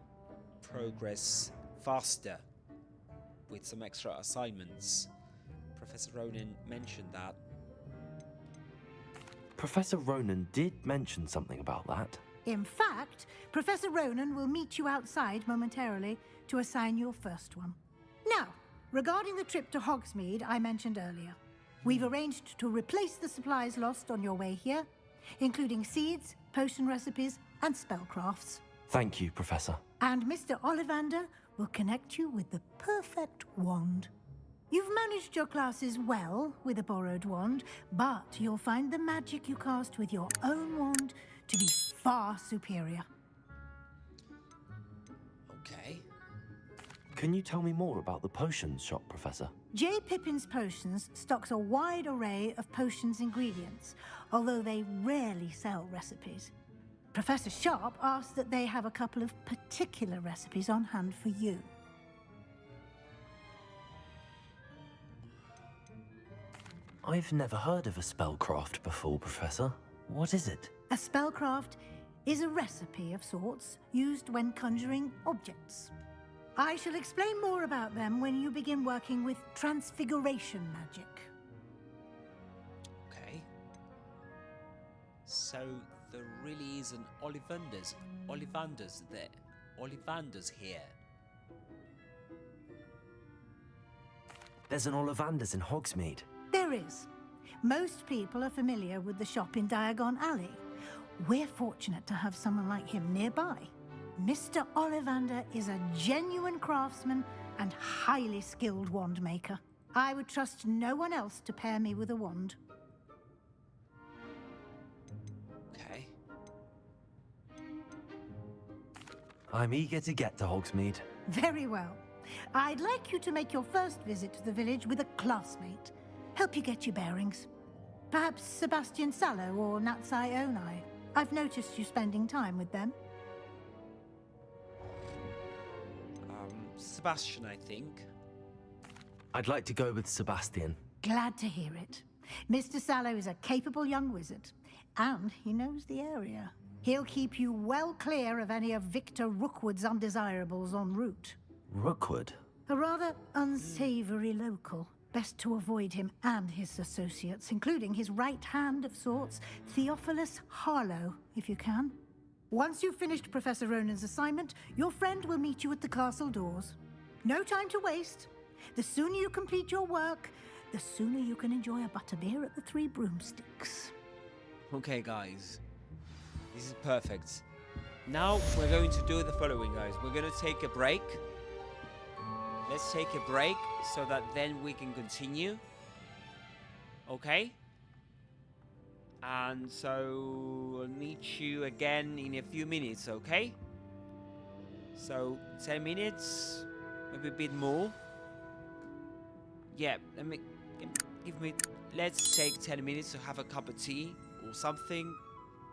progress faster with some extra assignments. Professor Ronan mentioned that. Professor Ronan did mention something about that. In fact, Professor Ronan will meet you outside momentarily to assign your first one. Now, regarding the trip to Hogsmeade I mentioned earlier, we've arranged to replace the supplies lost on your way here, including seeds, potion recipes, and spellcrafts. Thank you, Professor. And Mr. Ollivander will connect you with the perfect wand. You've managed your classes well with a borrowed wand, but you'll find the magic you cast with your own wand to be far superior. Okay. Can you tell me more about the potions shop, Professor? J. Pippin's Potions stocks a wide array of potions ingredients, although they rarely sell recipes. Professor Sharp asked that they have a couple of particular recipes on hand for you. I've never heard of a spellcraft before, Professor. What is it? A spellcraft is a recipe of sorts used when conjuring objects. I shall explain more about them when you begin working with transfiguration magic. Okay. So there really is an Ollivander's there. Ollivander's here. There's an Ollivander's in Hogsmeade. There is. Most people are familiar with the shop in Diagon Alley. We're fortunate to have someone like him nearby. Mr. Ollivander is a genuine craftsman and highly skilled wand maker. I would trust no one else to pair me with a wand. Okay. I'm eager to get to Hogsmeade. Very well. I'd like you to make your first visit to the village with a classmate. Help you get your bearings. Perhaps Sebastian Sallow or Natsai Onai. I've noticed you spending time with them. Sebastian, I think. I'd like to go with Sebastian. Glad to hear it. Mr. Sallow is a capable young wizard, and he knows the area. He'll keep you well clear of any of Victor Rookwood's undesirables en route. Rookwood? A rather unsavory local. Best to avoid him and his associates, including his right hand of sorts, Theophilus Harlow, if you can. Once you've finished Professor Ronan's assignment, your friend will meet you at the castle doors. No time to waste. The sooner you complete your work, the sooner you can enjoy a butterbeer at the Three Broomsticks. Okay, guys. This is perfect. Now we're going to do the following, guys. We're going to take a break. Let's take a break so that then we can continue. Okay? And so I'll meet you again in a few minutes, okay? So 10 minutes, maybe a bit more. Yeah, let's take 10 minutes to have a cup of tea or something,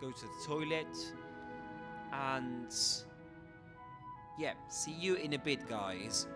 go to the toilet, and yeah, see you in a bit, guys.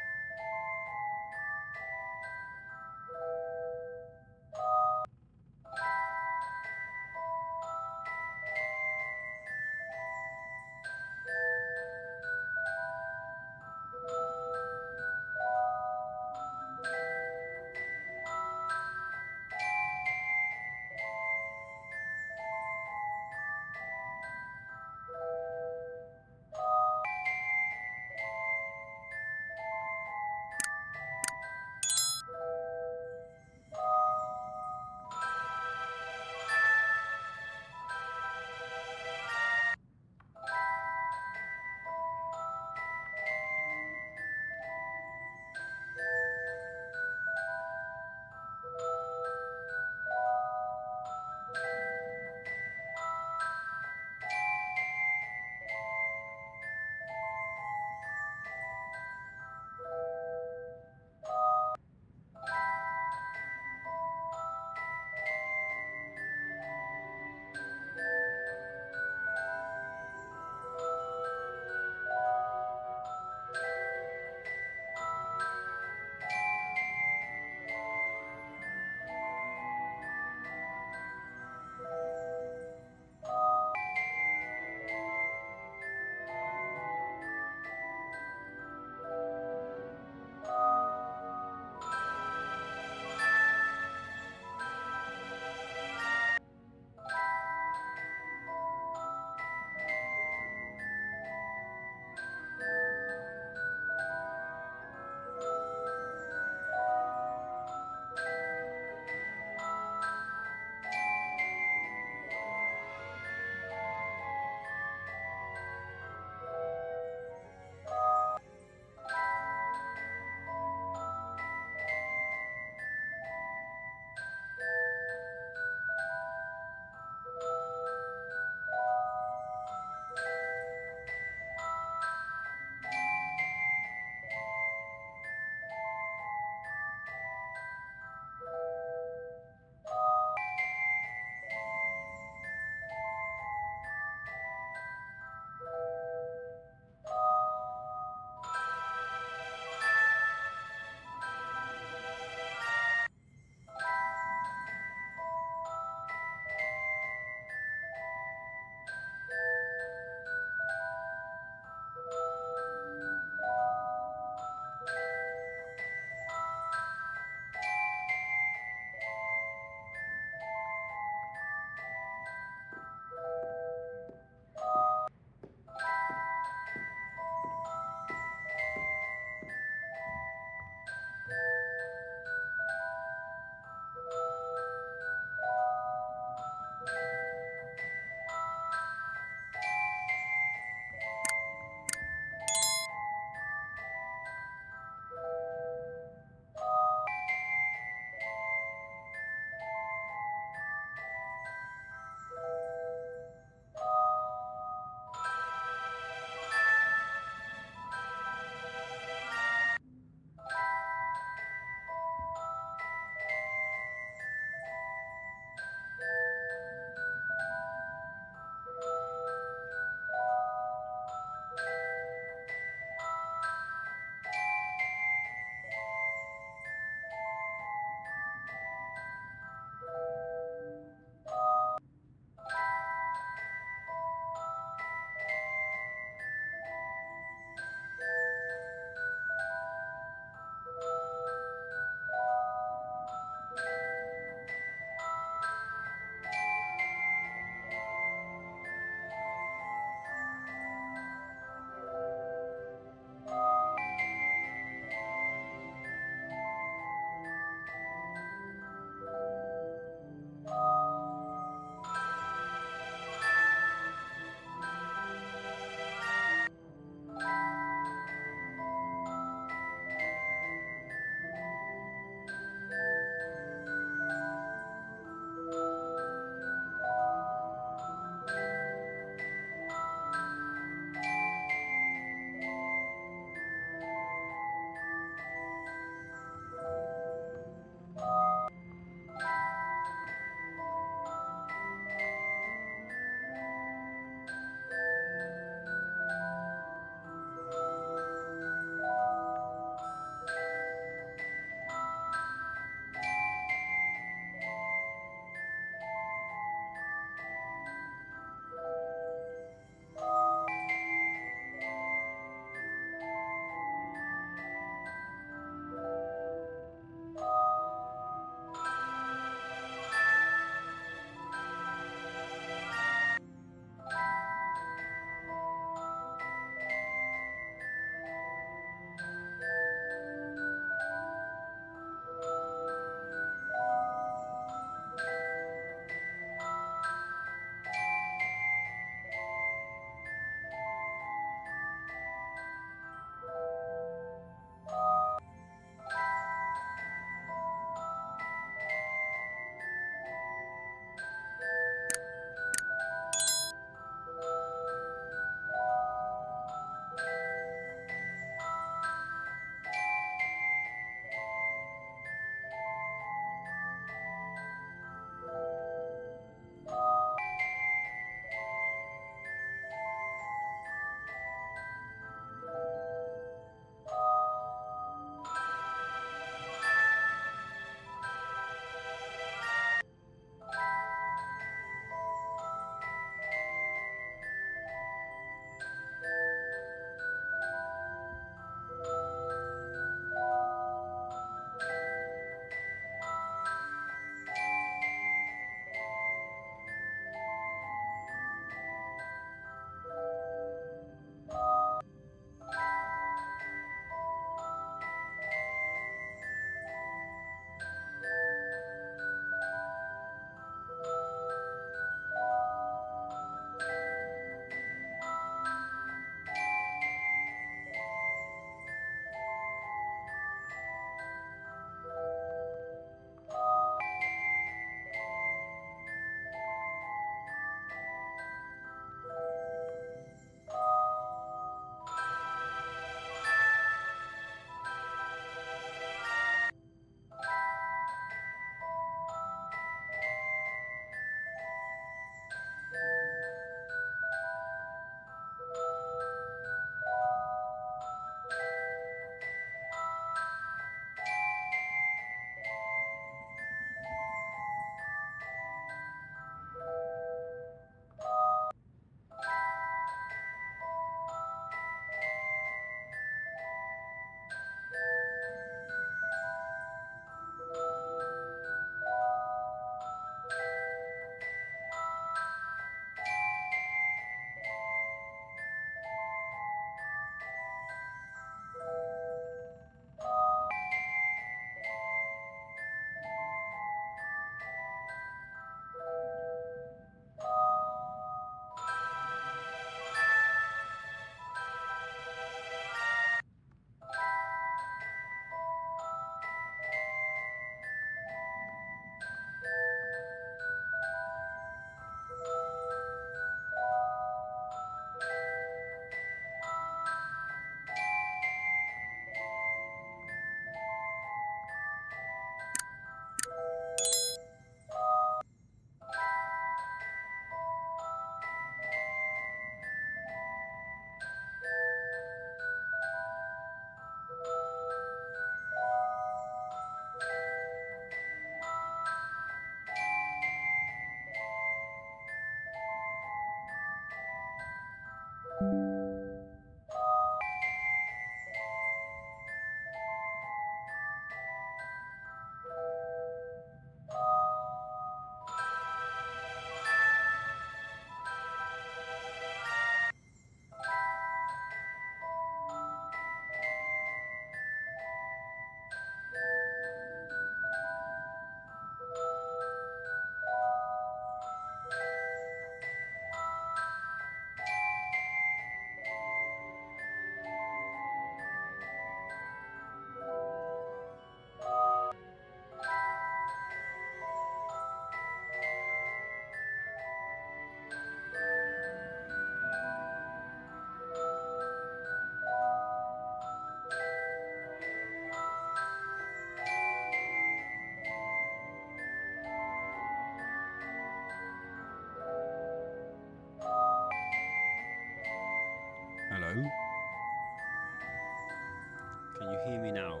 Can you hear me now?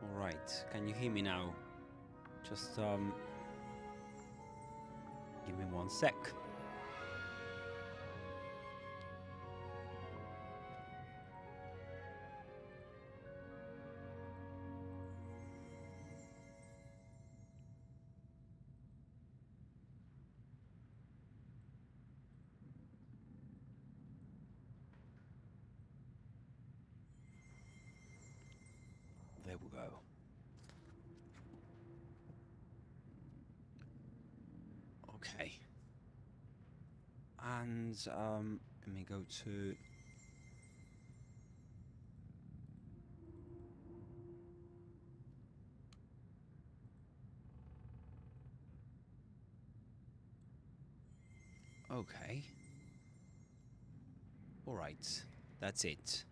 Alright, can you hear me now? Just, give me 1 sec. There we go. Okay. And let me go to okay. All right. That's it.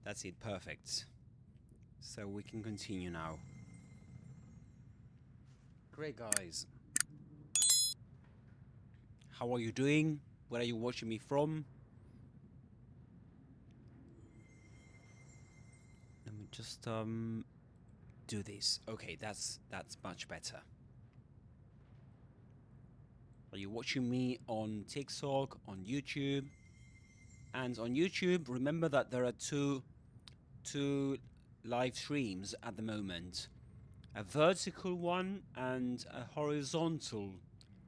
That's it, perfect. So we can continue now. Great, guys. How are you doing? Where are you watching me from? Let me just do this. Okay, that's much better. Are you watching me on TikTok, on YouTube? And on YouTube, remember that there are two live streams at the moment. A vertical one and a horizontal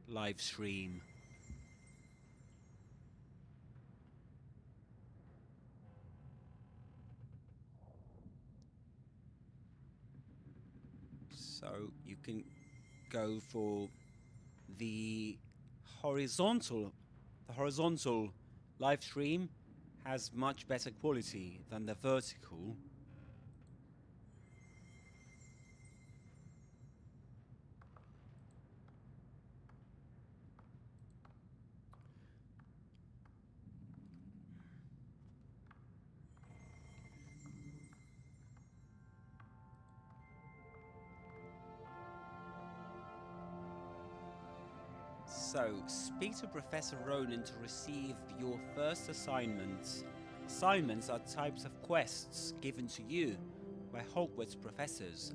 live stream. So you can go for the horizontal. The horizontal live stream has much better quality than the vertical. So, speak to Professor Ronan to receive your first assignments. Assignments are types of quests given to you by Hogwarts professors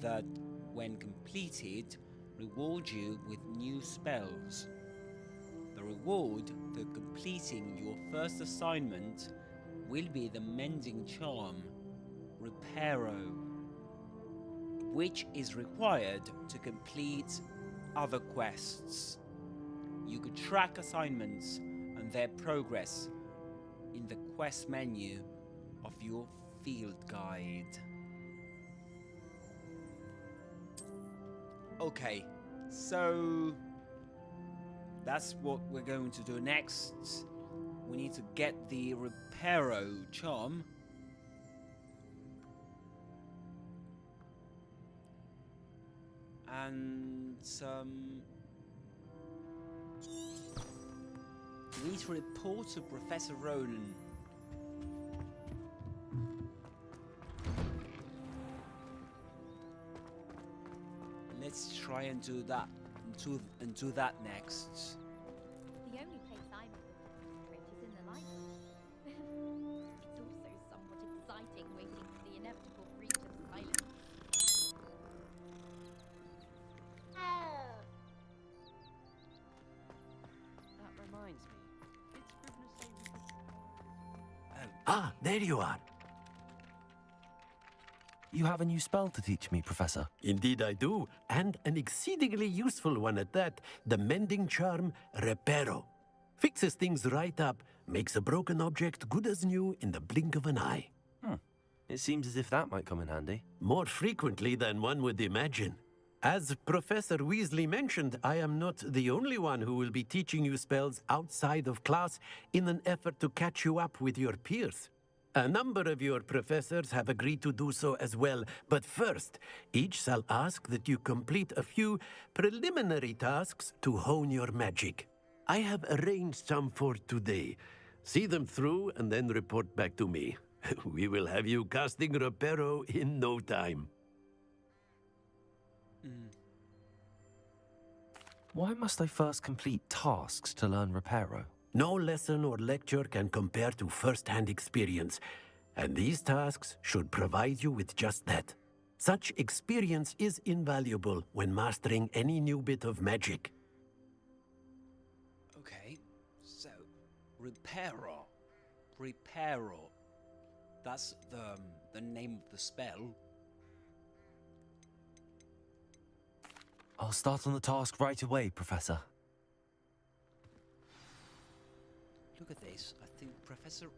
that, when completed, reward you with new spells. The reward for completing your first assignment will be the Mending Charm, Reparo, which is required to complete other quests. You could track assignments and their progress in the quest menu of your field guide. Okay, so that's what we're going to do next. We need to get the Reparo charm. And we need to report to Professor Ronan. Let's try and do that and do that next. The only place I'm able to is in the library. It's also somewhat exciting waiting for the inevitable breach of silence. That reminds me. Did Scrivener say we could... Ah, there you are. You have a new spell to teach me, Professor. Indeed I do, and an exceedingly useful one at that, the Mending Charm Reparo. Fixes things right up, makes a broken object good as new in the blink of an eye. It seems as if that might come in handy. More frequently than one would imagine. As Professor Weasley mentioned, I am not the only one who will be teaching you spells outside of class in an effort to catch you up with your peers. A number of your professors have agreed to do so as well, but first, each shall ask that you complete a few preliminary tasks to hone your magic. I have arranged some for today. See them through and then report back to me. We will have you casting Reparo in no time. Why must I first complete tasks to learn Reparo? No lesson or lecture can compare to first-hand experience, and these tasks should provide you with just that. Such experience is invaluable when mastering any new bit of magic. Okay, so Reparo. Reparo. That's the name of the spell. I'll start on the task right away, Professor. Look at this. I think Professor...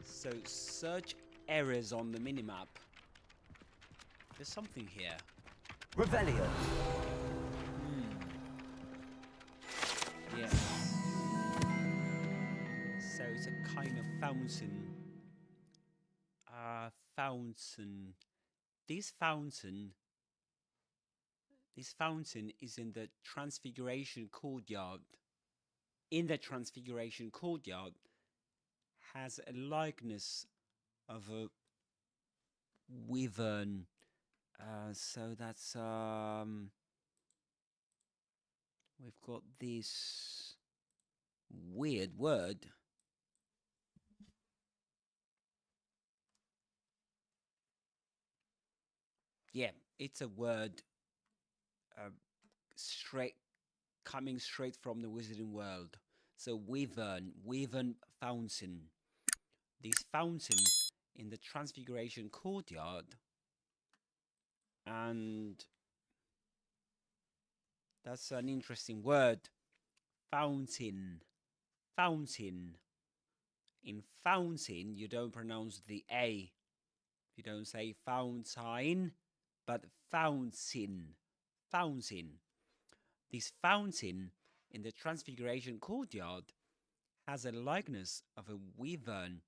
So, search errors on the minimap. There's something here. Revelio. Yeah. So, it's a kind of fountain. Fountain. This fountain is in the Transfiguration Courtyard. In the Transfiguration Courtyard has a likeness of a wyvern. So that's we've got this weird word. Yeah, it's a word coming straight from the wizarding world. So wyvern fountain. This fountain in the Transfiguration Courtyard, and that's an interesting word. Fountain. In fountain, you don't pronounce the A. You don't say fountain, but fountain. This fountain in the Transfiguration Courtyard has a likeness of a wyvern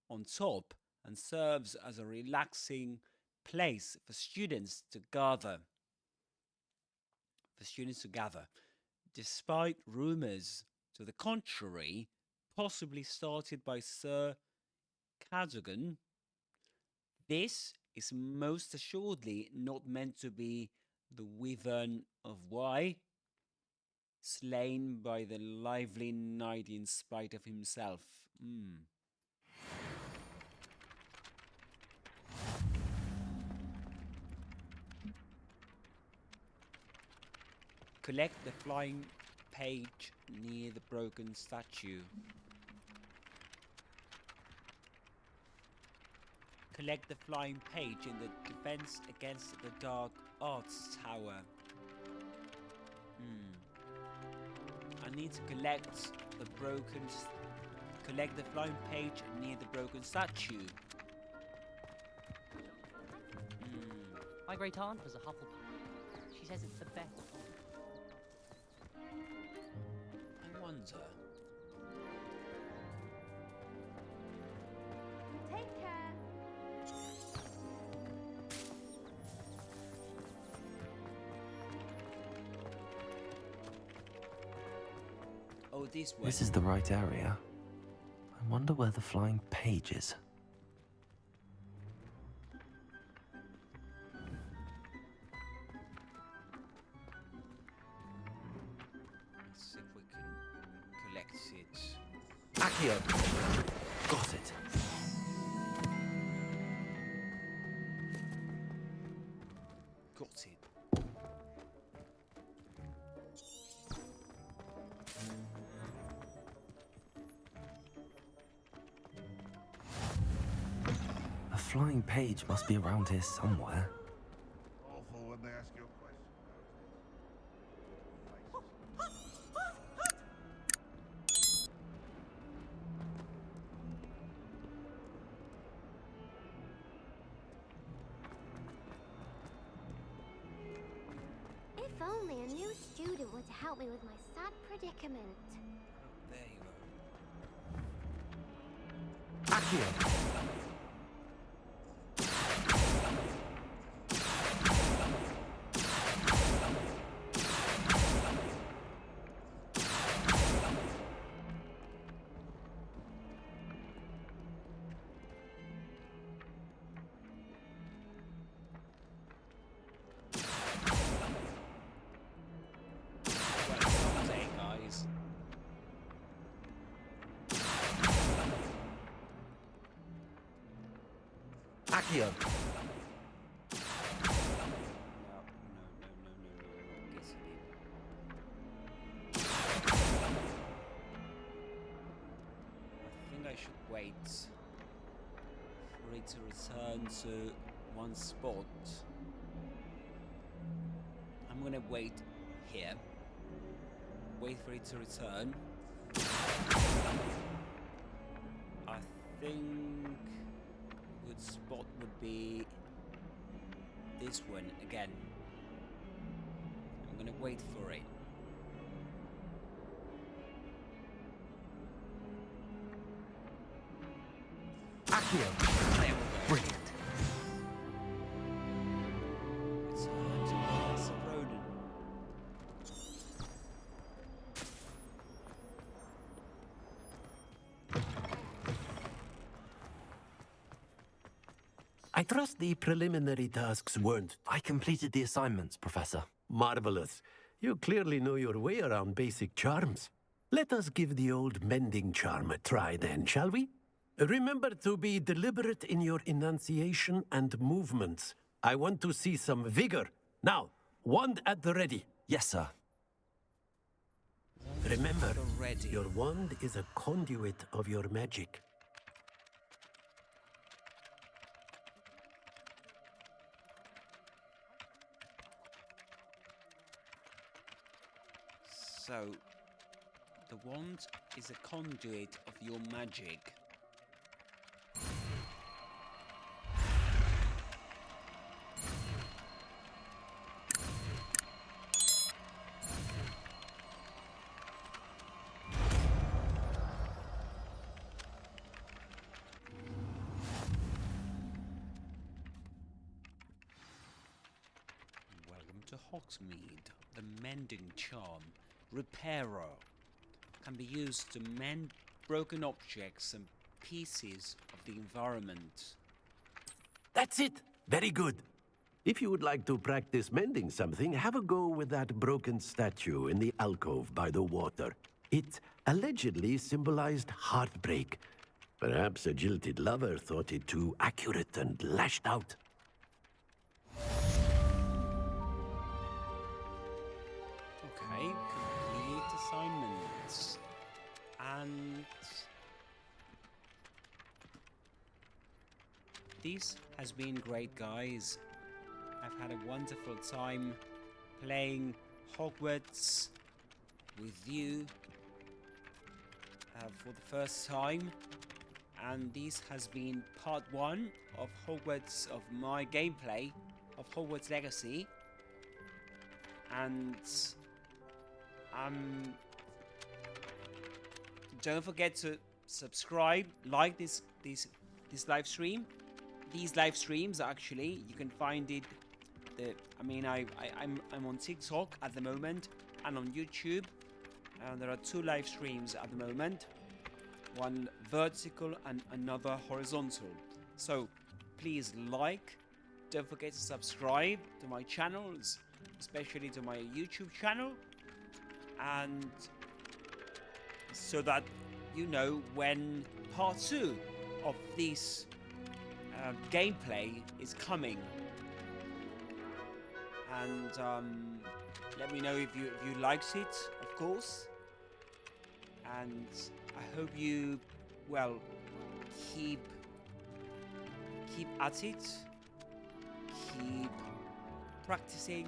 on top and serves as a relaxing place for students to gather. Despite rumours to the contrary, possibly started by Sir Cadogan, this is most assuredly not meant to be the wyvern of Y, slain by the lively knight in spite of himself. Collect the flying page near the broken statue. Collect the flying page in the defense against the dark arts tower. I need to collect the flying page near the broken statue. My great aunt was a Hufflepuff. She says it's the best. I wonder. Take care. Oh, this way. This is the right area. I wonder where the flying page is. Let's see if we can collect it. Accio! Got it. Got it. A flying page must be around here somewhere. Awful when they ask you a question. If only a new student were to help me with my sad predicament. There you Accio! Accio. I should wait for it to return to one spot. I'm gonna wait here. Wait for it to return. I think a good spot would be this one again. I'm gonna wait for it. Accio. Brilliant. It's time to pass Roden. I trust the preliminary tasks weren't. I completed the assignments, Professor. Marvelous. You clearly know your way around basic charms. Let us give the old mending charm a try then, shall we? Remember to be deliberate in your enunciation and movements. I want to see some vigor. Now, wand at the ready. Yes, sir. Remember, your wand is a conduit of your magic. So, the wand is a conduit of your magic. Welcome to Hogsmeade, the mending charm. Repairer can be used to mend broken objects and pieces of the environment. That's it! Very good. If you would like to practice mending something, have a go with that broken statue in the alcove by the water. It allegedly symbolized heartbreak. Perhaps a jilted lover thought it too accurate and lashed out. Okay, complete assignments. And this has been great, guys. I've had a wonderful time playing Hogwarts with you for the first time. And this has been part 1 of Hogwarts, of my gameplay of Hogwarts Legacy. And don't forget to subscribe, like this live stream. These live streams, actually, you can find it. I'm on TikTok at the moment and on YouTube. There are 2 live streams at the moment, one vertical and another horizontal. So please like. Don't forget to subscribe to my channels, especially to my YouTube channel, and so that you know when part 2 of this gameplay is coming. And let me know if you liked it, of course. And I hope you, well, keep at it, keep practicing,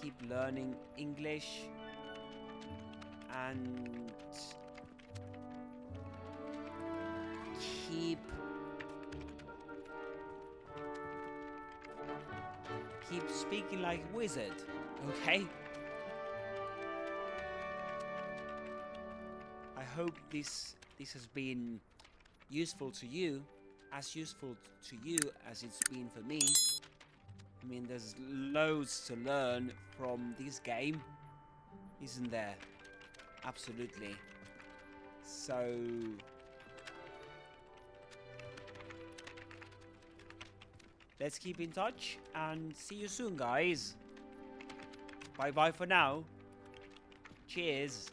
keep learning English, and keep speaking like a wizard, okay? I hope this has been useful to you, as useful to you as it's been for me. I mean, there's loads to learn from this game, isn't there? Absolutely. So let's keep in touch and see you soon, guys. Bye bye for now. Cheers.